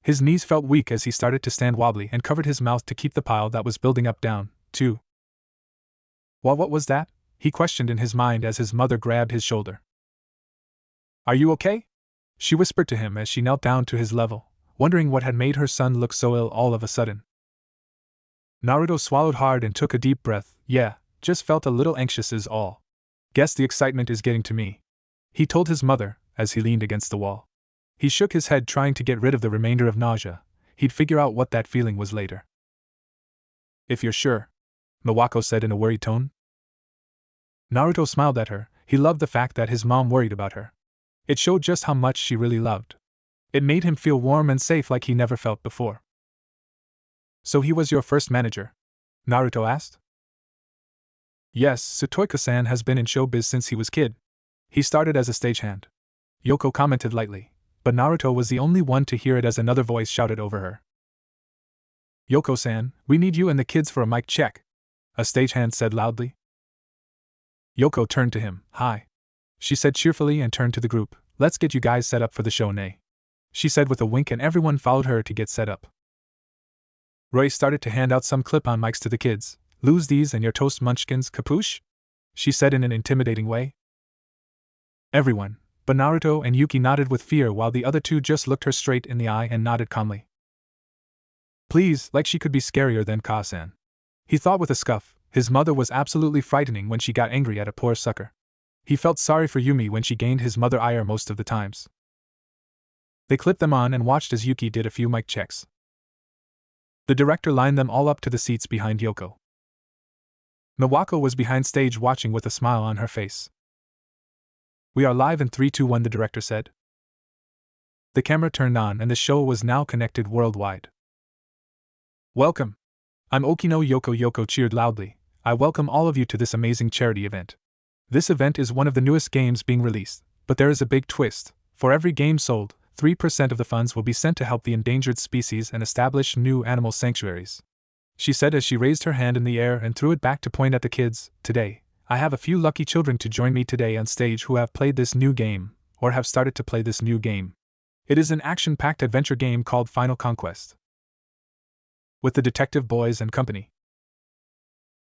His knees felt weak as he started to stand wobbly and covered his mouth to keep the pile that was building up down, too. Well, what was that? He questioned in his mind as his mother grabbed his shoulder. Are you okay? She whispered to him as she knelt down to his level, wondering what had made her son look so ill all of a sudden. Naruto swallowed hard and took a deep breath. Yeah, just felt a little anxious is all. Guess the excitement is getting to me, he told his mother as he leaned against the wall. He shook his head trying to get rid of the remainder of nausea. He'd figure out what that feeling was later. If you're sure, Nawako said in a worried tone. Naruto smiled at her. He loved the fact that his mom worried about her. It showed just how much she really loved. It made him feel warm and safe like he never felt before. So he was your first manager? Naruto asked. Yes, Satoika-san has been in showbiz since he was kid. He started as a stagehand, Yoko commented lightly, but Naruto was the only one to hear it as another voice shouted over her. Yoko-san, we need you and the kids for a mic check, a stagehand said loudly. Yoko turned to him. Hi, she said cheerfully and turned to the group. Let's get you guys set up for the show, nay, she said with a wink, and everyone followed her to get set up. Roy started to hand out some clip-on mics to the kids. Lose these and your toast munchkins, capuche? She said in an intimidating way. Everyone, but Naruto and Yuki, nodded with fear while the other two just looked her straight in the eye and nodded calmly. Please, like she could be scarier than Ka-san, he thought with a scoff. His mother was absolutely frightening when she got angry at a poor sucker. He felt sorry for Yumi when she gained his mother ire most of the times. They clipped them on and watched as Yuki did a few mic checks. The director lined them all up to the seats behind Yoko. Nawako was behind stage watching with a smile on her face. We are live in 3, 2, 1, the director said. The camera turned on and the show was now connected worldwide. Welcome. I'm Okino Yoko. Yoko cheered loudly. I welcome all of you to this amazing charity event. This event is one of the newest games being released, but there is a big twist. For every game sold, 3% of the funds will be sent to help the endangered species and establish new animal sanctuaries, she said as she raised her hand in the air and threw it back to point at the kids. Today, I have a few lucky children to join me today on stage who have played this new game, or have started to play this new game. It is an action-packed adventure game called Final Conquest. With the detective boys and company.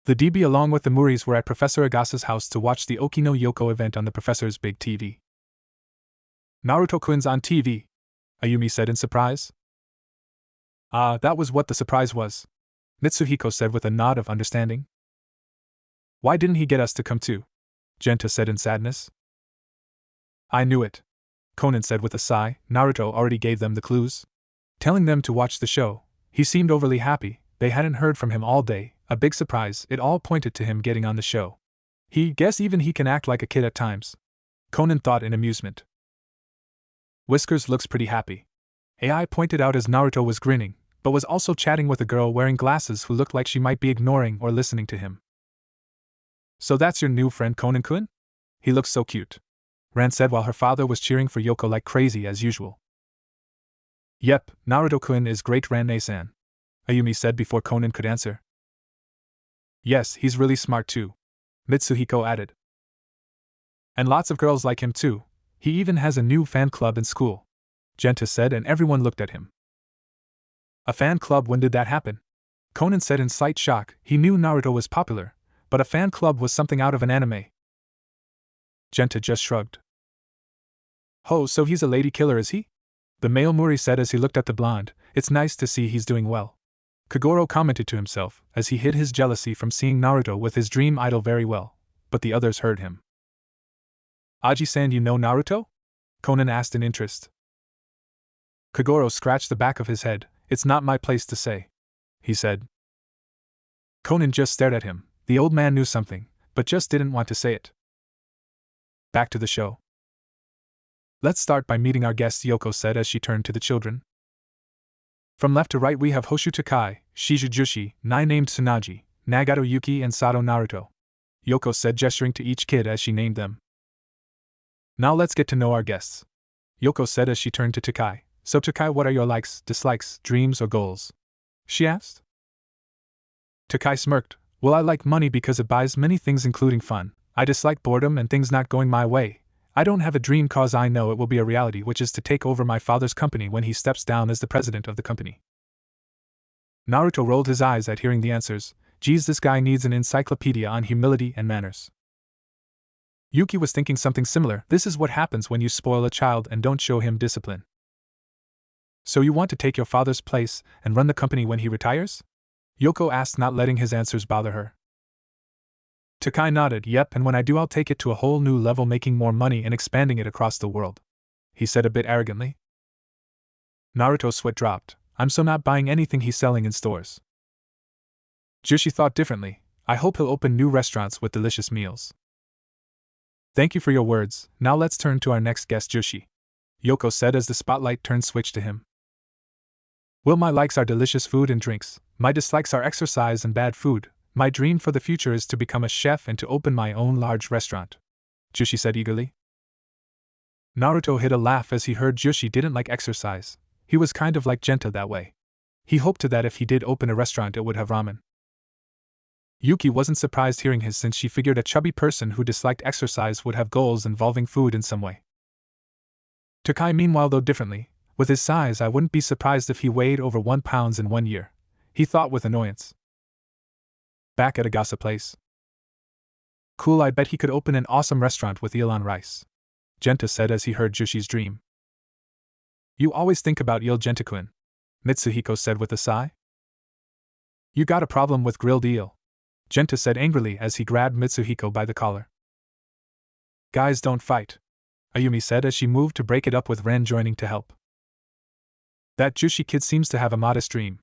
The DB along with the Muris were at Professor Agasa's house to watch the Okino Yoko event on the professor's big TV. Naruto-kun's on TV, Ayumi said in surprise. Ah, that was what the surprise was, Mitsuhiko said with a nod of understanding. Why didn't he get us to come too? Genta said in sadness. I knew it, Conan said with a sigh. Naruto already gave them the clues, telling them to watch the show. He seemed overly happy. They hadn't heard from him all day, a big surprise. It all pointed to him getting on the show. Guess even he can act like a kid at times, Conan thought in amusement. Whiskers looks pretty happy, AI pointed out as Naruto was grinning, but was also chatting with a girl wearing glasses who looked like she might be ignoring or listening to him. So that's your new friend Conan-kun? He looks so cute, Ran said while her father was cheering for Yoko like crazy as usual. Yep, Naruto-kun is great, Ran-san, Ayumi said before Conan could answer. Yes, he's really smart too, Mitsuhiko added. And lots of girls like him too. He even has a new fan club in school, Genta said, and everyone looked at him. A fan club? When did that happen? Conan said in slight shock. He knew Naruto was popular, but a fan club was something out of an anime. Genta just shrugged. Oh, so he's a lady killer, is he? The male Muri said as he looked at the blonde. It's nice to see he's doing well, Kagoro commented to himself as he hid his jealousy from seeing Naruto with his dream idol very well, but the others heard him. Aji-san, you know Naruto? Conan asked in interest. Kagoro scratched the back of his head. It's not my place to say, he said. Conan just stared at him. The old man knew something, but just didn't want to say it. Back to the show. Let's start by meeting our guests, Yoko said as she turned to the children. From left to right we have Hoshu Takai, Shiju Jushi, Nai named Tsunaji, Nagato Yuki and Sato Naruto, Yoko said, gesturing to each kid as she named them. Now let's get to know our guests, Yoko said as she turned to Takai. So Takai, what are your likes, dislikes, dreams or goals? She asked. Takai smirked. Well, I like money because it buys many things including fun. I dislike boredom and things not going my way. I don't have a dream cause I know it will be a reality, which is to take over my father's company when he steps down as the president of the company. Naruto rolled his eyes at hearing the answers. Geez, this guy needs an encyclopedia on humility and manners. Yuki was thinking something similar. This is what happens when you spoil a child and don't show him discipline. So you want to take your father's place and run the company when he retires? Yoko asked, not letting his answers bother her. Takai nodded. Yep, and when I do I'll take it to a whole new level, making more money and expanding it across the world, he said a bit arrogantly. Naruto's sweat dropped. I'm so not buying anything he's selling in stores. Jushi thought differently. I hope he'll open new restaurants with delicious meals. Thank you for your words. Now let's turn to our next guest, Jushi, Yoko said as the spotlight turned switch to him. Well, my likes are delicious food and drinks. My dislikes are exercise and bad food. My dream for the future is to become a chef and to open my own large restaurant, Jushi said eagerly. Naruto hid a laugh as he heard Jushi didn't like exercise. He was kind of like Genta that way. He hoped that if he did open a restaurant it would have ramen. Yuki wasn't surprised hearing his, since she figured a chubby person who disliked exercise would have goals involving food in some way. Takai meanwhile thought differently. With his size I wouldn't be surprised if he weighed over 1 pound in 1 year, he thought with annoyance. Back at Agasa Place. Cool, I bet he could open an awesome restaurant with eel on rice, Genta said as he heard Jushi's dream. You always think about eel, Genta-kun, Mitsuhiko said with a sigh. You got a problem with grilled eel, Genta said angrily as he grabbed Mitsuhiko by the collar. Guys, don't fight, Ayumi said as she moved to break it up with Ren joining to help. That Jushi kid seems to have a modest dream,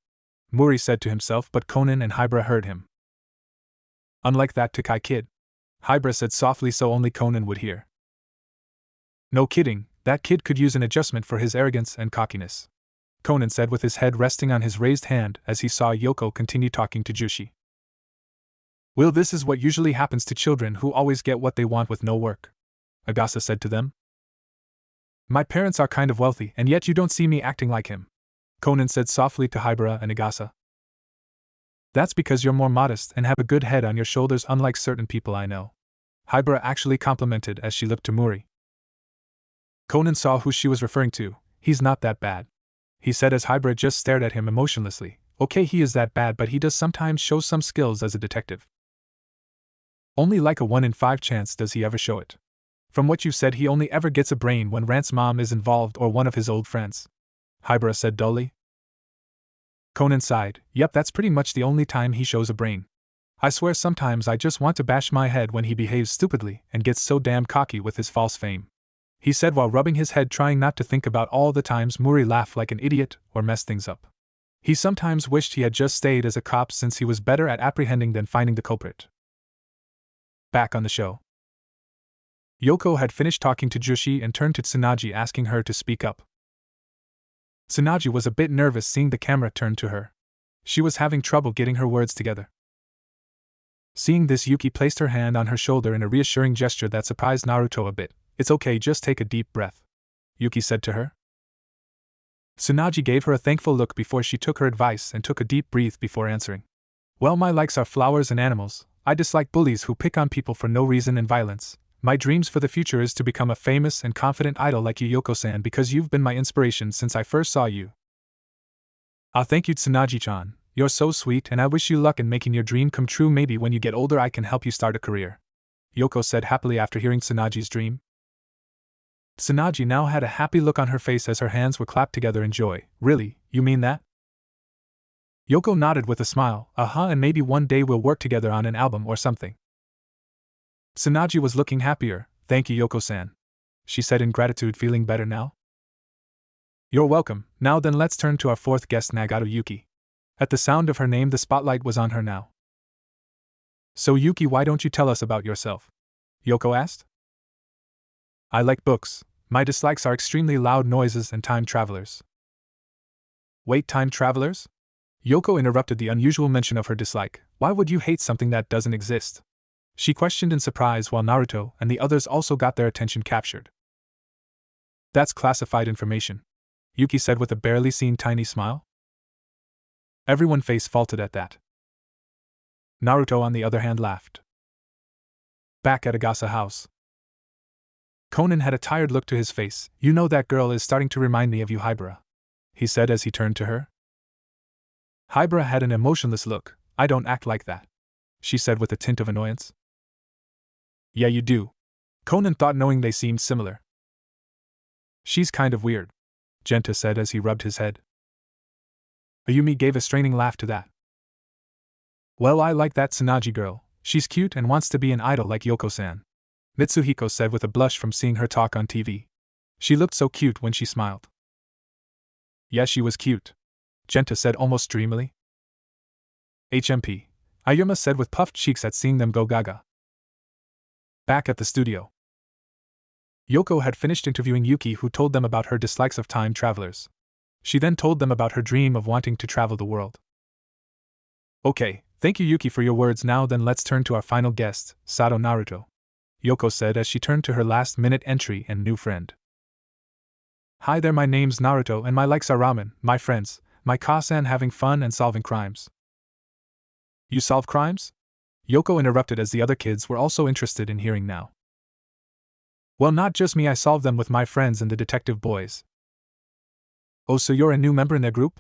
Muri said to himself, but Conan and Hybra heard him. Unlike that Takai kid, Hybra said softly so only Conan would hear. No kidding, that kid could use an adjustment for his arrogance and cockiness, Conan said with his head resting on his raised hand as he saw Yoko continue talking to Jushi. Well, this is what usually happens to children who always get what they want with no work, Agasa said to them. My parents are kind of wealthy, and yet you don't see me acting like him, Conan said softly to Hybra and Agasa. That's because you're more modest and have a good head on your shoulders, unlike certain people I know, Hibara actually complimented as she looked to Muri. Conan saw who she was referring to. He's not that bad, he said as Hibara just stared at him emotionlessly. Okay, he is that bad, but he does sometimes show some skills as a detective. Only like a 1 in 5 chance does he ever show it. From what you said, he only ever gets a brain when Rant's mom is involved or one of his old friends, Hibara said dully. Conan sighed. Yep, that's pretty much the only time he shows a brain. I swear sometimes I just want to bash my head when he behaves stupidly and gets so damn cocky with his false fame, he said while rubbing his head, trying not to think about all the times Muri laughed like an idiot or messed things up. He sometimes wished he had just stayed as a cop since he was better at apprehending than finding the culprit. Back on the show. Yoko had finished talking to Jushi and turned to Tsunaji asking her to speak up. Tsunaji was a bit nervous seeing the camera turn to her. She was having trouble getting her words together. Seeing this, Yuki placed her hand on her shoulder in a reassuring gesture that surprised Naruto a bit. It's okay, just take a deep breath, Yuki said to her. Tsunaji gave her a thankful look before she took her advice and took a deep breath before answering. Well, my likes are flowers and animals. I dislike bullies who pick on people for no reason and violence. My dreams for the future is to become a famous and confident idol like you, Yoko-san, because you've been my inspiration since I first saw you. Ah, thank you, Tsunaji-chan. You're so sweet, and I wish you luck in making your dream come true. Maybe when you get older I can help you start a career, Yoko said happily after hearing Tsunaji's dream. Tsunaji now had a happy look on her face as her hands were clapped together in joy. Really, you mean that? Yoko nodded with a smile. And maybe one day we'll work together on an album or something. Tsunaji was looking happier. Thank you, Yoko-san, she said in gratitude, feeling better now. You're welcome. Now then, let's turn to our fourth guest, Nagato Yuki. At the sound of her name, the spotlight was on her now. So Yuki, why don't you tell us about yourself? Yoko asked. I like books. My dislikes are extremely loud noises and time travelers. Wait, time travelers? Yoko interrupted the unusual mention of her dislike. Why would you hate something that doesn't exist? She questioned in surprise while Naruto and the others also got their attention captured. That's classified information, Yuki said with a barely seen tiny smile. Everyone's face faulted at that. Naruto, on the other hand, laughed. Back at Agasa House. Conan had a tired look to his face. You know, that girl is starting to remind me of you, Hibara, he said as he turned to her. Hibara had an emotionless look. I don't act like that, she said with a tint of annoyance. Yeah, you do, Conan thought, knowing they seemed similar. She's kind of weird, Genta said as he rubbed his head. Ayumi gave a straining laugh to that. Well, I like that Tsunaji girl. She's cute and wants to be an idol like Yoko-san, Mitsuhiko said with a blush from seeing her talk on TV. She looked so cute when she smiled. Yeah, she was cute, Genta said almost dreamily. HMP, Ayuma said with puffed cheeks at seeing them go gaga. Back at the studio. Yoko had finished interviewing Yuki, who told them about her dislikes of time travelers. She then told them about her dream of wanting to travel the world. Okay, thank you, Yuki, for your words. Now then, let's turn to our final guest, Sato Naruto, Yoko said as she turned to her last-minute entry and new friend. Hi there, my name's Naruto and my likes are ramen, my friends, my Ka-san, having fun and solving crimes. You solve crimes? Yoko interrupted as the other kids were also interested in hearing now. Well, not just me, I solve them with my friends and the detective boys. Oh, so you're a new member in their group?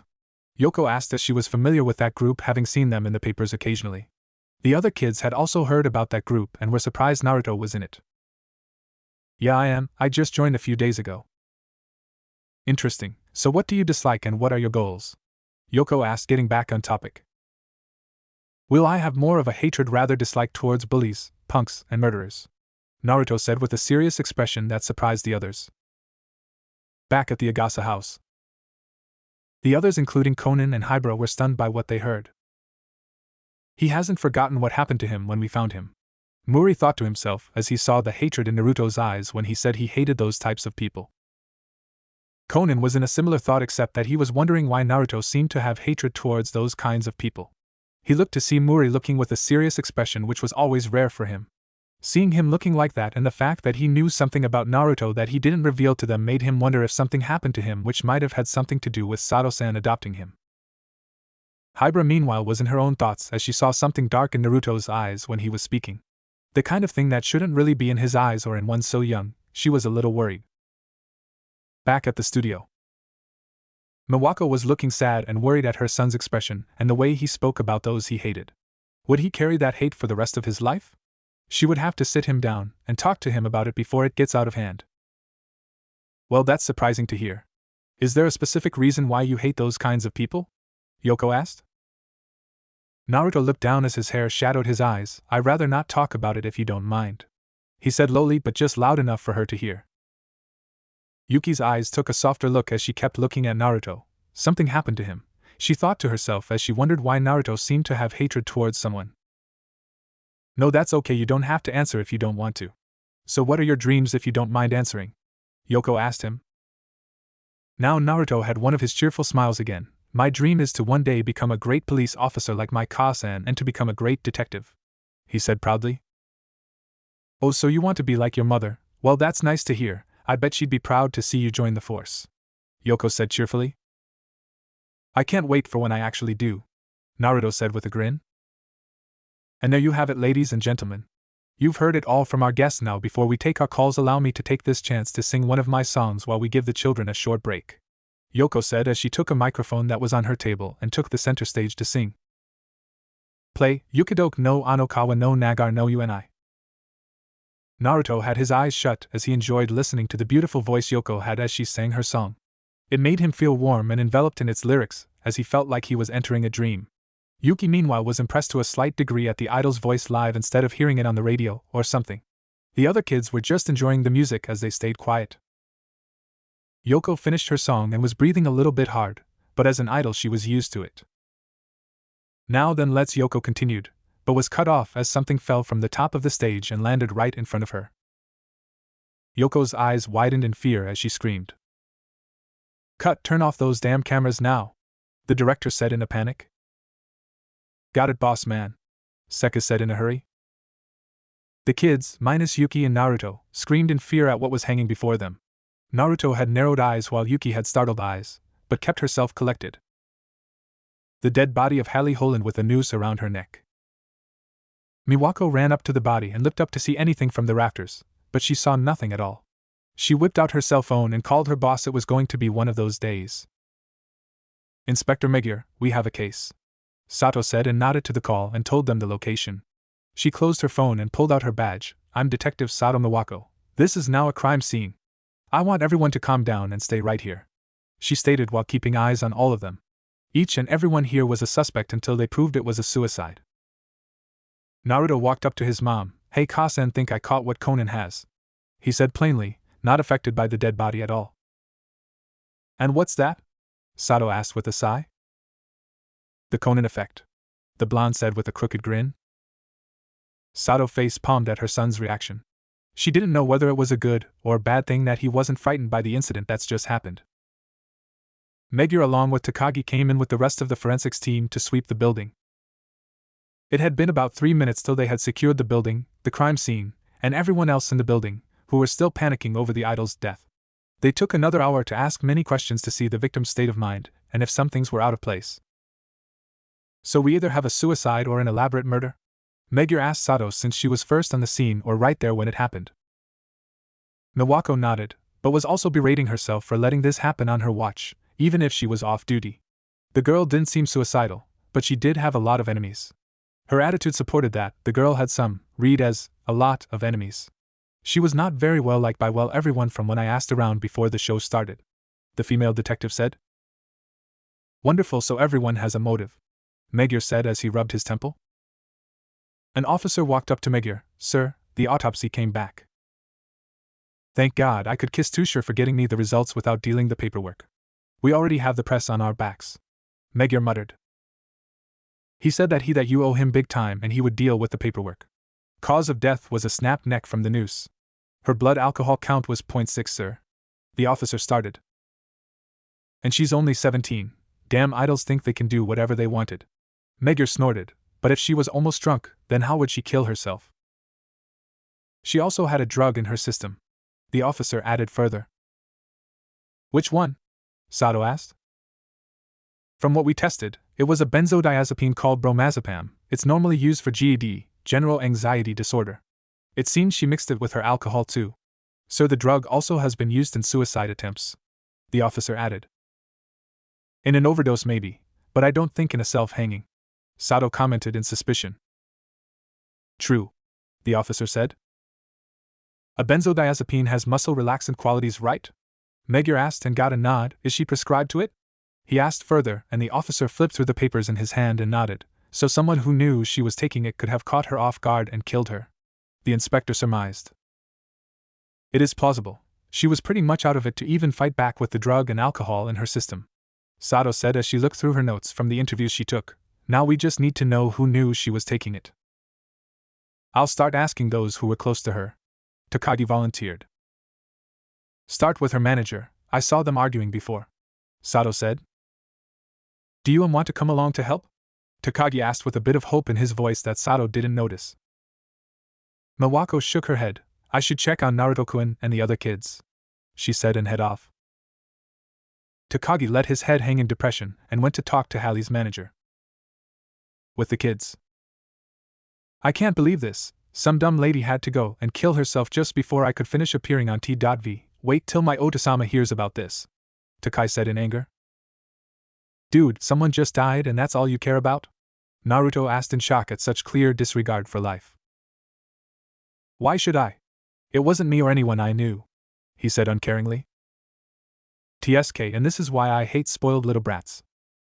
Yoko asked as she was familiar with that group, having seen them in the papers occasionally. The other kids had also heard about that group and were surprised Naruto was in it. Yeah, I am. I just joined a few days ago. Interesting. So what do you dislike and what are your goals? Yoko asked, getting back on topic. Well, I have more of a hatred, rather dislike towards bullies, punks, and murderers, Naruto said with a serious expression that surprised the others. Back at the Agasa house. The others, including Conan and Hibara, were stunned by what they heard. He hasn't forgotten what happened to him when we found him, Muri thought to himself as he saw the hatred in Naruto's eyes when he said he hated those types of people. Conan was in a similar thought, except that he was wondering why Naruto seemed to have hatred towards those kinds of people. He looked to see Muri looking with a serious expression, which was always rare for him. Seeing him looking like that and the fact that he knew something about Naruto that he didn't reveal to them made him wonder if something happened to him which might have had something to do with Sato-san adopting him. Hibara meanwhile was in her own thoughts as she saw something dark in Naruto's eyes when he was speaking. The kind of thing that shouldn't really be in his eyes or in one so young. She was a little worried. Back at the studio, Miwako was looking sad and worried at her son's expression and the way he spoke about those he hated. Would he carry that hate for the rest of his life? She would have to sit him down and talk to him about it before it gets out of hand. Well, that's surprising to hear. Is there a specific reason why you hate those kinds of people? Yoko asked. Naruto looked down as his hair shadowed his eyes. I'd rather not talk about it if you don't mind, he said lowly but just loud enough for her to hear. Yuki's eyes took a softer look as she kept looking at Naruto. Something happened to him, she thought to herself as she wondered why Naruto seemed to have hatred towards someone. No, that's okay, you don't have to answer if you don't want to. So what are your dreams if you don't mind answering? Yoko asked him. Now Naruto had one of his cheerful smiles again. My dream is to one day become a great police officer like my Kasan and to become a great detective, he said proudly. Oh, so you want to be like your mother? Well, that's nice to hear. I bet she'd be proud to see you join the force, Yoko said cheerfully. I can't wait for when I actually do, Naruto said with a grin. And there you have it, ladies and gentlemen. You've heard it all from our guests. Now, before we take our calls, allow me to take this chance to sing one of my songs while we give the children a short break, Yoko said as she took a microphone that was on her table and took the center stage to sing. Play, Yukidoke no Anokawa no Nagar no Uni. Naruto had his eyes shut as he enjoyed listening to the beautiful voice Yoko had as she sang her song. It made him feel warm and enveloped in its lyrics, as he felt like he was entering a dream. Yuki meanwhile was impressed to a slight degree at the idol's voice live instead of hearing it on the radio or something. The other kids were just enjoying the music as they stayed quiet. Yoko finished her song and was breathing a little bit hard, but as an idol she was used to it. Now then, let's, Yoko continued, but was cut off as something fell from the top of the stage and landed right in front of her. Yoko's eyes widened in fear as she screamed. Cut, turn off those damn cameras now, the director said in a panic. Got it, boss man, Seka said in a hurry. The kids, minus Yuki and Naruto, screamed in fear at what was hanging before them. Naruto had narrowed eyes while Yuki had startled eyes, but kept herself collected. The dead body of Hallie Holland with a noose around her neck. Miwako ran up to the body and looked up to see anything from the rafters, but she saw nothing at all. She whipped out her cell phone and called her boss. It was going to be one of those days. Inspector Megier, we have a case, Sato said and nodded to the call and told them the location. She closed her phone and pulled out her badge. I'm Detective Sato Miwako. This is now a crime scene. I want everyone to calm down and stay right here, she stated while keeping eyes on all of them. Each and everyone here was a suspect until they proved it was a suicide. Naruto walked up to his mom. Hey Kasen, think I caught what Conan has, he said plainly, not affected by the dead body at all. And what's that? Sato asked with a sigh. The Conan effect, the blonde said with a crooked grin. Sato face-palmed at her son's reaction. She didn't know whether it was a good or bad thing that he wasn't frightened by the incident that's just happened. Megier along with Takagi came in with the rest of the forensics team to sweep the building. It had been about 3 minutes till they had secured the building, the crime scene, and everyone else in the building, who were still panicking over the idol's death. They took another hour to ask many questions to see the victim's state of mind, and if some things were out of place. So we either have a suicide or an elaborate murder? Megier asked Sato since she was first on the scene or right there when it happened. Miwako nodded, but was also berating herself for letting this happen on her watch, even if she was off duty. The girl didn't seem suicidal, but she did have a lot of enemies. Her attitude supported that. The girl had some, read as, a lot of enemies. She was not very well liked by everyone from when I asked around before the show started, the female detective said. Wonderful, so everyone has a motive, Megier said as he rubbed his temple. An officer walked up to Megier. Sir, the autopsy came back. Thank God, I could kiss Tusher for getting me the results without dealing the paperwork. We already have the press on our backs, Megier muttered. He said that you owe him big time and he would deal with the paperwork. Cause of death was a snapped neck from the noose. Her blood alcohol count was 0.6, sir. The officer started. And she's only 17. Damn idols think they can do whatever they wanted. Megier snorted. But if she was almost drunk, then how would she kill herself? She also had a drug in her system, the officer added further. Which one? Sato asked. From what we tested, it was a benzodiazepine called bromazepam. It's normally used for GAD, general anxiety disorder. It seems she mixed it with her alcohol too. Sir, the drug also has been used in suicide attempts, the officer added. In an overdose maybe, but I don't think in a self-hanging, Sato commented in suspicion. True, the officer said. A benzodiazepine has muscle relaxant qualities, right? Magyar asked and got a nod. Is she prescribed to it? He asked further, and the officer flipped through the papers in his hand and nodded. So someone who knew she was taking it could have caught her off guard and killed her, the inspector surmised. It is plausible. She was pretty much out of it to even fight back with the drug and alcohol in her system, Sato said as she looked through her notes from the interviews she took. Now we just need to know who knew she was taking it. I'll start asking those who were close to her, Takagi volunteered. Start with her manager. I saw them arguing before, Sato said. Do you want to come along to help? Takagi asked with a bit of hope in his voice that Sato didn't notice. Mawako shook her head. I should check on Naruto-kun and the other kids, she said and head off. Takagi let his head hang in depression and went to talk to Hallie's manager. With the kids. I can't believe this. Some dumb lady had to go and kill herself just before I could finish appearing on T.V. Wait till my Otosama hears about this, Takai said in anger. Dude, someone just died and that's all you care about? Naruto asked in shock at such clear disregard for life. Why should I? It wasn't me or anyone I knew, he said uncaringly. TSK, and this is why I hate spoiled little brats,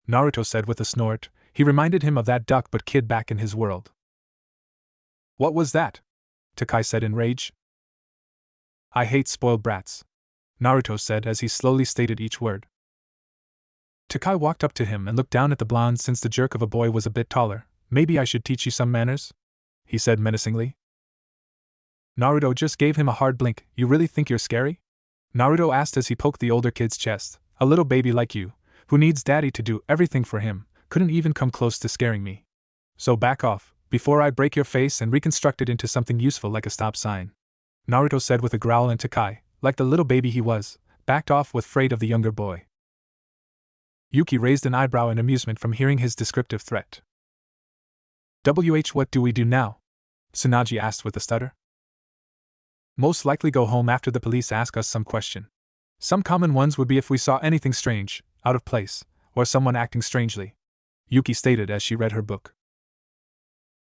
Naruto said with a snort. He reminded him of that duck but kid back in his world. What was that? Takai said in rage. I hate spoiled brats, Naruto said as he slowly stated each word. Takai walked up to him and looked down at the blonde. Since the jerk of a boy was a bit taller, maybe I should teach you some manners? He said menacingly. Naruto just gave him a hard blink. You really think you're scary? Naruto asked as he poked the older kid's chest. A little baby like you, who needs daddy to do everything for him, couldn't even come close to scaring me. So back off, before I break your face and reconstruct it into something useful like a stop sign, Naruto said with a growl, and Takai, like the little baby he was, backed off with fright of the younger boy. Yuki raised an eyebrow in amusement from hearing his descriptive threat. What do we do now? Tsunaji asked with a stutter. Most likely go home after the police ask us some question. Some common ones would be if we saw anything strange, out of place, or someone acting strangely, Yuki stated as she read her book.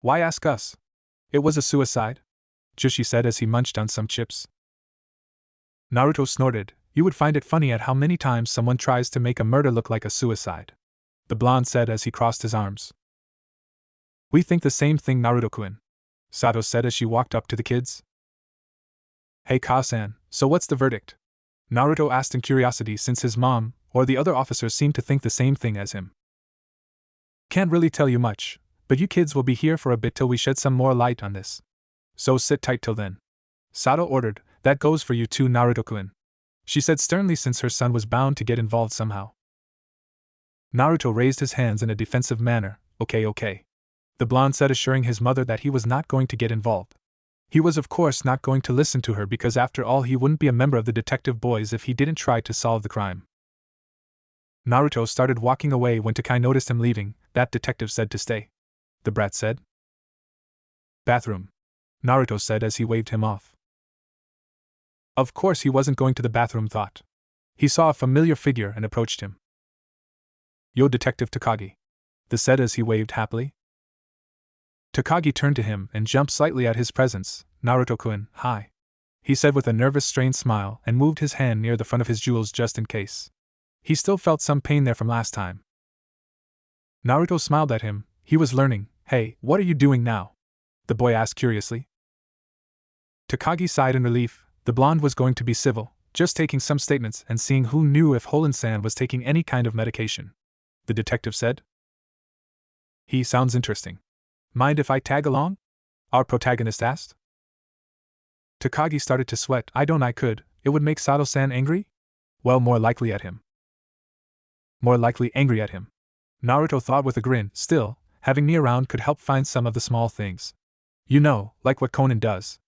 Why ask us? It was a suicide, Joshi said as he munched on some chips. Naruto snorted. You would find it funny at how many times someone tries to make a murder look like a suicide, the blonde said as he crossed his arms. We think the same thing, Naruto-kun, Sato said as she walked up to the kids. Hey Ka-san, so what's the verdict? Naruto asked in curiosity since his mom, or the other officers seemed to think the same thing as him. Can't really tell you much, but you kids will be here for a bit till we shed some more light on this. So sit tight till then, Sato ordered. That goes for you too, Naruto-kun, she said sternly since her son was bound to get involved somehow. Naruto raised his hands in a defensive manner. Okay. The blonde said, assuring his mother that he was not going to get involved. He was of course not going to listen to her because after all he wouldn't be a member of the detective boys if he didn't try to solve the crime. Naruto started walking away when Takai noticed him leaving. That detective said to stay, the brat said. Bathroom, Naruto said as he waved him off. Of course he wasn't going to the bathroom, thought. He saw a familiar figure and approached him. Yo, Detective Takagi, the said as he waved happily. Takagi turned to him and jumped slightly at his presence. Naruto-kun, hi, he said with a nervous, strained smile and moved his hand near the front of his jewels just in case. He still felt some pain there from last time. Naruto smiled at him. He was learning. Hey, what are you doing now? The boy asked curiously. Takagi sighed in relief. The blonde was going to be civil, just taking some statements and seeing who knew if Holin-san was taking any kind of medication, the detective said. He sounds interesting. Mind if I tag along? Our protagonist asked. Takagi started to sweat. I could. It would make Sato-san angry? Well, more likely at him. More likely angry at him, Naruto thought with a grin. Still, having me around could help find some of the small things. You know, like what Conan does.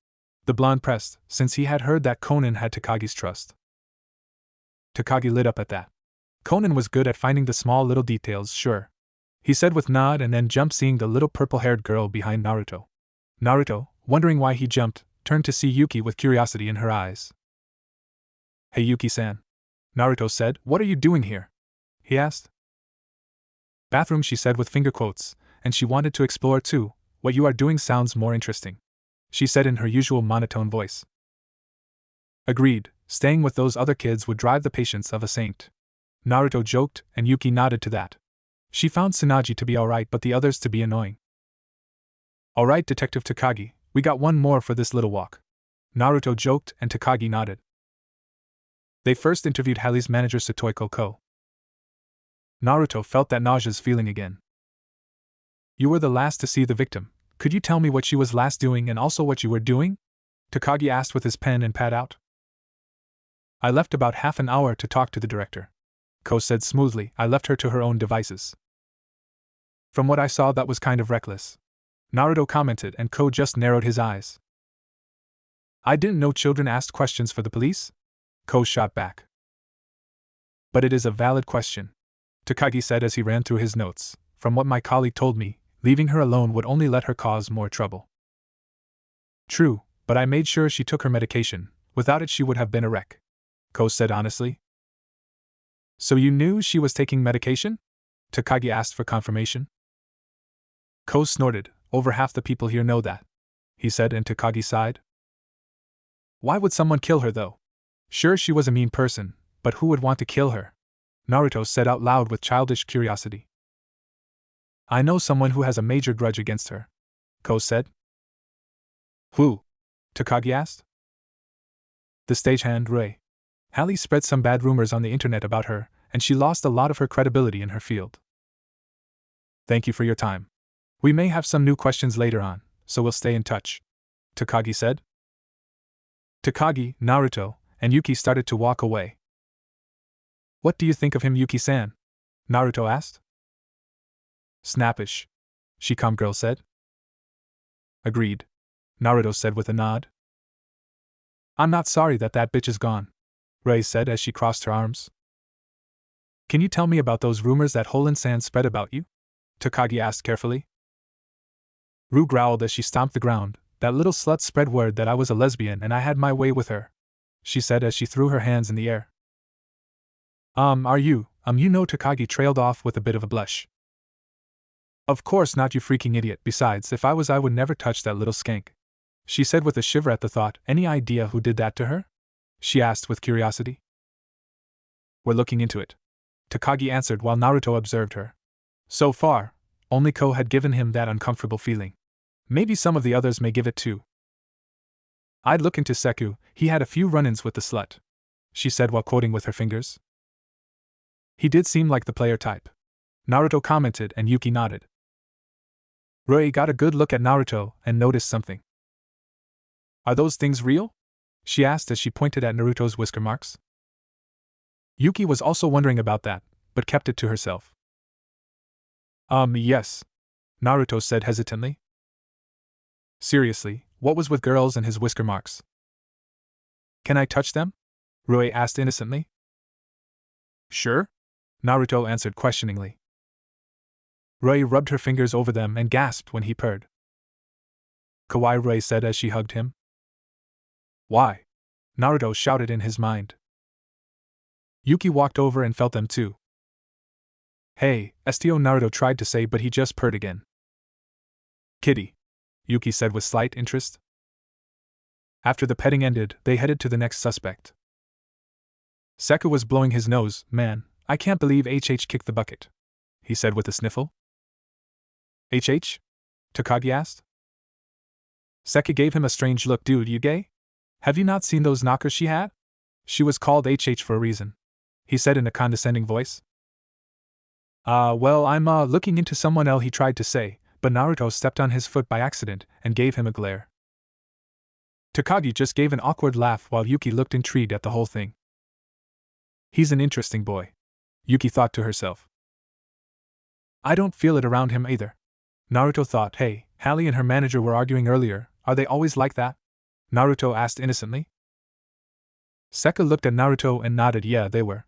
The blonde pressed, since he had heard that Conan had Takagi's trust. Takagi lit up at that. Conan was good at finding the small little details, sure, he said with nod, and then jumped seeing the little purple-haired girl behind Naruto. Naruto, wondering why he jumped, turned to see Yuki with curiosity in her eyes. Hey Yuki-san. Naruto said, what are you doing here? He asked. Bathroom, she said with finger quotes, and she wanted to explore too. What you are doing sounds more interesting, she said in her usual monotone voice. Agreed, staying with those other kids would drive the patience of a saint. Naruto joked, and Yuki nodded to that. She found Tsunaji to be alright but the others to be annoying. Alright, Detective Takagi, we got one more for this little walk. Naruto joked and Takagi nodded. They first interviewed Hallie's manager Satoiko Ko. Naruto felt that nauseous feeling again. You were the last to see the victim. Could you tell me what she was last doing and also what you were doing? Takagi asked with his pen and pad out. I left about half an hour to talk to the director. Ko said smoothly. I left her to her own devices. From what I saw, that was kind of reckless. Naruto commented, and Ko just narrowed his eyes. I didn't know children asked questions for the police? Ko shot back. But it is a valid question, Takagi said as he ran through his notes. From what my colleague told me, leaving her alone would only let her cause more trouble. True, but I made sure she took her medication. Without it she would have been a wreck, Ko said honestly. So you knew she was taking medication? Takagi asked for confirmation. Ko snorted. Over half the people here know that, he said, and Takagi sighed. Why would someone kill her though? Sure, she was a mean person, but who would want to kill her? Naruto said out loud with childish curiosity. I know someone who has a major grudge against her, Ko said. Who? Takagi asked. The stagehand Rei. Hallie spread some bad rumors on the internet about her, and she lost a lot of her credibility in her field. Thank you for your time. We may have some new questions later on, so we'll stay in touch, Takagi said. Takagi, Naruto, and Yuki started to walk away. What do you think of him, Yuki-san? Naruto asked. Snappish, Shikam girl said. Agreed, Naruto said with a nod. I'm not sorry that bitch is gone, Rei said as she crossed her arms. Can you tell me about those rumors that Holen-san spread about you? Takagi asked carefully. Ru growled as she stomped the ground. That little slut spread word that I was a lesbian and I had my way with her, she said as she threw her hands in the air. Are you, you know, Takagi trailed off with a bit of a blush. Of course not, you freaking idiot. Besides, if I was, I would never touch that little skank, she said with a shiver at the thought. Any idea who did that to her? She asked with curiosity. We're looking into it, Takagi answered while Naruto observed her. So far, only Ko had given him that uncomfortable feeling. Maybe some of the others may give it too. I'd look into Seku, he had a few run-ins with the slut, she said while quoting with her fingers. He did seem like the player type, Naruto commented, and Yuki nodded. Rei got a good look at Naruto and noticed something. Are those things real? She asked as she pointed at Naruto's whisker marks. Yuki was also wondering about that, but kept it to herself. Yes, Naruto said hesitantly. Seriously, what was with girls and his whisker marks? Can I touch them? Rei asked innocently. Sure, Naruto answered questioningly. Rei rubbed her fingers over them and gasped when he purred. Kawaii, Rei said as she hugged him. Why? Naruto shouted in his mind. Yuki walked over and felt them too. Hey, Sto, Naruto tried to say, but he just purred again. Kitty, Yuki said with slight interest. After the petting ended, they headed to the next suspect. Seku was blowing his nose. Man, I can't believe HH kicked the bucket, he said with a sniffle. HH? Takagi asked. Seku gave him a strange look. Dude, you gay? Have you not seen those knockers she had? She was called HH for a reason, he said in a condescending voice. Well, I'm looking into someone else, he tried to say, but Naruto stepped on his foot by accident and gave him a glare. Takagi just gave an awkward laugh while Yuki looked intrigued at the whole thing. He's an interesting boy, Yuki thought to herself. I don't feel it around him either, Naruto thought. Hey, Hallie and her manager were arguing earlier. Are they always like that? Naruto asked innocently. Seku looked at Naruto and nodded. Yeah, they were.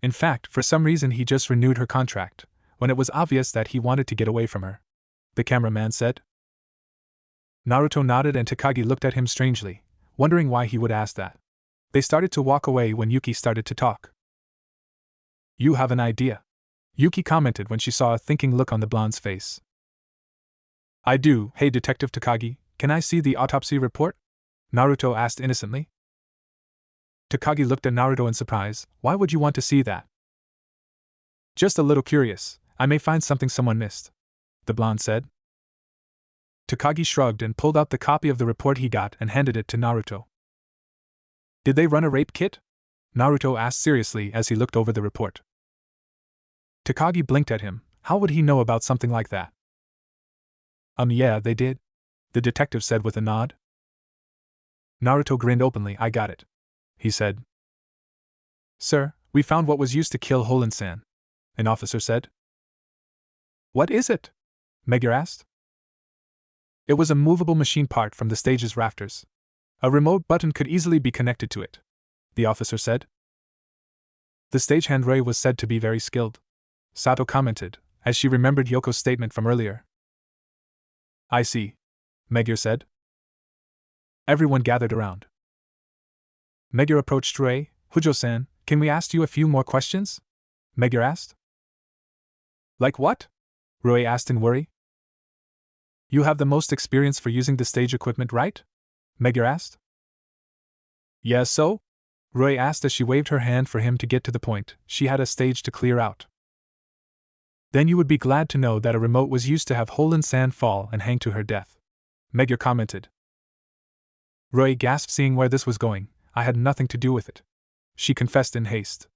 In fact, for some reason he just renewed her contract, when it was obvious that he wanted to get away from her, the cameraman said. Naruto nodded and Takagi looked at him strangely, wondering why he would ask that. They started to walk away when Yuki started to talk. You have an idea? Yuki commented when she saw a thinking look on the blonde's face. I do. Hey Detective Takagi, can I see the autopsy report? Naruto asked innocently. Takagi looked at Naruto in surprise. Why would you want to see that? Just a little curious. I may find something someone missed, the blonde said. Takagi shrugged and pulled out the copy of the report he got and handed it to Naruto. Did they run a rape kit? Naruto asked seriously as he looked over the report. Takagi blinked at him. How would he know about something like that? Yeah, they did, the detective said with a nod. Naruto grinned openly. I got it, he said. Sir, we found what was used to kill Holen-san, an officer said. What is it? Megure asked. It was a movable machine part from the stage's rafters. A remote button could easily be connected to it, the officer said. The stagehand Rei was said to be very skilled, Sato commented, as she remembered Yoko's statement from earlier. I see, Megure said. Everyone gathered around. Megure approached Rei. Hujo-san, can we ask you a few more questions? Megure asked. Like what? Rei asked in worry. You have the most experience for using the stage equipment, right? Megure asked. Yes, so? Rei asked as she waved her hand for him to get to the point. She had a stage to clear out. Then you would be glad to know that a remote was used to have Holen-san fall and hang to her death, Megure commented. Rei gasped, seeing where this was going. I had nothing to do with it, she confessed in haste.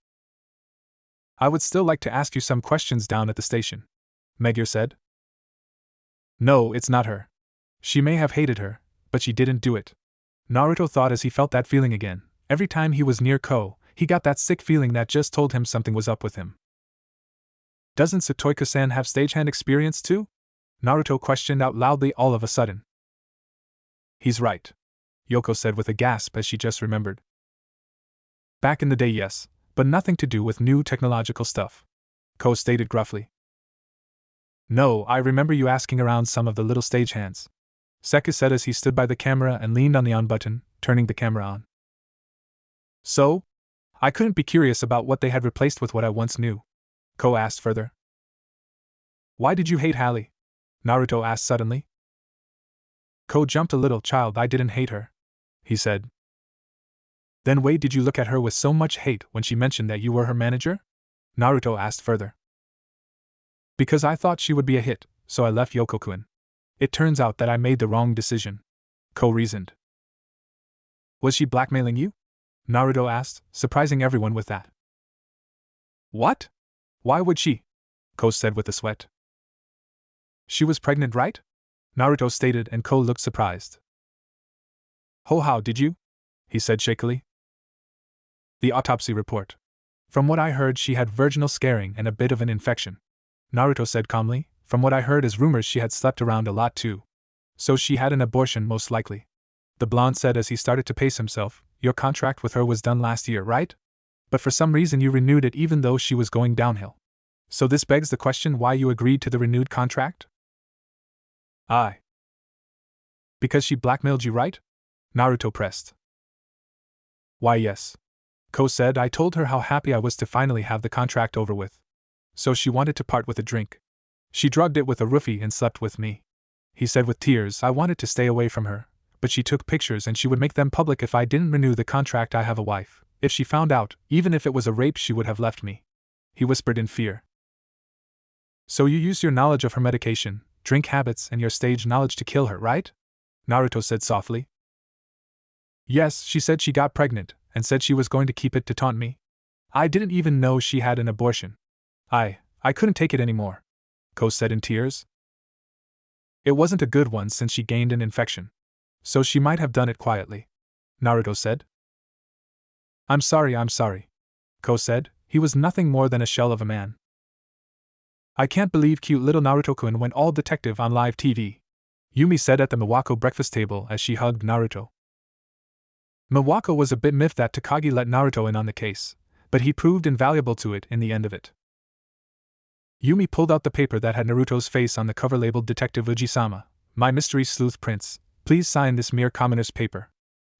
I would still like to ask you some questions down at the station, Megure said. No, it's not her. She may have hated her, but she didn't do it, Naruto thought as he felt that feeling again. Every time he was near Ko, he got that sick feeling that just told him something was up with him. Doesn't Satoika-san have stagehand experience too? Naruto questioned out loudly all of a sudden. He's right, Yoko said with a gasp as she just remembered. Back in the day, yes, but nothing to do with new technological stuff, Ko stated gruffly. No, I remember you asking around some of the little stagehands, Seka said as he stood by the camera and leaned on the on button, turning the camera on. So? I couldn't be curious about what they had replaced with what I once knew, Ko asked further. Why did you hate Hallie? Naruto asked suddenly. Ko jumped a little. Child, I didn't hate her, he said. Then why did you look at her with so much hate when she mentioned that you were her manager? Naruto asked further. Because I thought she would be a hit, so I left Yoko-kun. It turns out that I made the wrong decision, Ko reasoned. Was she blackmailing you? Naruto asked, surprising everyone with that. What? Why would she? Ko said with a sweat. She was pregnant, right? Naruto stated, and Ko looked surprised. Oh, how did you? He said shakily. The autopsy report. From what I heard, she had vaginal scarring and a bit of an infection, Naruto said calmly. From what I heard is rumors she had slept around a lot too. So she had an abortion most likely, the blonde said as he started to pace himself. Your contract with her was done last year, right? But for some reason you renewed it even though she was going downhill. So this begs the question why you agreed to the renewed contract? Because she blackmailed you, right? Naruto pressed. Why yes, Ko said. I told her how happy I was to finally have the contract over with. So she wanted to part with a drink. She drugged it with a roofie and slept with me, he said with tears. I wanted to stay away from her, but she took pictures and she would make them public if I didn't renew the contract. I have a wife. If she found out, even if it was a rape, she would have left me, he whispered in fear. So you used your knowledge of her medication, drink habits, and your stage knowledge to kill her, right? Naruto said softly. Yes, she said she got pregnant, and said she was going to keep it to taunt me. I didn't even know she had an abortion. I couldn't take it anymore, Ko said in tears. It wasn't a good one since she gained an infection. So she might have done it quietly, Naruto said. I'm sorry, Ko said. He was nothing more than a shell of a man. I can't believe cute little Naruto-kun went all detective on live TV, Yumi said at the Miwako breakfast table as she hugged Naruto. Miwako was a bit miffed that Takagi let Naruto in on the case, but he proved invaluable to it in the end of it. Yumi pulled out the paper that had Naruto's face on the cover labeled Detective Uji-sama, My Mystery Sleuth Prince. Please sign this mere commoner's paper,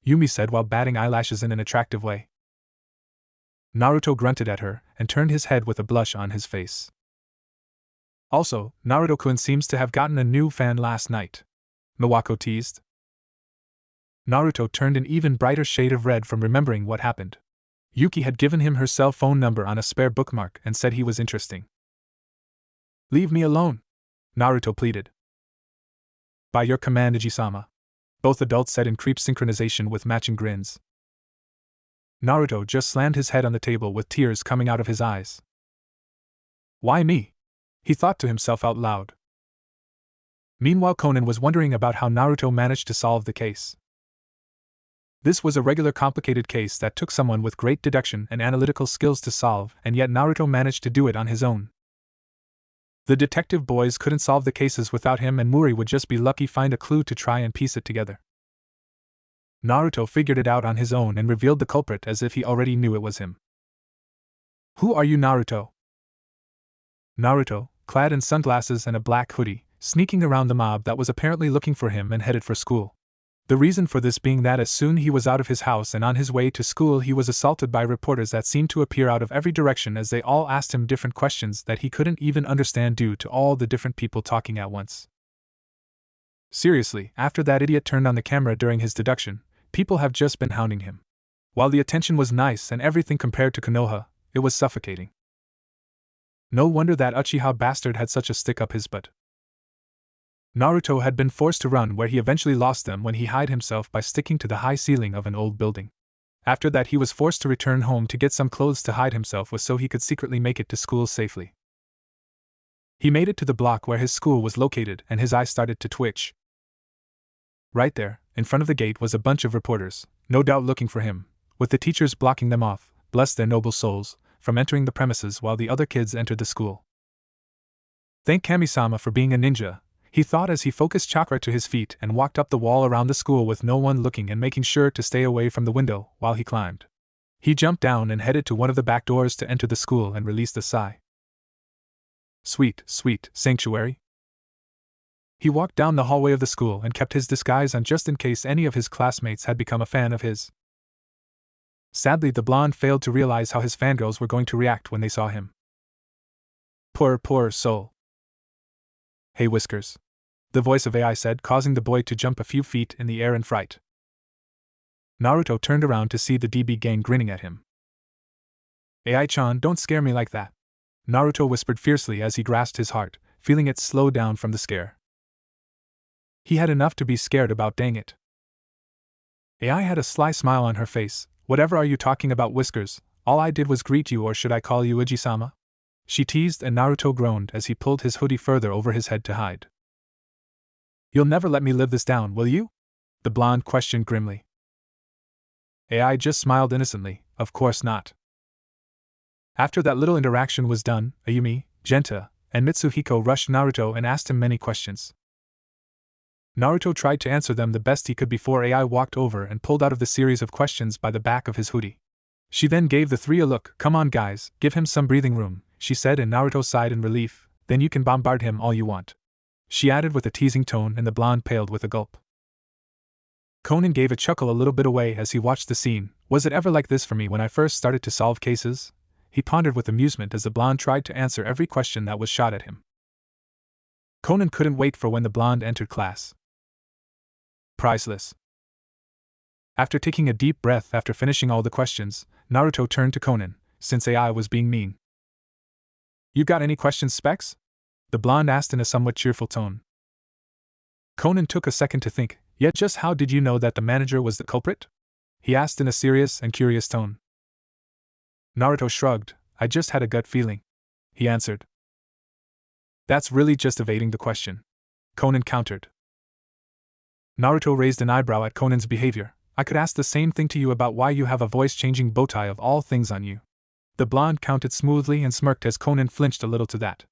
Yumi said while batting eyelashes in an attractive way. Naruto grunted at her and turned his head with a blush on his face. Also, Naruto-kun seems to have gotten a new fan last night, Miwako teased. Naruto turned an even brighter shade of red from remembering what happened. Yuki had given him her cell phone number on a spare bookmark and said he was interesting. Leave me alone, Naruto pleaded. By your command, Iji-sama, both adults said in creep synchronization with matching grins. Naruto just slammed his head on the table with tears coming out of his eyes. Why me? He thought to himself out loud. Meanwhile, Conan was wondering about how Naruto managed to solve the case. This was a regular complicated case that took someone with great deduction and analytical skills to solve, and yet Naruto managed to do it on his own. The detective boys couldn't solve the cases without him, and Muri would just be lucky find a clue to try and piece it together. Naruto figured it out on his own and revealed the culprit as if he already knew it was him. Who are you, Naruto? Naruto, clad in sunglasses and a black hoodie, sneaking around the mob that was apparently looking for him and headed for school. The reason for this being that as soon he was out of his house and on his way to school, he was assaulted by reporters that seemed to appear out of every direction as they all asked him different questions that he couldn't even understand due to all the different people talking at once. Seriously, after that idiot turned on the camera during his deduction, people have just been hounding him. While the attention was nice and everything compared to Konoha, it was suffocating. No wonder that Uchiha bastard had such a stick up his butt. Naruto had been forced to run, where he eventually lost them when he hid himself by sticking to the high ceiling of an old building. After that, he was forced to return home to get some clothes to hide himself with so he could secretly make it to school safely. He made it to the block where his school was located and his eyes started to twitch. Right there, in front of the gate, was a bunch of reporters, no doubt looking for him, with the teachers blocking them off, bless their noble souls, from entering the premises while the other kids entered the school. Thank Kami-sama for being a ninja, he thought as he focused chakra to his feet and walked up the wall around the school with no one looking and making sure to stay away from the window while he climbed. He jumped down and headed to one of the back doors to enter the school and released a sigh. Sweet, sweet sanctuary. He walked down the hallway of the school and kept his disguise on just in case any of his classmates had become a fan of his. Sadly, the blonde failed to realize how his fangirls were going to react when they saw him. Poor soul. Hey Whiskers, the voice of AI said, causing the boy to jump a few feet in the air in fright. Naruto turned around to see the DB gang grinning at him. AI-chan, don't scare me like that, Naruto whispered fiercely as he grasped his heart, feeling it slow down from the scare. He had enough to be scared about, dang it. AI had a sly smile on her face. Whatever are you talking about, Whiskers? All I did was greet you, or should I call you Iji-sama? She teased, and Naruto groaned as he pulled his hoodie further over his head to hide. You'll never let me live this down, will you? The blonde questioned grimly. AI just smiled innocently, of course not. After that little interaction was done, Ayumi, Genta, and Mitsuhiko rushed Naruto and asked him many questions. Naruto tried to answer them the best he could before AI walked over and pulled out of the series of questions by the back of his hoodie. She then gave the three a look. Come on guys, give him some breathing room, she said, and Naruto sighed in relief. Then you can bombard him all you want, she added with a teasing tone, and the blonde paled with a gulp. Conan gave a chuckle a little bit away as he watched the scene. Was it ever like this for me when I first started to solve cases? He pondered with amusement as the blonde tried to answer every question that was shot at him. Conan couldn't wait for when the blonde entered class. Priceless. After taking a deep breath after finishing all the questions, Naruto turned to Conan, since AI was being mean. You got any questions, Specs? The blonde asked in a somewhat cheerful tone. Conan took a second to think. Yet just how did you know that the manager was the culprit? He asked in a serious and curious tone. Naruto shrugged. I just had a gut feeling, he answered. That's really just evading the question, Conan countered. Naruto raised an eyebrow at Conan's behavior. I could ask the same thing to you about why you have a voice-changing bowtie of all things on you. The blonde countered smoothly and smirked as Conan flinched a little to that.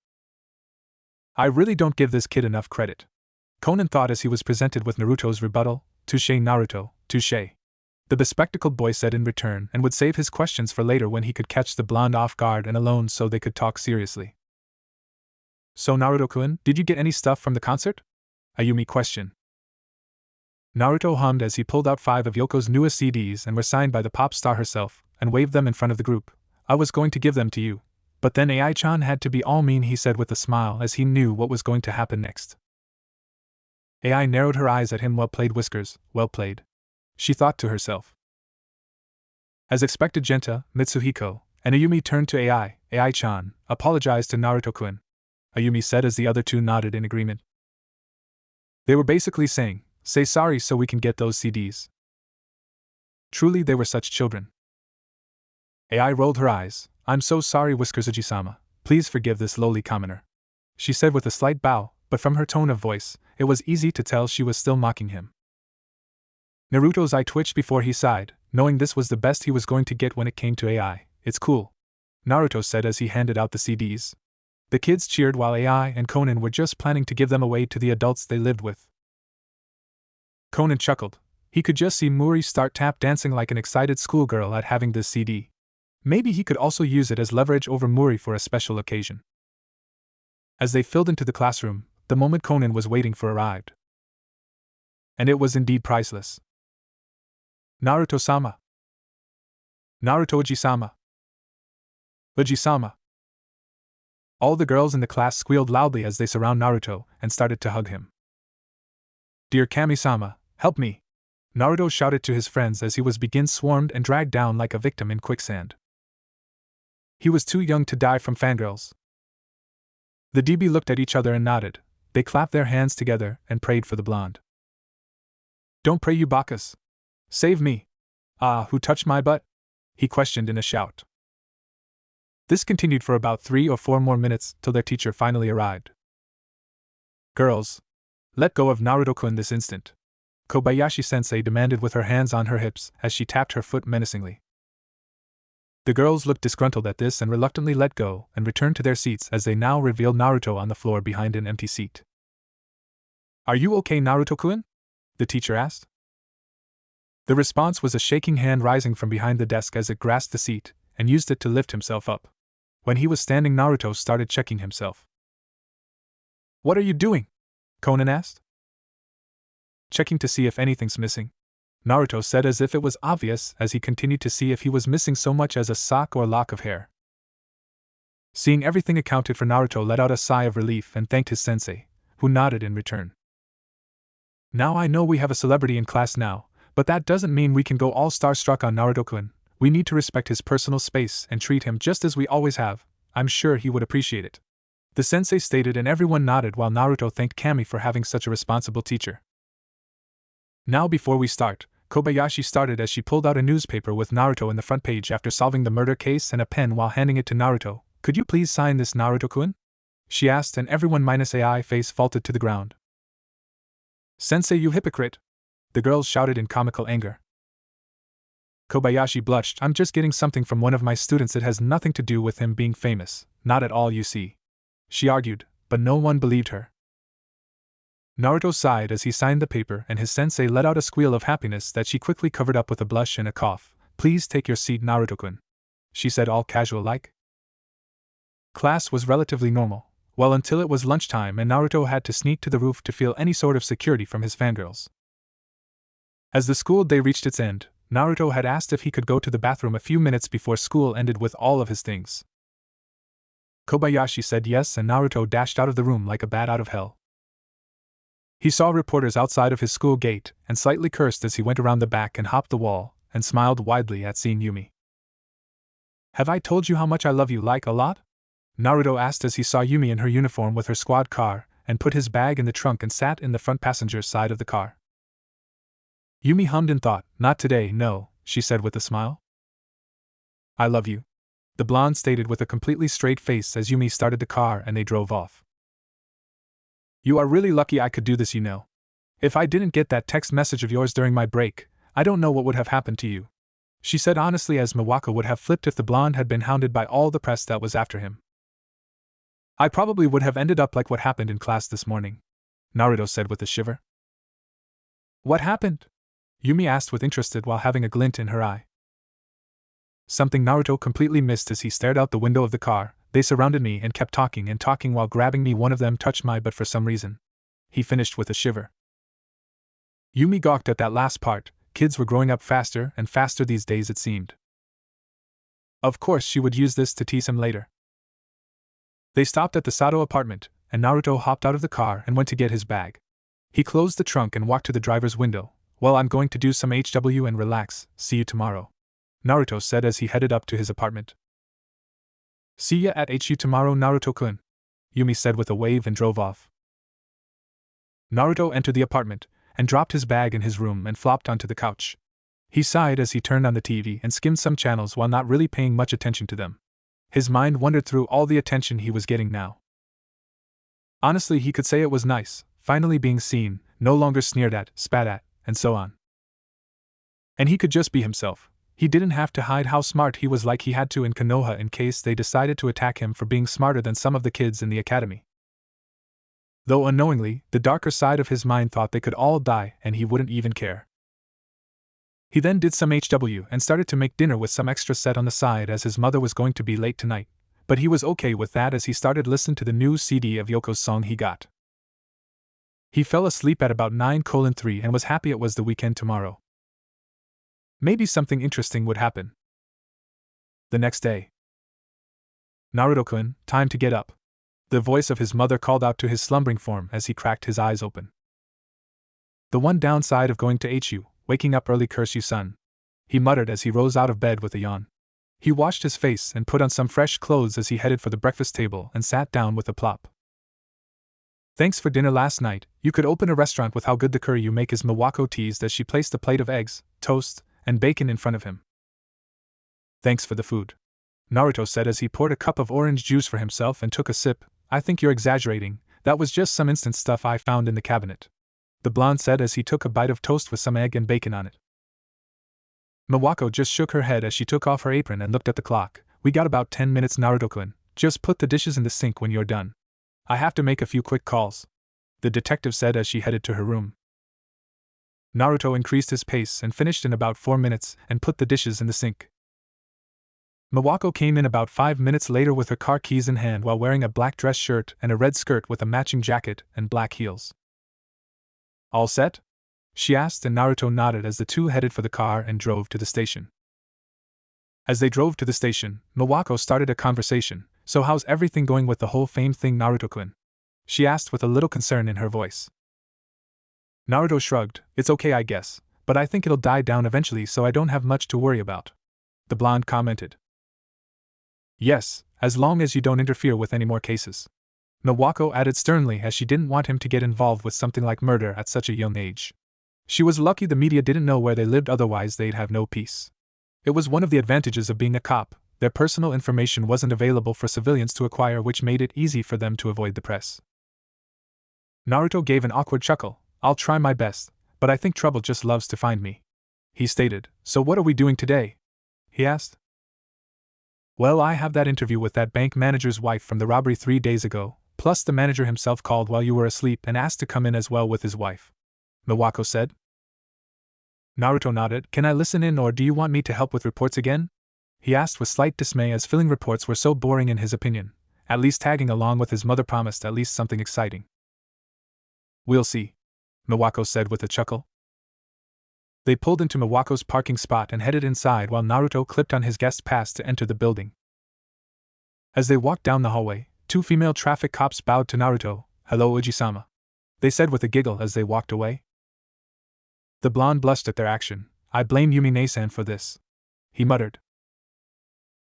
I really don't give this kid enough credit, Conan thought as he was presented with Naruto's rebuttal. Touché Naruto, touché, the bespectacled boy said in return, and would save his questions for later when he could catch the blonde off guard and alone so they could talk seriously. So Naruto-kun, did you get any stuff from the concert? Ayumi questioned. Naruto hummed as he pulled out 5 of Yoko's newest CDs and were signed by the pop star herself, and waved them in front of the group. I was going to give them to you. But then AI-chan had to be all mean, he said with a smile as he knew what was going to happen next. AI narrowed her eyes at him. Well played, Whiskers, well played. She thought to herself. As expected, Genta, Mitsuhiko, and Ayumi turned to AI. AI-chan, apologized to Naruto-kun. Ayumi said as the other two nodded in agreement. They were basically saying, say sorry so we can get those CDs. Truly they were such children. AI rolled her eyes. I'm so sorry, Whiskers Oji-sama. Please forgive this lowly commoner. She said with a slight bow, but from her tone of voice, it was easy to tell she was still mocking him. Naruto's eye twitched before he sighed, knowing this was the best he was going to get when it came to AI. It's cool, Naruto said as he handed out the CDs. The kids cheered while AI and Conan were just planning to give them away to the adults they lived with. Conan chuckled. He could just see Muri start tap dancing like an excited schoolgirl at having this CD. Maybe he could also use it as leverage over Muri for a special occasion. As they filled into the classroom, the moment Conan was waiting for arrived. And it was indeed priceless. Naruto-sama. Naruto Oji-sama. Oji-sama. All the girls in the class squealed loudly as they surrounded Naruto and started to hug him. Dear Kami-sama, help me! Naruto shouted to his friends as he was swarmed and dragged down like a victim in quicksand. He was too young to die from fangirls. The DB looked at each other and nodded. They clapped their hands together and prayed for the blonde. Don't pray, you bakas. Save me. Ah, who touched my butt? He questioned in a shout. This continued for about 3 or 4 more minutes till their teacher finally arrived. Girls, let go of Naruto-kun this instant, Kobayashi-sensei demanded with her hands on her hips as she tapped her foot menacingly. The girls looked disgruntled at this and reluctantly let go and returned to their seats as they now revealed Naruto on the floor behind an empty seat. Are you okay, Naruto-kun? The teacher asked. The response was a shaking hand rising from behind the desk as it grasped the seat and used it to lift himself up. When he was standing, Naruto started checking himself. What are you doing? Conan asked. Checking to see if anything's missing, Naruto said as if it was obvious as he continued to see if he was missing so much as a sock or lock of hair. Seeing everything accounted for, Naruto let out a sigh of relief and thanked his sensei, who nodded in return. Now I know we have a celebrity in class now, but that doesn't mean we can go all starstruck on Naruto-kun. We need to respect his personal space and treat him just as we always have. I'm sure he would appreciate it. The sensei stated and everyone nodded while Naruto thanked Kami for having such a responsible teacher. Now before we start, Kobayashi started as she pulled out a newspaper with Naruto in the front page after solving the murder case and a pen while handing it to Naruto. Could you please sign this, Naruto-kun? She asked, and everyone minus AI face vaulted to the ground. Sensei, you hypocrite! The girls shouted in comical anger. Kobayashi blushed. I'm just getting something from one of my students. It has nothing to do with him being famous, not at all, you see. She argued, but no one believed her. Naruto sighed as he signed the paper and his sensei let out a squeal of happiness that she quickly covered up with a blush and a cough. Please take your seat, Naruto-kun, she said all casual-like. Class was relatively normal, well until it was lunchtime and Naruto had to sneak to the roof to feel any sort of security from his fangirls. As the school day reached its end, Naruto had asked if he could go to the bathroom a few minutes before school ended with all of his things. Kobayashi said yes and Naruto dashed out of the room like a bat out of hell. He saw reporters outside of his school gate and slightly cursed as he went around the back and hopped the wall and smiled widely at seeing Yumi. Have I told you how much I love you, like a lot? Naruto asked as he saw Yumi in her uniform with her squad car and put his bag in the trunk and sat in the front passenger side of the car. Yumi hummed and thought, not today, no, she said with a smile. I love you, the blonde stated with a completely straight face as Yumi started the car and they drove off. You are really lucky I could do this, you know. If I didn't get that text message of yours during my break, I don't know what would have happened to you, she said honestly, as Miwaka would have flipped if the blonde had been hounded by all the press that was after him. I probably would have ended up like what happened in class this morning, Naruto said with a shiver. What happened? Yumi asked with interest while having a glint in her eye. Something Naruto completely missed as he stared out the window of the car. They surrounded me and kept talking and talking while grabbing me. One of them touched my butt for some reason. He finished with a shiver. Yumi gawked at that last part. Kids were growing up faster and faster these days, it seemed. Of course, she would use this to tease him later. They stopped at the Sato apartment, and Naruto hopped out of the car and went to get his bag. He closed the trunk and walked to the driver's window. Well, I'm going to do some HW and relax, see you tomorrow, Naruto said as he headed up to his apartment. See ya at HU tomorrow, Naruto-kun, Yumi said with a wave and drove off. Naruto entered the apartment, and dropped his bag in his room and flopped onto the couch. He sighed as he turned on the TV and skimmed some channels while not really paying much attention to them. His mind wandered through all the attention he was getting now. Honestly, he could say it was nice, finally being seen, no longer sneered at, spat at, and so on. And he could just be himself. He didn't have to hide how smart he was like he had to in Konoha in case they decided to attack him for being smarter than some of the kids in the academy. Though unknowingly, the darker side of his mind thought they could all die and he wouldn't even care. He then did some HW and started to make dinner with some extra set on the side as his mother was going to be late tonight, but he was okay with that as he started listening to the new CD of Yoko's song he got. He fell asleep at about 9:03 and was happy it was the weekend tomorrow. Maybe something interesting would happen. The next day. Naruto-kun, time to get up. The voice of his mother called out to his slumbering form as he cracked his eyes open. The one downside of going to HU, waking up early, curse you, son, he muttered as he rose out of bed with a yawn. He washed his face and put on some fresh clothes as he headed for the breakfast table and sat down with a plop. Thanks for dinner last night. You could open a restaurant with how good the curry you make is, Miwako teased as she placed a plate of eggs, toast, and bacon in front of him. Thanks for the food, Naruto said as he poured a cup of orange juice for himself and took a sip. I think you're exaggerating, that was just some instant stuff I found in the cabinet, the blonde said as he took a bite of toast with some egg and bacon on it. Miwako just shook her head as she took off her apron and looked at the clock. We got about 10 minutes, Naruto-kun. Just put the dishes in the sink when you're done. I have to make a few quick calls, the detective said as she headed to her room. Naruto increased his pace and finished in about 4 minutes and put the dishes in the sink. Miwako came in about 5 minutes later with her car keys in hand while wearing a black dress shirt and a red skirt with a matching jacket and black heels. All set? She asked, and Naruto nodded as the two headed for the car and drove to the station. As they drove to the station, Miwako started a conversation. So how's everything going with the whole fame thing, Naruto-kun? She asked with a little concern in her voice. Naruto shrugged. It's okay, I guess, but I think it'll die down eventually, so I don't have much to worry about, the blonde commented. Yes, as long as you don't interfere with any more cases, Miwako added sternly as she didn't want him to get involved with something like murder at such a young age. She was lucky the media didn't know where they lived, otherwise they'd have no peace. It was one of the advantages of being a cop. Their personal information wasn't available for civilians to acquire, which made it easy for them to avoid the press. Naruto gave an awkward chuckle. I'll try my best, but I think trouble just loves to find me, he stated. So what are we doing today? He asked. Well, I have that interview with that bank manager's wife from the robbery 3 days ago, plus the manager himself called while you were asleep and asked to come in as well with his wife, Miwako said. Naruto nodded. Can I listen in, or do you want me to help with reports again? He asked with slight dismay as filling reports were so boring in his opinion. At least tagging along with his mother promised at least something exciting. We'll see, Miwako said with a chuckle. They pulled into Miwako's parking spot and headed inside while Naruto clipped on his guest pass to enter the building. As they walked down the hallway, 2 female traffic cops bowed to Naruto. Hello, Uji-sama, they said with a giggle as they walked away. The blonde blushed at their action. I blame Yumi-ne-san for this, he muttered.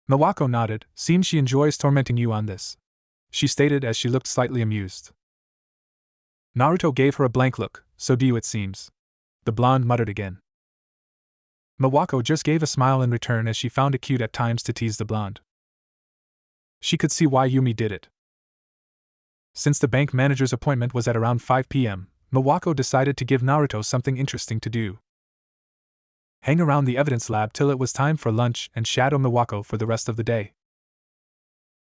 Miwako nodded. Seems she enjoys tormenting you on this, she stated as she looked slightly amused. Naruto gave her a blank look. So do you, it seems, the blonde muttered again. Miwako just gave a smile in return as she found it cute at times to tease the blonde. She could see why Yumi did it. Since the bank manager's appointment was at around 5 p.m., Miwako decided to give Naruto something interesting to do. Hang around the evidence lab till it was time for lunch and shadow Miwako for the rest of the day.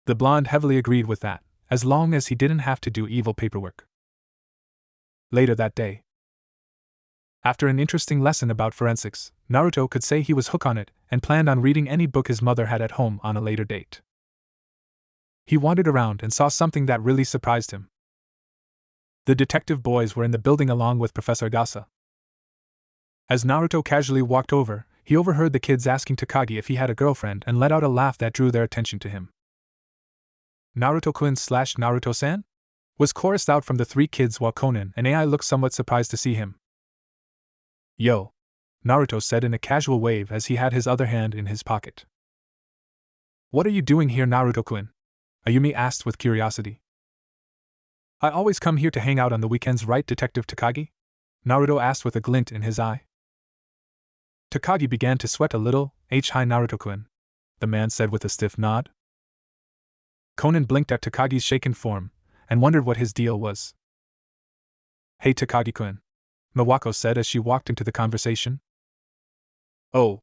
The blonde heavily agreed with that, as long as he didn't have to do evil paperwork. Later that day, after an interesting lesson about forensics, Naruto could say he was hooked on it and planned on reading any book his mother had at home on a later date. He wandered around and saw something that really surprised him. The detective boys were in the building along with Professor Gasa. As Naruto casually walked over, he overheard the kids asking Takagi if he had a girlfriend and let out a laugh that drew their attention to him. Naruto-kun / Naruto-san? Was chorused out from the three kids while Conan and AI looked somewhat surprised to see him. Yo! Naruto said in a casual wave as he had his other hand in his pocket. What are you doing here, Naruto-kun? Ayumi asked with curiosity. I always come here to hang out on the weekends, right, Detective Takagi? Naruto asked with a glint in his eye. Takagi began to sweat a little. Hi Naruto-kun, the man said with a stiff nod. Conan blinked at Takagi's shaken form and wondered what his deal was. Hey Takagi-kun, Miwako said as she walked into the conversation. Oh,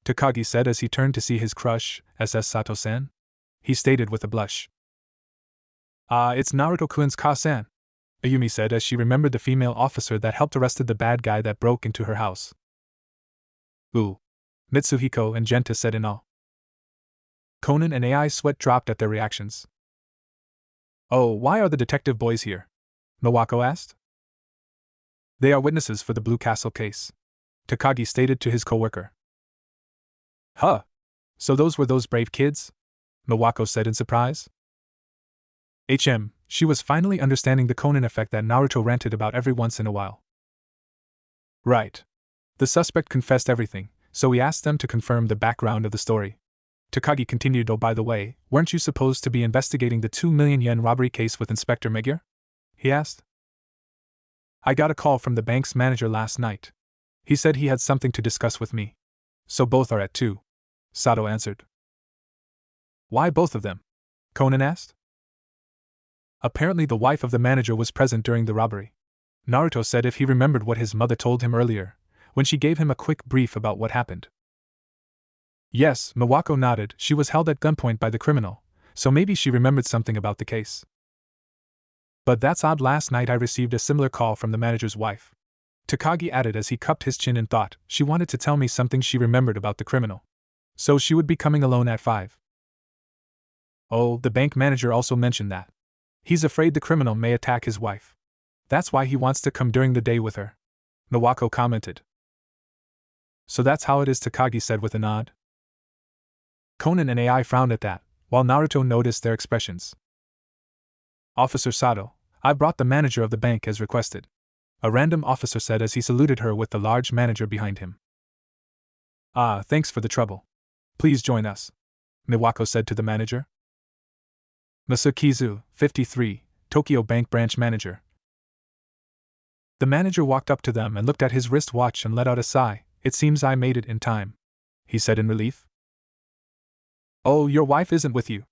Takagi said as he turned to see his crush, SS Sato-san. He stated with a blush. It's Naruto-kun's Ka-san, Ayumi said as she remembered the female officer that helped arrested the bad guy that broke into her house. Ooh, Mitsuhiko and Genta said in awe. Conan and AI sweat dropped at their reactions. Oh, why are the detective boys here? Miwako asked. They are witnesses for the Blue Castle case, Takagi stated to his co-worker. Huh? So those were those brave kids? Miwako said in surprise. She was finally understanding the Conan effect that Naruto ranted about every once in a while. Right. The suspect confessed everything, so we asked them to confirm the background of the story. Takagi continued. Oh, by the way, weren't you supposed to be investigating the 2 million yen robbery case with Inspector Megure? He asked. I got a call from the bank's manager last night. He said he had something to discuss with me. So both are at 2. Sato answered. Why both of them? Conan asked. Apparently the wife of the manager was present during the robbery. Naruto said if he remembered what his mother told him earlier, when she gave him a quick brief about what happened. Yes, Miwako nodded. She was held at gunpoint by the criminal, so maybe she remembered something about the case. But that's odd. Last night I received a similar call from the manager's wife. Takagi added as he cupped his chin in thought. She wanted to tell me something she remembered about the criminal. So she would be coming alone at 5. Oh, the bank manager also mentioned that. He's afraid the criminal may attack his wife. That's why he wants to come during the day with her. Miwako commented. So that's how it is, Takagi said with a nod. Conan and AI frowned at that, while Naruto noticed their expressions. Officer Sato, I brought the manager of the bank as requested, a random officer said as he saluted her with the large manager behind him. Thanks for the trouble. Please join us, Miwako said to the manager. Masukizu, 53, Tokyo Bank Branch Manager. The manager walked up to them and looked at his wristwatch and let out a sigh. It seems I made it in time, he said in relief. Oh, your wife isn't with you?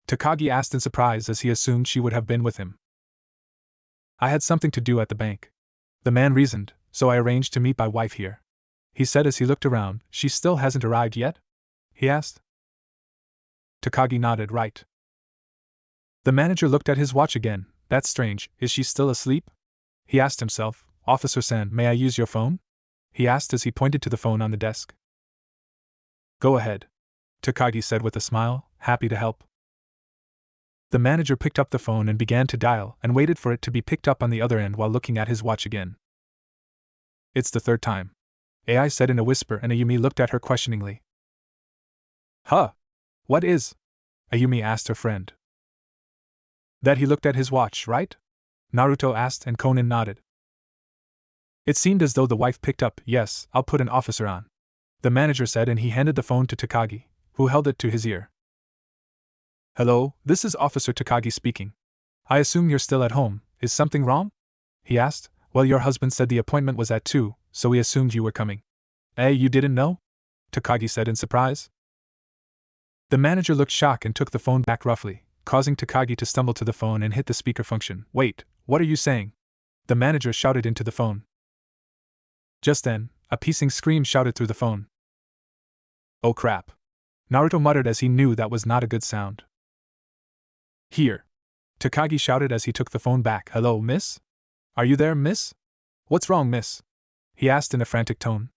Takagi asked in surprise as he assumed she would have been with him. I had something to do at the bank, the man reasoned, so I arranged to meet my wife here, he said as he looked around. She still hasn't arrived yet? He asked. Takagi nodded. Right. The manager looked at his watch again. That's strange. Is she still asleep? He asked himself. Officer-san, may I use your phone? He asked as he pointed to the phone on the desk. Go ahead, Takagi said with a smile, happy to help. The manager picked up the phone and began to dial and waited for it to be picked up on the other end while looking at his watch again. It's the third time, AI said in a whisper, and Ayumi looked at her questioningly. Huh? What is? Ayumi asked her friend. That he looked at his watch, right? Naruto asked, and Conan nodded. It seemed as though the wife picked up. Yes, I'll put an officer on, the manager said, and he handed the phone to Takagi, who held it to his ear. Hello, this is Officer Takagi speaking. I assume you're still at home. Is something wrong? He asked. Well, your husband said the appointment was at 2, so we assumed you were coming. You didn't know? Takagi said in surprise. The manager looked shocked and took the phone back roughly, causing Takagi to stumble to the phone and hit the speaker function. Wait, what are you saying? The manager shouted into the phone. Just then, a piercing scream shouted through the phone. Oh crap! Naruto muttered as he knew that was not a good sound. Here! Takagi shouted as he took the phone back. Hello, miss? Are you there, miss? What's wrong, miss? He asked in a frantic tone.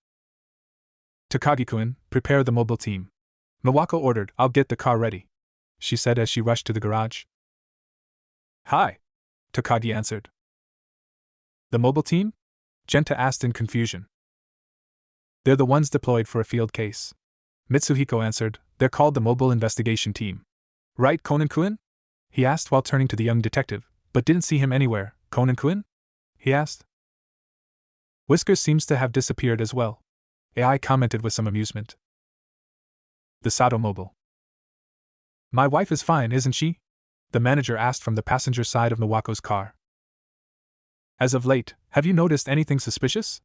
Takagi-kun, prepare the mobile team. Miwako ordered. I'll get the car ready, she said as she rushed to the garage. Hi, Takagi answered. The mobile team? Genta asked in confusion. They're the ones deployed for a field case. Mitsuhiko answered, they're called the Mobile Investigation Team. Right, Conan-kun? He asked while turning to the young detective, but didn't see him anywhere. Conan-kun? He asked. Whiskers seems to have disappeared as well. AI commented with some amusement. The Sato Mobile. My wife is fine, isn't she? The manager asked from the passenger side of Miwako's car. As of late, have you noticed anything suspicious?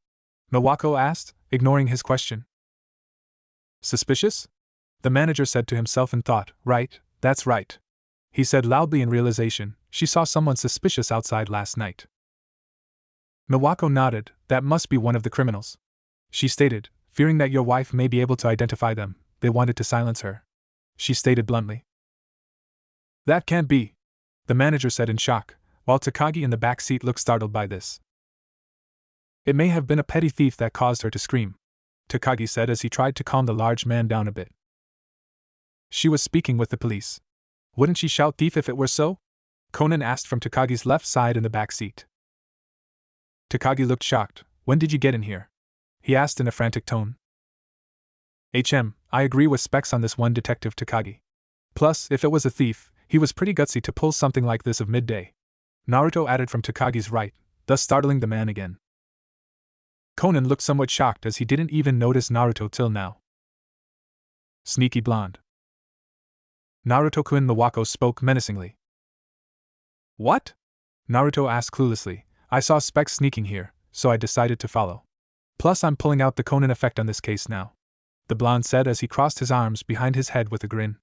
Miwako asked, ignoring his question. Suspicious? The manager said to himself and thought, right, that's right. He said loudly in realization, she saw someone suspicious outside last night. Miwako nodded, that must be one of the criminals. She stated, fearing that your wife may be able to identify them, they wanted to silence her. She stated bluntly. That can't be, the manager said in shock, while Takagi in the back seat looked startled by this. It may have been a petty thief that caused her to scream, Takagi said as he tried to calm the large man down a bit. She was speaking with the police. Wouldn't she shout thief if it were so? Conan asked from Takagi's left side in the back seat. Takagi looked shocked. When did you get in here? He asked in a frantic tone. I agree with Specs on this one, Detective Takagi. Plus, if it was a thief, he was pretty gutsy to pull something like this of midday. Naruto added from Takagi's right, thus startling the man again. Conan looked somewhat shocked as he didn't even notice Naruto till now. Sneaky blonde. Naruto-kun. Miwako spoke menacingly. What? Naruto asked cluelessly. I saw Specs sneaking here, so I decided to follow. Plus I'm pulling out the Conan effect on this case now, the blonde said as he crossed his arms behind his head with a grin.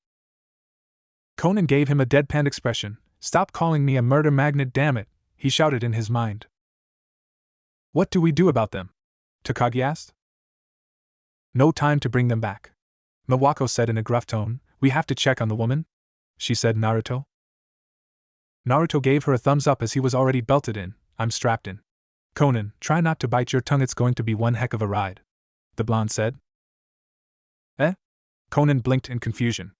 Conan gave him a deadpan expression. Stop calling me a murder magnet, damn it, he shouted in his mind. What do we do about them? Takagi asked. No time to bring them back. Miwako said in a gruff tone. We have to check on the woman, she said. Naruto gave her a thumbs up as he was already belted in. I'm strapped in. Conan, try not to bite your tongue, it's going to be one heck of a ride, the blonde said. Eh? Conan blinked in confusion.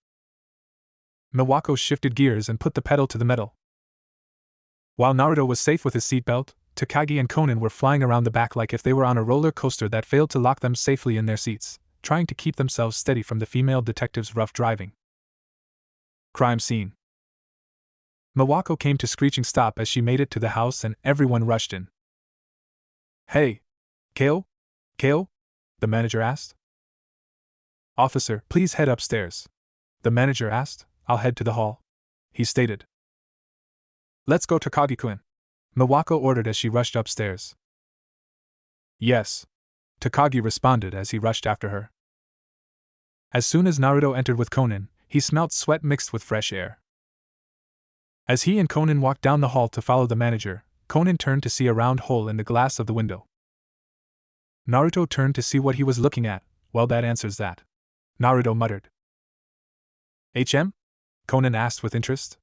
Miwako shifted gears and put the pedal to the metal. While Naruto was safe with his seatbelt, Takagi and Conan were flying around the back like if they were on a roller coaster that failed to lock them safely in their seats, trying to keep themselves steady from the female detective's rough driving. Crime scene. Miwako came to screeching stop as she made it to the house and everyone rushed in. Hey! Keo? The manager asked. Officer, please head upstairs. The manager asked. I'll head to the hall, he stated. Let's go, Takagi-kun, Miwako ordered as she rushed upstairs. Yes, Takagi responded as he rushed after her. As soon as Naruto entered with Conan, he smelt sweat mixed with fresh air. As he and Conan walked down the hall to follow the manager, Conan turned to see a round hole in the glass of the window. Naruto turned to see what he was looking at. Well, that answers that, Naruto muttered. Conan asked with interest.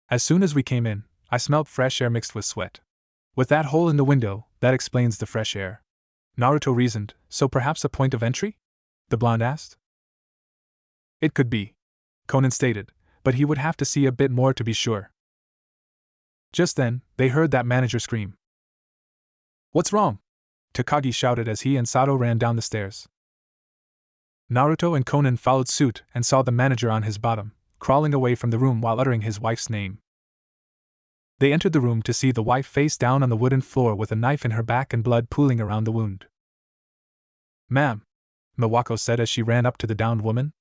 As soon as we came in, I smelt fresh air mixed with sweat. With that hole in the window, that explains the fresh air, Naruto reasoned. So perhaps a point of entry? The blonde asked. It could be, Conan stated, but he would have to see a bit more to be sure. Just then, they heard that manager scream. What's wrong? Takagi shouted as he and Sato ran down the stairs. Naruto and Conan followed suit and saw the manager on his bottom, crawling away from the room while uttering his wife's name. They entered the room to see the wife face down on the wooden floor with a knife in her back and blood pooling around the wound. Ma'am, Miwako said as she ran up to the downed woman.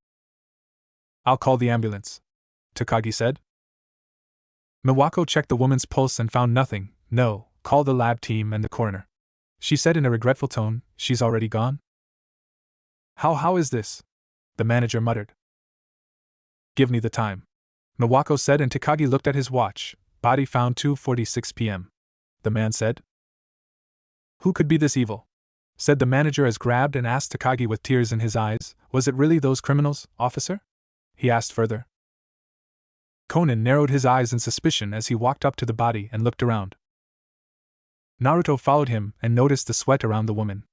I'll call the ambulance, Takagi said. Miwako checked the woman's pulse and found nothing. No, call the lab team and the coroner, she said in a regretful tone. She's already gone? How is this? The manager muttered. Give me the time, Miwako said, and Takagi looked at his watch. Body found 2:46 p.m. The man said. Who could be this evil? Said the manager as grabbed and asked Takagi with tears in his eyes. Was it really those criminals, officer? He asked further. Conan narrowed his eyes in suspicion as he walked up to the body and looked around. Naruto followed him and noticed the sweat around the woman.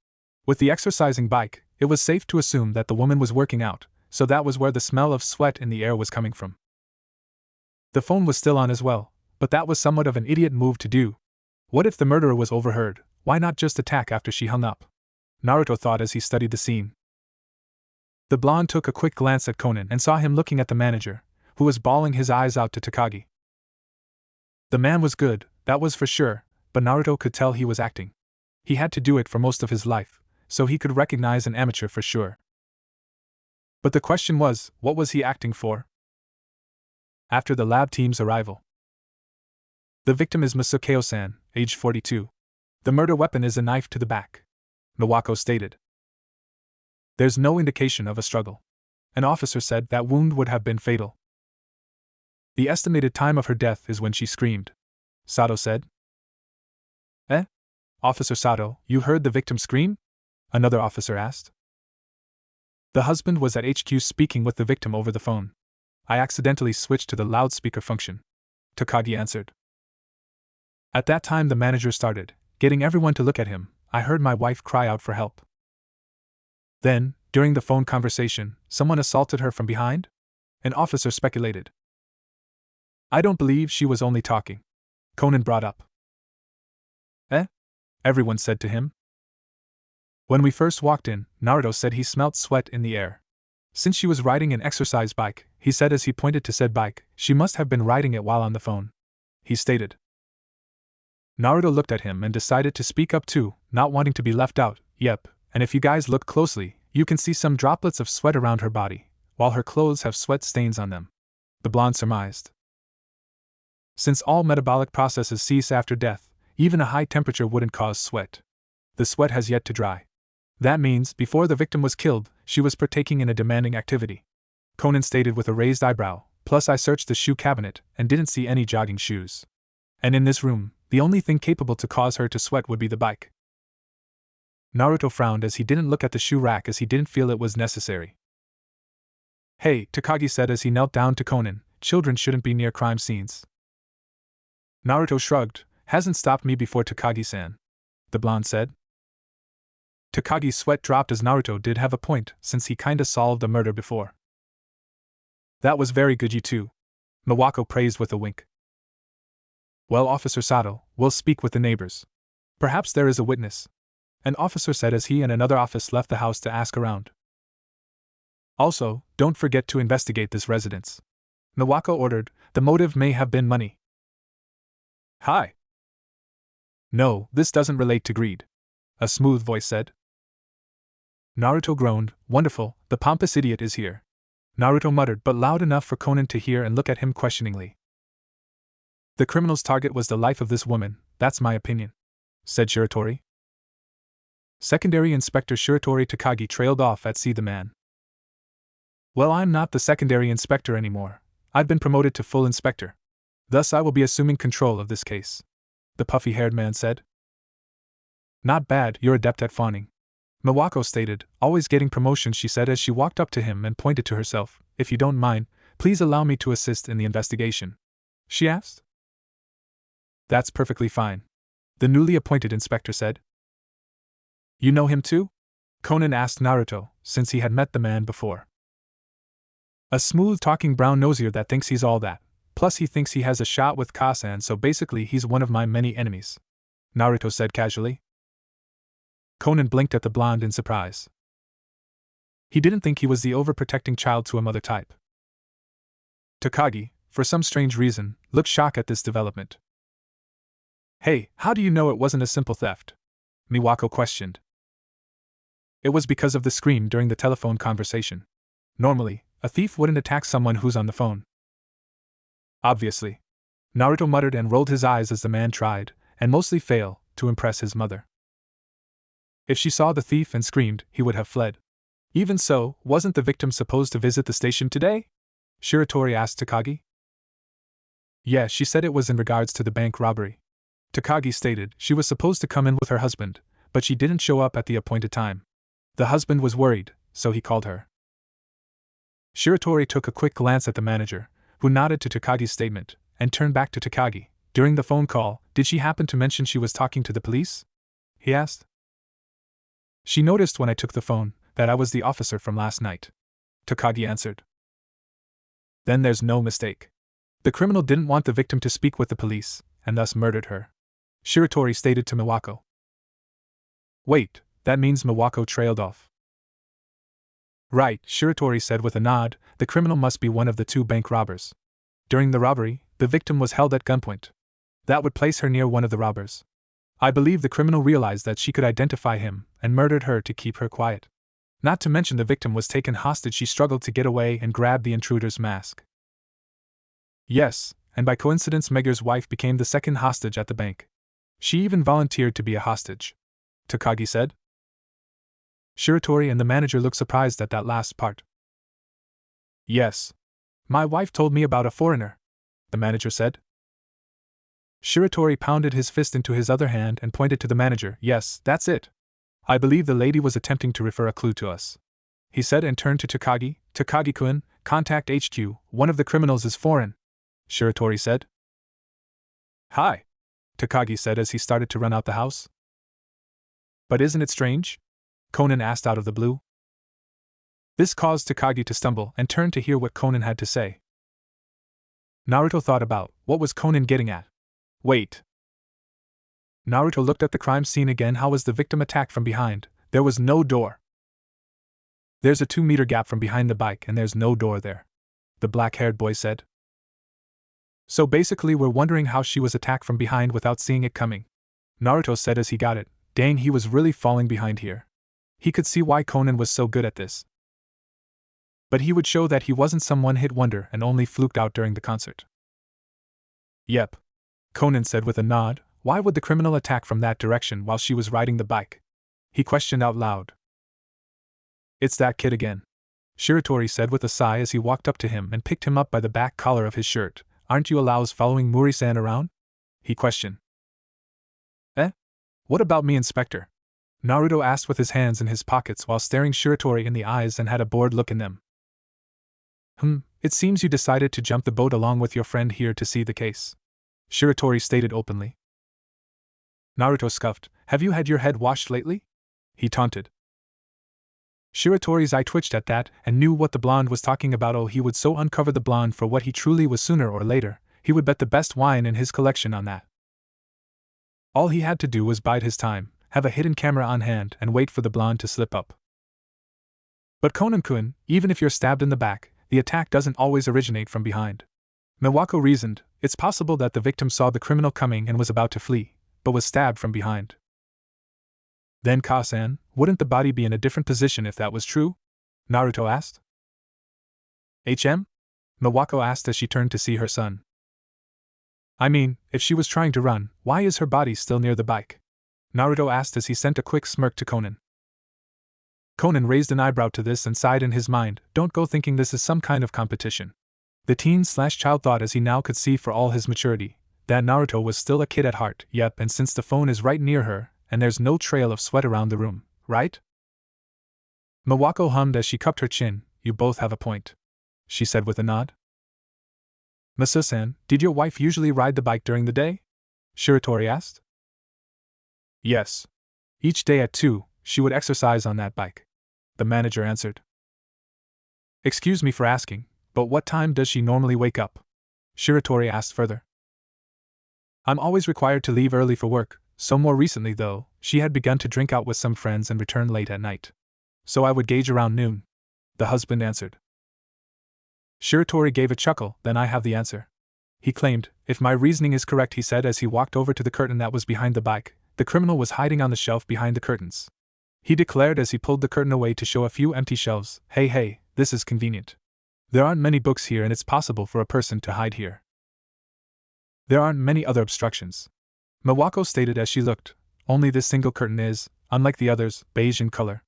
With the exercising bike, it was safe to assume that the woman was working out, so that was where the smell of sweat in the air was coming from. The phone was still on as well, but that was somewhat of an idiot move to do. What if the murderer was overheard? Why not just attack after she hung up? Naruto thought as he studied the scene. The blonde took a quick glance at Conan and saw him looking at the manager, who was bawling his eyes out to Takagi. The man was good, that was for sure, but Naruto could tell he was acting. He had to do it for most of his life, so he could recognize an amateur for sure. But the question was, what was he acting for? After the lab team's arrival. The victim is Masukeo-san, age 42. The murder weapon is a knife to the back, Nawako stated. There's no indication of a struggle. An officer said that wound would have been fatal. The estimated time of her death is when she screamed, Sato said. Eh? Officer Sato, you heard the victim scream? Another officer asked. The husband was at HQ speaking with the victim over the phone. I accidentally switched to the loudspeaker function, Takagi answered. At that time the manager started, getting everyone to look at him. I heard my wife cry out for help. Then, during the phone conversation, someone assaulted her from behind? An officer speculated. I don't believe she was only talking, Conan brought up. Eh? Everyone said to him. When we first walked in, Naruto said he smelt sweat in the air. Since she was riding an exercise bike, he said as he pointed to said bike, she must have been riding it while on the phone. He stated. Naruto looked at him and decided to speak up too, not wanting to be left out. Yep, and if you guys look closely, you can see some droplets of sweat around her body, while her clothes have sweat stains on them, the blonde surmised. Since all metabolic processes cease after death, even a high temperature wouldn't cause sweat. The sweat has yet to dry. That means, before the victim was killed, she was partaking in a demanding activity, Conan stated with a raised eyebrow. Plus I searched the shoe cabinet and didn't see any jogging shoes. And in this room, the only thing capable to cause her to sweat would be the bike. Naruto frowned as he didn't look at the shoe rack as he didn't feel it was necessary. Hey, Takagi said as he knelt down to Conan, children shouldn't be near crime scenes. Naruto shrugged. Hasn't stopped me before, Takagi-san, the blonde said. Takagi's sweat dropped as Naruto did have a point since he kinda solved a murder before. That was very good, you two, Nawako praised with a wink. Well, Officer Sato, we'll speak with the neighbors. Perhaps there is a witness, an officer said as he and another officer left the house to ask around. Also, don't forget to investigate this residence, Nawako ordered. The motive may have been money. Hi. No, this doesn't relate to greed, a smooth voice said. Naruto groaned. Wonderful, the pompous idiot is here. Naruto muttered, but loud enough for Conan to hear and look at him questioningly. The criminal's target was the life of this woman, that's my opinion, said Shiratori. Secondary Inspector Shiratori Takagi trailed off at see the man. Well, I'm not the secondary inspector anymore. I've been promoted to full inspector. Thus I will be assuming control of this case, the puffy-haired man said. Not bad, you're adept at fawning, Nawako stated, always getting promotions, she said as she walked up to him and pointed to herself. If you don't mind, please allow me to assist in the investigation, she asked. That's perfectly fine, the newly appointed inspector said. You know him too? Conan asked Naruto, since he had met the man before. A smooth-talking brown-nosier that thinks he's all that, plus he thinks he has a shot with Kasan, so basically he's one of my many enemies, Naruto said casually. Conan blinked at the blonde in surprise. He didn't think he was the overprotecting child to a mother type. Takagi, for some strange reason, looked shocked at this development. Hey, how do you know it wasn't a simple theft? Miwako questioned. It was because of the scream during the telephone conversation. Normally, a thief wouldn't attack someone who's on the phone. Obviously, Naruto muttered and rolled his eyes as the man tried, and mostly failed, to impress his mother. If she saw the thief and screamed, he would have fled. Even so, wasn't the victim supposed to visit the station today? Shiratori asked Takagi. Yeah, she said it was in regards to the bank robbery. Takagi stated she was supposed to come in with her husband, but she didn't show up at the appointed time. The husband was worried, so he called her. Shiratori took a quick glance at the manager, who nodded to Takagi's statement, and turned back to Takagi. During the phone call, did she happen to mention she was talking to the police? He asked. She noticed when I took the phone that I was the officer from last night, Takagi answered. Then there's no mistake. The criminal didn't want the victim to speak with the police, and thus murdered her, Shiratori stated to Miwako. Wait, That means Miwako trailed off. Right, Shiratori said with a nod, the criminal must be one of the two bank robbers. During the robbery, the victim was held at gunpoint. That would place her near one of the robbers. I believe the criminal realized that she could identify him and murdered her to keep her quiet. Not to mention the victim was taken hostage. She struggled to get away and grabbed the intruder's mask. Yes, and by coincidence Megur's wife became the second hostage at the bank. She even volunteered to be a hostage. Takagi said. Shiratori and the manager looked surprised at that last part. Yes. My wife told me about a foreigner, the manager said. Shiratori pounded his fist into his other hand and pointed to the manager. Yes, that's it. I believe the lady was attempting to refer a clue to us, he said and turned to Takagi. Takagi-kun, contact HQ, one of the criminals is foreign, Shiratori said. Hi, Takagi said as he started to run out the house. But isn't it strange? Conan asked out of the blue. This caused Takagi to stumble and turn to hear what Conan had to say. Naruto thought about, what was Conan getting at? Wait. Naruto looked at the crime scene again. How was the victim attacked from behind? There was no door. There's a 2-meter gap from behind the bike and there's no door there, the black-haired boy said. So basically we're wondering how she was attacked from behind without seeing it coming, Naruto said as he got it. Dang, he was really falling behind here. He could see why Conan was so good at this. But he would show that he wasn't some one-hit wonder and only fluked out during the concert. Yep, Conan said with a nod. Why would the criminal attack from that direction while she was riding the bike? He questioned out loud. It's that kid again, Shiratori said with a sigh as he walked up to him and picked him up by the back collar of his shirt. Aren't you always following Mori-san around? He questioned. Eh? What about me, Inspector? Naruto asked with his hands in his pockets while staring Shiratori in the eyes and had a bored look in them. It seems you decided to jump the boat along with your friend here to see the case, Shiratori stated openly. Naruto scoffed. Have you had your head washed lately? He taunted. Shiratori's eye twitched at that and knew what the blonde was talking about. Oh, he would so uncover the blonde for what he truly was sooner or later. He would bet the best wine in his collection on that. All he had to do was bide his time, have a hidden camera on hand and wait for the blonde to slip up. But Conan-kun, even if you're stabbed in the back, the attack doesn't always originate from behind. Miwako reasoned. It's possible that the victim saw the criminal coming and was about to flee, but was stabbed from behind. Then Ka-san, wouldn't the body be in a different position if that was true? Naruto asked. Miwako asked as she turned to see her son. I mean, if she was trying to run, why is her body still near the bike? Naruto asked as he sent a quick smirk to Conan. Conan raised an eyebrow to this and sighed in his mind. Don't go thinking this is some kind of competition. The teen/child thought as he now could see for all his maturity, that Naruto was still a kid at heart. Yep, and since the phone is right near her, and there's no trail of sweat around the room, right? Miwako hummed as she cupped her chin. You both have a point, she said with a nod. Masu-san, did your wife usually ride the bike during the day? Shiratori asked. Yes. Each day at 2, she would exercise on that bike, the manager answered. Excuse me for asking, but what time does she normally wake up? Shiratori asked further. I'm always required to leave early for work, so more recently though, she had begun to drink out with some friends and return late at night. So I would gauge around noon, the husband answered. Shiratori gave a chuckle. Then I have the answer, he claimed. If my reasoning is correct, he said as he walked over to the curtain that was behind the bike. The criminal was hiding on the shelf behind the curtains, he declared as he pulled the curtain away to show a few empty shelves. Hey, this is convenient. There aren't many books here and it's possible for a person to hide here. There aren't many other obstructions, Miwako stated as she looked. Only this single curtain is, unlike the others, beige in color.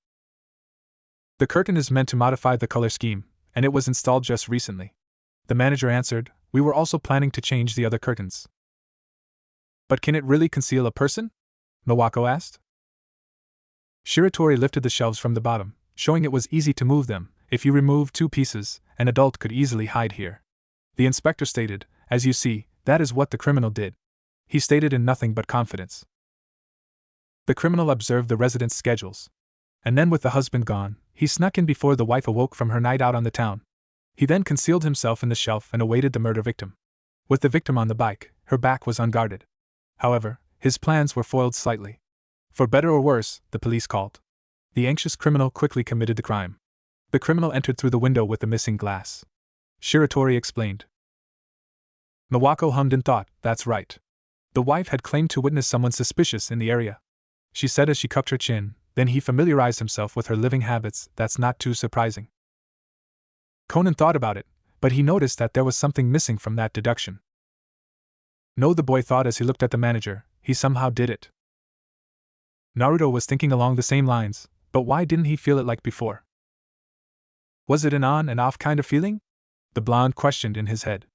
The curtain is meant to modify the color scheme, and it was installed just recently, the manager answered. We were also planning to change the other curtains. But can it really conceal a person? Miwako asked. Shiratori lifted the shelves from the bottom, showing it was easy to move them. If you remove 2 pieces, an adult could easily hide here, the inspector stated. As you see, that is what the criminal did, he stated in nothing but confidence. The criminal observed the residents' schedules, and then with the husband gone, he snuck in before the wife awoke from her night out on the town. He then concealed himself in the shelf and awaited the murder victim. With the victim on the bike, her back was unguarded. However, his plans were foiled slightly. For better or worse, the police called. The anxious criminal quickly committed the crime. The criminal entered through the window with the missing glass. Shiratori explained. Miwako hummed in thought, that's right. The wife had claimed to witness someone suspicious in the area. She said as she cupped her chin, then he familiarized himself with her living habits, that's not too surprising. Conan thought about it, but he noticed that there was something missing from that deduction. No, the boy thought as he looked at the manager, he somehow did it. Naruto was thinking along the same lines, but why didn't he feel it like before? Was it an on and off kind of feeling? The blonde questioned in his head.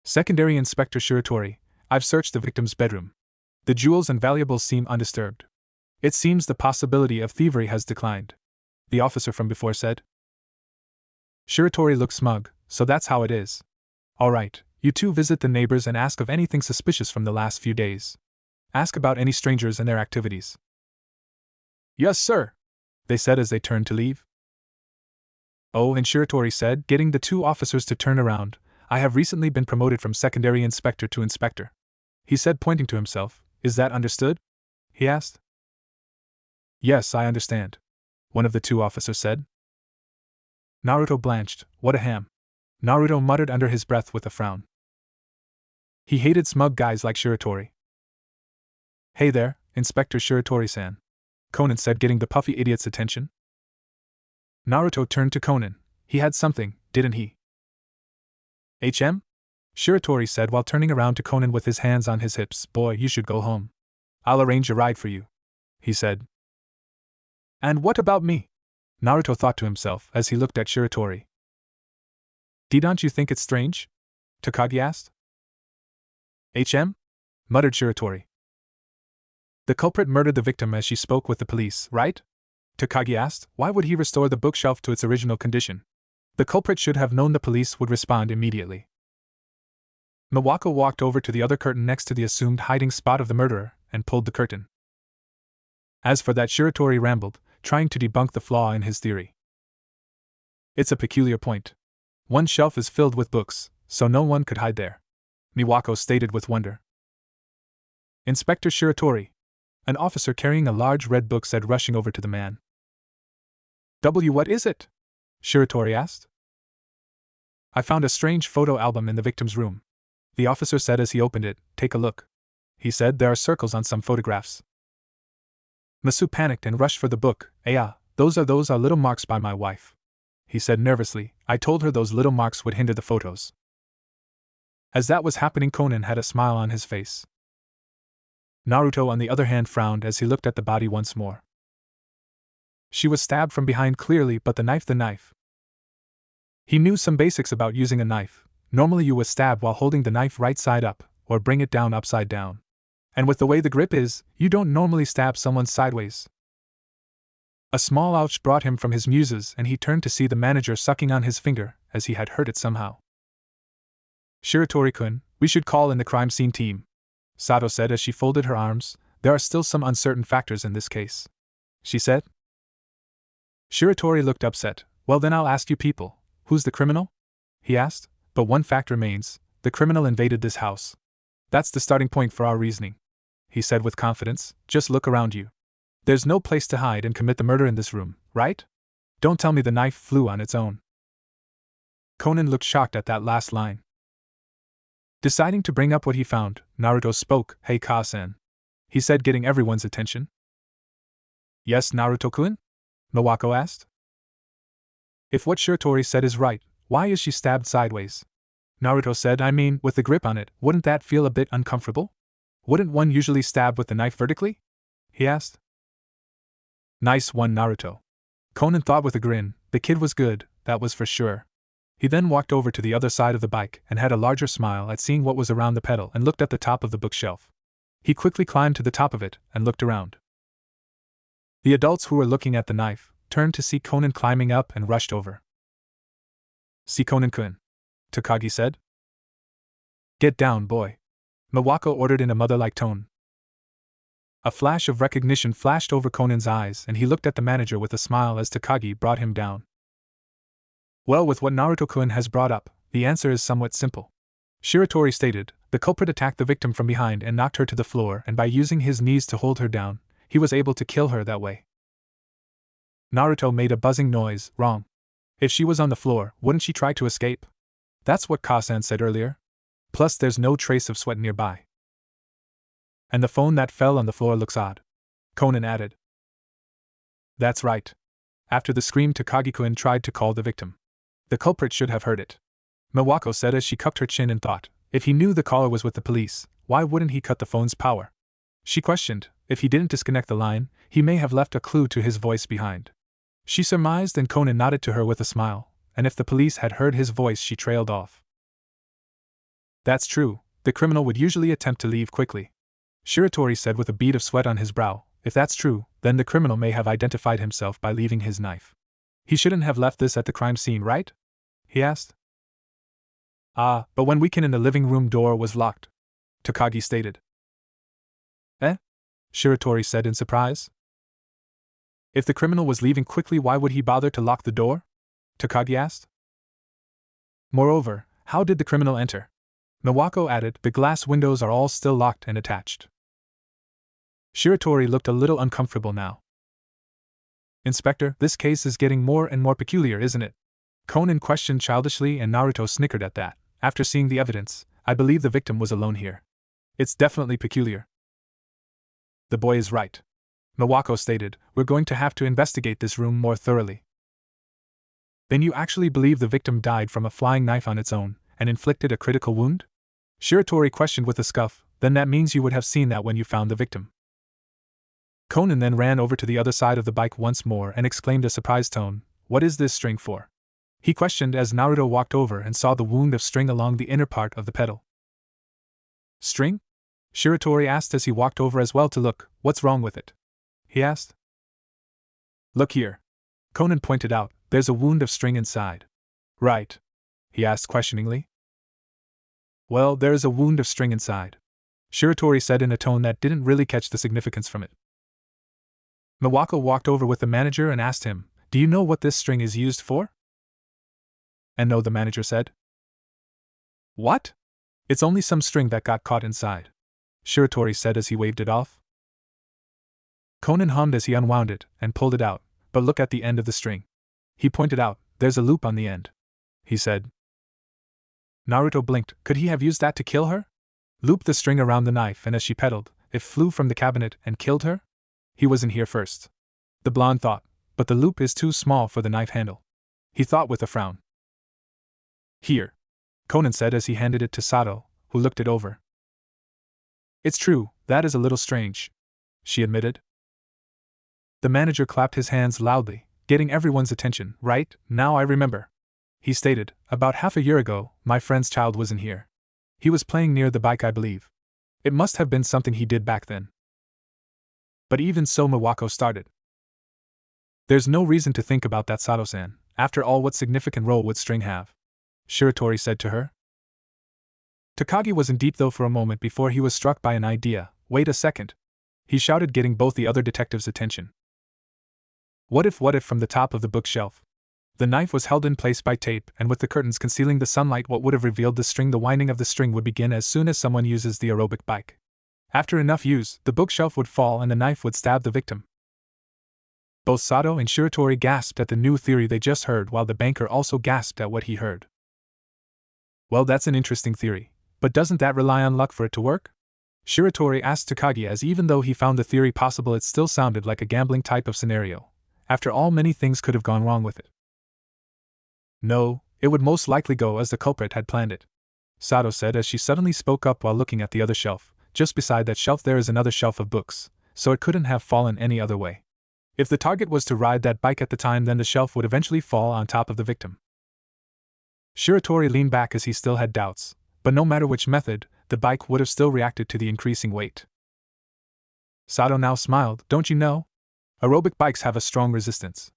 Secondary Inspector Shiratori, I've searched the victim's bedroom. The jewels and valuables seem undisturbed. It seems the possibility of thievery has declined, the officer from before said. Shiratori looked smug, so that's how it is. All right, you two visit the neighbors and ask of anything suspicious from the last few days. Ask about any strangers and their activities. Yes, sir, they said as they turned to leave. Oh, and Shiratori said, getting the two officers to turn around, I have recently been promoted from secondary inspector to inspector. He said, pointing to himself. Is that understood? He asked. Yes, I understand, one of the two officers said. Naruto blanched. What a ham. Naruto muttered under his breath with a frown. He hated smug guys like Shiratori. Hey there, Inspector Shiratori-san, Conan said, getting the puffy idiot's attention. Naruto turned to Conan. He had something, didn't he? HM? Shiratori said while turning around to Conan with his hands on his hips. Boy, you should go home. I'll arrange a ride for you, he said. And what about me? Naruto thought to himself as he looked at Shiratori. Don't you think it's strange? Takagi asked. HM? Muttered Shiratori. The culprit murdered the victim as she spoke with the police, right? Takagi asked. Why would he restore the bookshelf to its original condition? The culprit should have known the police would respond immediately. Miwako walked over to the other curtain next to the assumed hiding spot of the murderer and pulled the curtain. As for that, Shiratori rambled, trying to debunk the flaw in his theory. It's a peculiar point. One shelf is filled with books, so no one could hide there, Miwako stated with wonder. Inspector Shiratori, an officer carrying a large red book said, rushing over to the man. What is it? Shiratori asked. I found a strange photo album in the victim's room, the officer said as he opened it. Take a look, he said. There are circles on some photographs. Masu panicked and rushed for the book. Those are little marks by my wife, he said nervously. I told her those little marks would hinder the photos. As that was happening, Conan had a smile on his face. Naruto, on the other hand, frowned as he looked at the body once more. She was stabbed from behind clearly, but the knife. He knew some basics about using a knife. Normally you would stab while holding the knife right side up, or bring it down upside down. And with the way the grip is, you don't normally stab someone sideways. A small ouch brought him from his muses, and he turned to see the manager sucking on his finger, as he had hurt it somehow. Shiratori-kun, we should call in the crime scene team, Sato said as she folded her arms. There are still some uncertain factors in this case, she said. Shiratori looked upset. Well, then I'll ask you people, who's the criminal? He asked. But one fact remains, the criminal invaded this house. That's the starting point for our reasoning, he said with confidence. Just look around you. There's no place to hide and commit the murder in this room, right? Don't tell me the knife flew on its own. Conan looked shocked at that last line. Deciding to bring up what he found, Naruto spoke. Hey Ka-san, he said, getting everyone's attention. Yes, Naruto-kun? Miwako asked. If what Shiratori said is right, why is she stabbed sideways? Naruto said. I mean, with the grip on it, wouldn't that feel a bit uncomfortable? Wouldn't one usually stab with the knife vertically? He asked. Nice one, Naruto. Conan thought with a grin. The kid was good, that was for sure. He then walked over to the other side of the bike and had a larger smile at seeing what was around the pedal and looked at the top of the bookshelf. He quickly climbed to the top of it and looked around. The adults who were looking at the knife turned to see Conan climbing up and rushed over. See Conan-kun, Takagi said. Get down, boy, Miwako ordered in a mother-like tone. A flash of recognition flashed over Conan's eyes, and he looked at the manager with a smile as Takagi brought him down. Well, with what Naruto-kun has brought up, the answer is somewhat simple, Shiratori stated. The culprit attacked the victim from behind and knocked her to the floor, and by using his knees to hold her down, he was able to kill her that way. Naruto made a buzzing noise. Wrong. If she was on the floor, wouldn't she try to escape? That's what Kasan said earlier. Plus there's no trace of sweat nearby. And the phone that fell on the floor looks odd, Conan added. That's right. After the scream, Takagi-kun tried to call the victim. The culprit should have heard it. Miwako said as she cupped her chin and thought, if he knew the caller was with the police, why wouldn't he cut the phone's power? She questioned, if he didn't disconnect the line, he may have left a clue to his voice behind. She surmised, and Conan nodded to her with a smile, and if the police had heard his voice, she trailed off. That's true, the criminal would usually attempt to leave quickly. Shiratori said with a bead of sweat on his brow. If that's true, then the criminal may have identified himself by leaving his knife. He shouldn't have left this at the crime scene, right? He asked. Ah, but when Weekend in the living room door was locked, Takagi stated. Eh? Shiratori said in surprise. If the criminal was leaving quickly, why would he bother to lock the door? Takagi asked. Moreover, how did the criminal enter? Miwako added, the glass windows are all still locked and attached. Shiratori looked a little uncomfortable now. Inspector, this case is getting more and more peculiar, isn't it? Conan questioned childishly, and Naruto snickered at that. After seeing the evidence, I believe the victim was alone here. It's definitely peculiar. The boy is right, Miwako stated. We're going to have to investigate this room more thoroughly. Then you actually believe the victim died from a flying knife on its own, and inflicted a critical wound? Shiratori questioned with a scoff. Then that means you would have seen that when you found the victim. Conan then ran over to the other side of the bike once more and exclaimed a surprised tone, what is this string for? He questioned as Naruto walked over and saw the wound of string along the inner part of the pedal. String? Shiratori asked as he walked over as well to look. What's wrong with it? He asked. Look here. Conan pointed out, there's a wound of string inside. Right. He asked questioningly. Well, there is a wound of string inside, Shiratori said in a tone that didn't really catch the significance from it. Miwako walked over with the manager and asked him, do you know what this string is used for? And no, the manager said. What? It's only some string that got caught inside, Shiratori said as he waved it off. Conan hummed as he unwound it and pulled it out, but look at the end of the string. He pointed out, there's a loop on the end, he said. Naruto blinked. Could he have used that to kill her? Looped the string around the knife, and as she pedaled, it flew from the cabinet and killed her? He wasn't here first, the blonde thought, but the loop is too small for the knife handle. He thought with a frown. Here, Conan said as he handed it to Sato, who looked it over. It's true, that is a little strange, she admitted. The manager clapped his hands loudly, getting everyone's attention. Right, now I remember, he stated. About half a year ago, my friend's child was in here. He was playing near the bike, I believe. It must have been something he did back then. But even so, Miwako started. There's no reason to think about that, Sato-san. After all, what significant role would string have? Shiratori said to her. Takagi was in deep thought for a moment before he was struck by an idea. Wait a second, he shouted, getting both the other detectives' attention. What if from the top of the bookshelf? The knife was held in place by tape, and with the curtains concealing the sunlight, what would have revealed the string? The winding of the string would begin as soon as someone uses the aerobic bike. After enough use, the bookshelf would fall and the knife would stab the victim. Both Sato and Shiratori gasped at the new theory they just heard, while the banker also gasped at what he heard. Well, that's an interesting theory, but doesn't that rely on luck for it to work? Shiratori asked Takagi, as even though he found the theory possible, it still sounded like a gambling type of scenario. After all, many things could have gone wrong with it. No, it would most likely go as the culprit had planned it, Sato said as she suddenly spoke up while looking at the other shelf. Just beside that shelf there is another shelf of books, so it couldn't have fallen any other way. If the target was to ride that bike at the time, then the shelf would eventually fall on top of the victim. Shiratori leaned back as he still had doubts, but no matter which method, the bike would have still reacted to the increasing weight. Sato now smiled. Don't you know? Aerobic bikes have a strong resistance.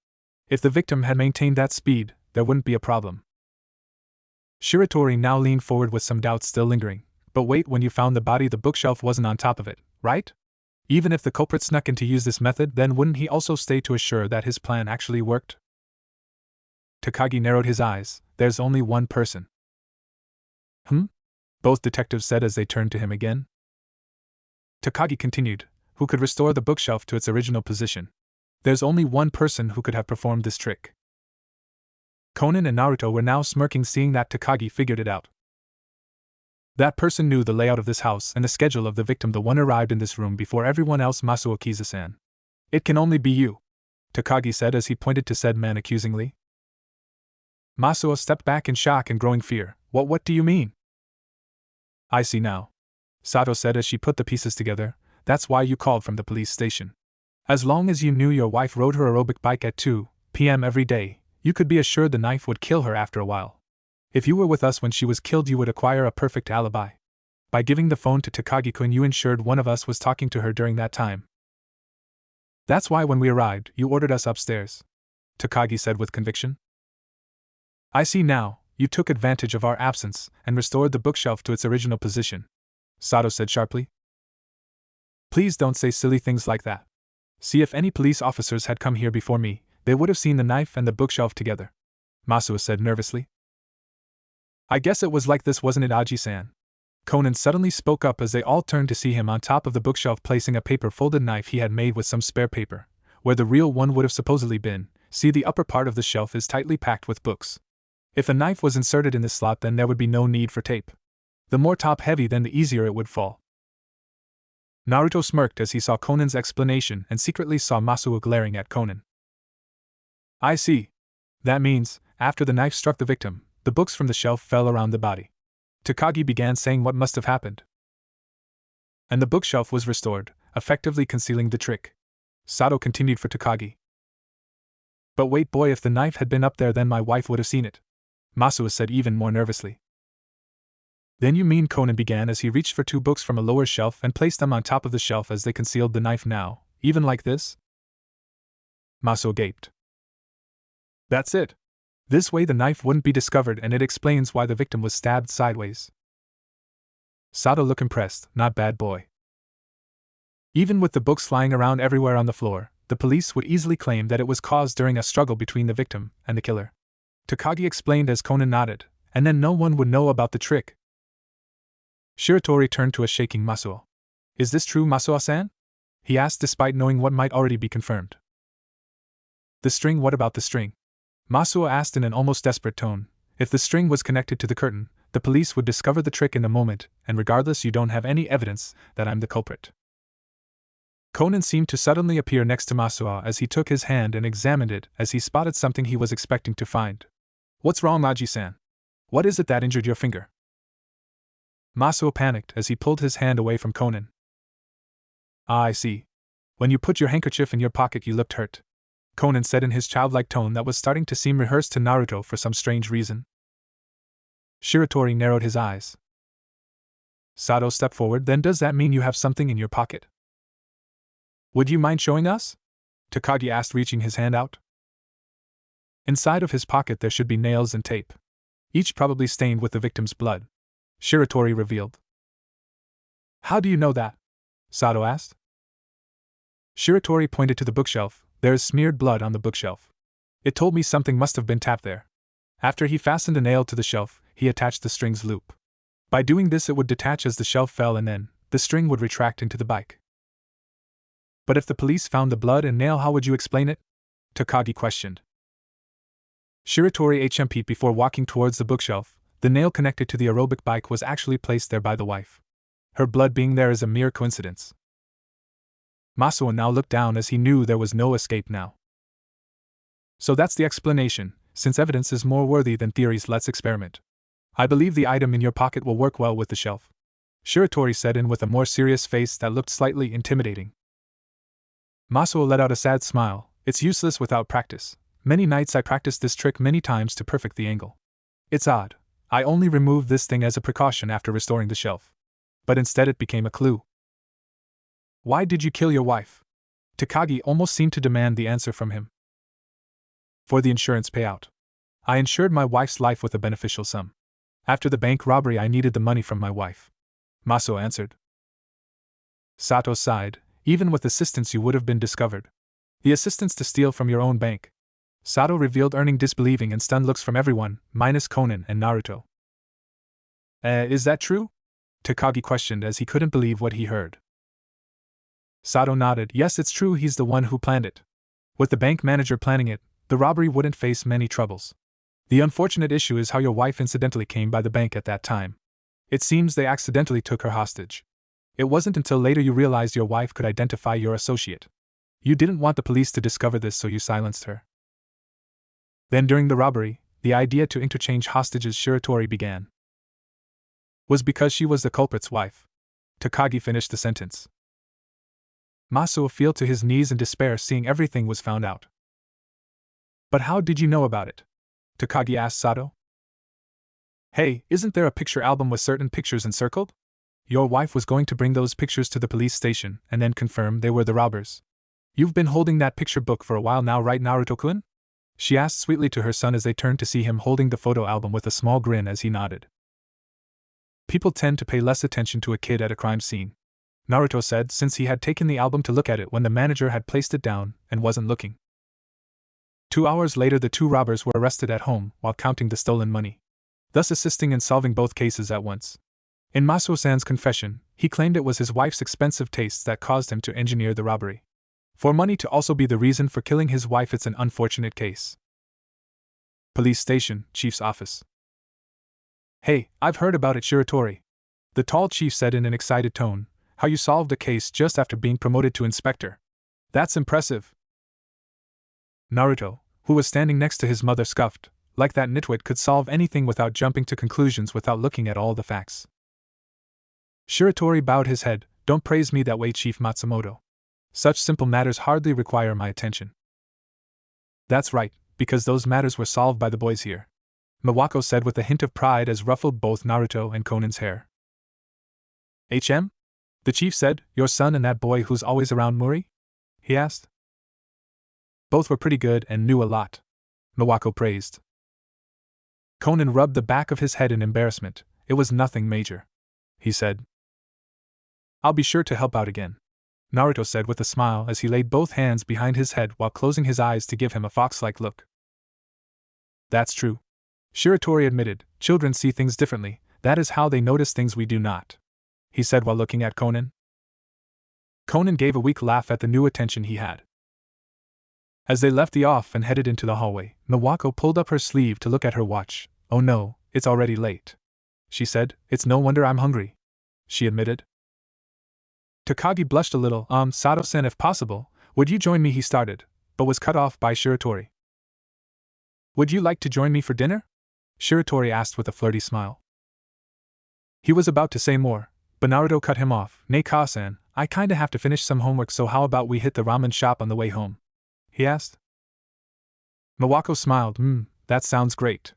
If the victim had maintained that speed, there wouldn't be a problem. Shiratori now leaned forward with some doubts still lingering. But wait, when you found the body, the bookshelf wasn't on top of it, right? Even if the culprit snuck in to use this method, then wouldn't he also stay to assure that his plan actually worked? Takagi narrowed his eyes. There's only one person. Both detectives said as they turned to him again. Takagi continued, who could restore the bookshelf to its original position. There's only one person who could have performed this trick. Conan and Naruto were now smirking, seeing that Takagi figured it out. That person knew the layout of this house and the schedule of the victim. The one arrived in this room before everyone else. Masuo Kiza-san. It can only be you, Takagi said as he pointed to said man accusingly. Masuo stepped back in shock and growing fear. What do you mean? I see now, Sato said as she put the pieces together. That's why you called from the police station. As long as you knew your wife rode her aerobic bike at 2 p.m. every day, you could be assured the knife would kill her after a while. If you were with us when she was killed, you would acquire a perfect alibi. By giving the phone to Takagi-kun, you ensured one of us was talking to her during that time. That's why when we arrived, you ordered us upstairs, Takagi said with conviction. I see now, you took advantage of our absence and restored the bookshelf to its original position, Sato said sharply. Please don't say silly things like that. See, if any police officers had come here before me, they would have seen the knife and the bookshelf together, Masuo said nervously. I guess it was like this, wasn't it, Aji-san? Conan suddenly spoke up as they all turned to see him on top of the bookshelf placing a paper-folded knife he had made with some spare paper, where the real one would have supposedly been. See, the upper part of the shelf is tightly packed with books. If a knife was inserted in this slot, then there would be no need for tape. The more top-heavy, then the easier it would fall. Naruto smirked as he saw Conan's explanation and secretly saw Masuo glaring at Conan. I see. That means, after the knife struck the victim, the books from the shelf fell around the body. Takagi began saying what must have happened. And the bookshelf was restored, effectively concealing the trick. Sato continued for Takagi. But wait boy, if the knife had been up there, then my wife would have seen it, Masuo said even more nervously. Then you mean, Conan began as he reached for 2 books from a lower shelf and placed them on top of the shelf as they concealed the knife now, even like this? Masuo gaped. That's it. This way the knife wouldn't be discovered, and it explains why the victim was stabbed sideways. Sato looked impressed. Not bad, boy. Even with the books lying around everywhere on the floor, the police would easily claim that it was caused during a struggle between the victim and the killer. Takagi explained as Conan nodded, and then no one would know about the trick. Shiratori turned to a shaking Masuo. Is this true, Masuo-san? He asked despite knowing what might already be confirmed. The string, what about the string? Masuo asked in an almost desperate tone. If the string was connected to the curtain, the police would discover the trick in a moment, and regardless, you don't have any evidence that I'm the culprit. Conan seemed to suddenly appear next to Masuo as he took his hand and examined it as he spotted something he was expecting to find. What's wrong, Aji-san? What is it that injured your finger? Masuo panicked as he pulled his hand away from Conan. Ah, I see. When you put your handkerchief in your pocket, you looked hurt, Conan said in his childlike tone that was starting to seem rehearsed to Naruto for some strange reason. Shiratori narrowed his eyes. Sato stepped forward. Then does that mean you have something in your pocket? Would you mind showing us? Takagi asked, reaching his hand out. Inside of his pocket there should be nails and tape, each probably stained with the victim's blood, Shiratori revealed. How do you know that? Sato asked. Shiratori pointed to the bookshelf. There is smeared blood on the bookshelf. It told me something must have been tapped there. After he fastened a nail to the shelf, he attached the string's loop. By doing this, it would detach as the shelf fell, and then the string would retract into the bike. But if the police found the blood and nail, how would you explain it? Takagi questioned. Shiratori HMP'd before walking towards the bookshelf. The nail connected to the aerobic bike was actually placed there by the wife. Her blood being there is a mere coincidence. Masuo now looked down as he knew there was no escape now. So that's the explanation. Since evidence is more worthy than theories, let's experiment. I believe the item in your pocket will work well with the shelf, Shiratori said, in with a more serious face that looked slightly intimidating. Masuo let out a sad smile. It's useless without practice. Many nights I practiced this trick many times to perfect the angle. It's odd. I only removed this thing as a precaution after restoring the shelf. But instead it became a clue. Why did you kill your wife? Takagi almost seemed to demand the answer from him. For the insurance payout. I insured my wife's life with a beneficial sum. After the bank robbery, I needed the money from my wife, Masuo answered. Sato sighed. Even with assistance you would have been discovered. The assistance to steal from your own bank, Sato revealed, earning disbelieving and stunned looks from everyone, minus Conan and Naruto. Is that true? Takagi questioned as he couldn't believe what he heard. Sato nodded. Yes, it's true, he's the one who planned it. With the bank manager planning it, the robbery wouldn't face many troubles. The unfortunate issue is how your wife incidentally came by the bank at that time. It seems they accidentally took her hostage. It wasn't until later you realized your wife could identify your associate. You didn't want the police to discover this, so you silenced her. Then during the robbery, the idea to interchange hostages Shiratori began. Was because she was the culprit's wife. Takagi finished the sentence. Masuo fell to his knees in despair, seeing everything was found out. But how did you know about it? Takagi asked Sato. Hey, isn't there a picture album with certain pictures encircled? Your wife was going to bring those pictures to the police station and then confirm they were the robbers. You've been holding that picture book for a while now, right, Naruto-kun? She asked sweetly to her son as they turned to see him holding the photo album with a small grin as he nodded. People tend to pay less attention to a kid at a crime scene, Naruto said, since he had taken the album to look at it when the manager had placed it down and wasn't looking. 2 hours later, the two robbers were arrested at home while counting the stolen money, thus assisting in solving both cases at once. In Masuo-san's confession, he claimed it was his wife's expensive tastes that caused him to engineer the robbery. For money to also be the reason for killing his wife, it's an unfortunate case. Police station, chief's office. Hey, I've heard about it, Shiratori. The tall chief said in an excited tone. How you solved a case just after being promoted to inspector. That's impressive. Naruto, who was standing next to his mother, scoffed. Like that nitwit could solve anything without jumping to conclusions without looking at all the facts. Shiratori bowed his head. Don't praise me that way, Chief Matsumoto. Such simple matters hardly require my attention. That's right, because those matters were solved by the boys here, Miwako said with a hint of pride as ruffled both Naruto and Conan's hair. HM? The chief said, your son and that boy who's always around Muri? He asked. Both were pretty good and knew a lot, Miwako praised. Conan rubbed the back of his head in embarrassment. It was nothing major, he said. I'll be sure to help out again, Naruto said with a smile as he laid both hands behind his head while closing his eyes to give him a fox-like look. That's true, Shiratori admitted. Children see things differently, that is how they notice things we do not, he said while looking at Conan. Conan gave a weak laugh at the new attention he had. As they left the off and headed into the hallway, Miwako pulled up her sleeve to look at her watch. Oh no, it's already late, she said. It's no wonder I'm hungry, she admitted. Takagi blushed a little. Sato-san, if possible, would you join me, he started, but was cut off by Shiratori. Would you like to join me for dinner? Shiratori asked with a flirty smile. He was about to say more, but Naruto cut him off. Nei ka-san, I kinda have to finish some homework, so how about we hit the ramen shop on the way home? He asked. Miwako smiled. That sounds great,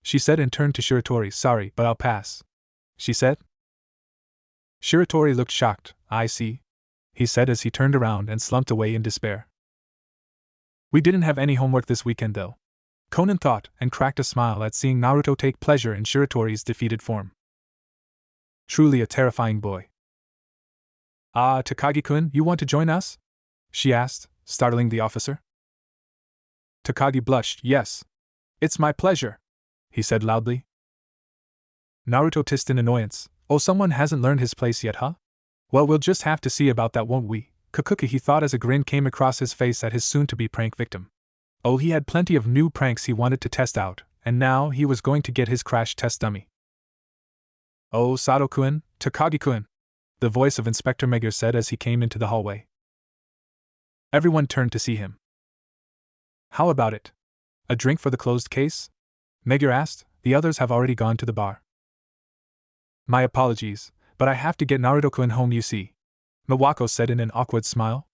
she said and turned to Shiratori. Sorry, but I'll pass, she said. Shiratori looked shocked. I see, he said as he turned around and slumped away in despair. We didn't have any homework this weekend though, Conan thought, and cracked a smile at seeing Naruto take pleasure in Shiratori's defeated form. Truly a terrifying boy. Takagi-kun, you want to join us? She asked, startling the officer. Takagi blushed. Yes. It's my pleasure, he said loudly. Naruto hissed in annoyance. Oh, someone hasn't learned his place yet, huh? Well, we'll just have to see about that, won't we? Kakuki, he thought as a grin came across his face at his soon-to-be prank victim. Oh, he had plenty of new pranks he wanted to test out, and now he was going to get his crash test dummy. Oh, Sato-kun, Takagi-kun, the voice of Inspector Megure said as he came into the hallway. Everyone turned to see him. How about it? A drink for the closed case? Megure asked. The others have already gone to the bar. My apologies, but I have to get Naruto-kun home, you see, Miwako said in an awkward smile.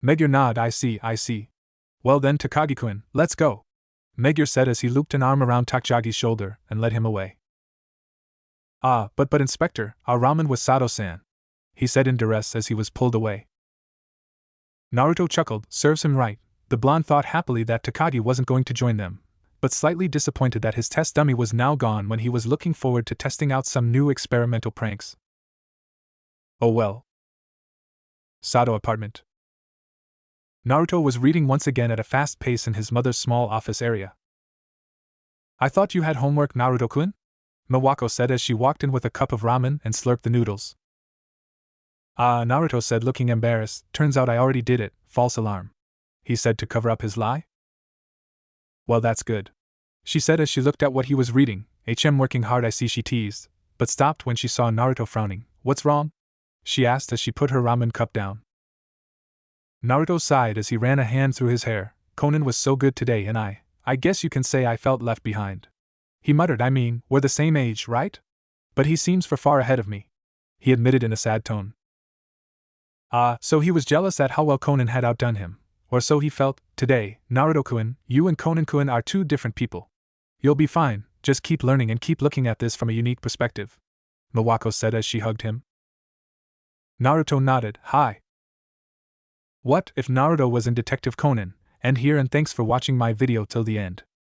Megure nodded. I see. Well then, Takagi-kun, let's go, Megure said as he looped an arm around Takagi's shoulder and led him away. But Inspector, our ramen was Sato-san, he said in duress as he was pulled away. Naruto chuckled. Serves him right. The blonde thought happily that Takagi wasn't going to join them, but slightly disappointed that his test dummy was now gone when he was looking forward to testing out some new experimental pranks. Oh well. Sato apartment. Naruto was reading once again at a fast pace in his mother's small office area. I thought you had homework, Naruto-kun? Miwako said as she walked in with a cup of ramen and slurped the noodles. Naruto said looking embarrassed. Turns out I already did it. False alarm. he said to cover up his lie. Well, that's good, she said as she looked at what he was reading. Working hard, I see, she teased, but stopped when she saw Naruto frowning. What's wrong? She asked as she put her ramen cup down. Naruto sighed as he ran a hand through his hair. Conan was so good today and I guess you can say I felt left behind. He muttered, I mean, we're the same age, right? But he seems far ahead of me, he admitted in a sad tone. So he was jealous at how well Conan had outdone him, or so he felt. Today, Naruto-kun, you and Conan-kun are two different people. You'll be fine, just keep learning and keep looking at this from a unique perspective, Miwako said as she hugged him. Naruto nodded. Hi. What if Naruto was in Detective Conan? End here, and thanks for watching my video till the end.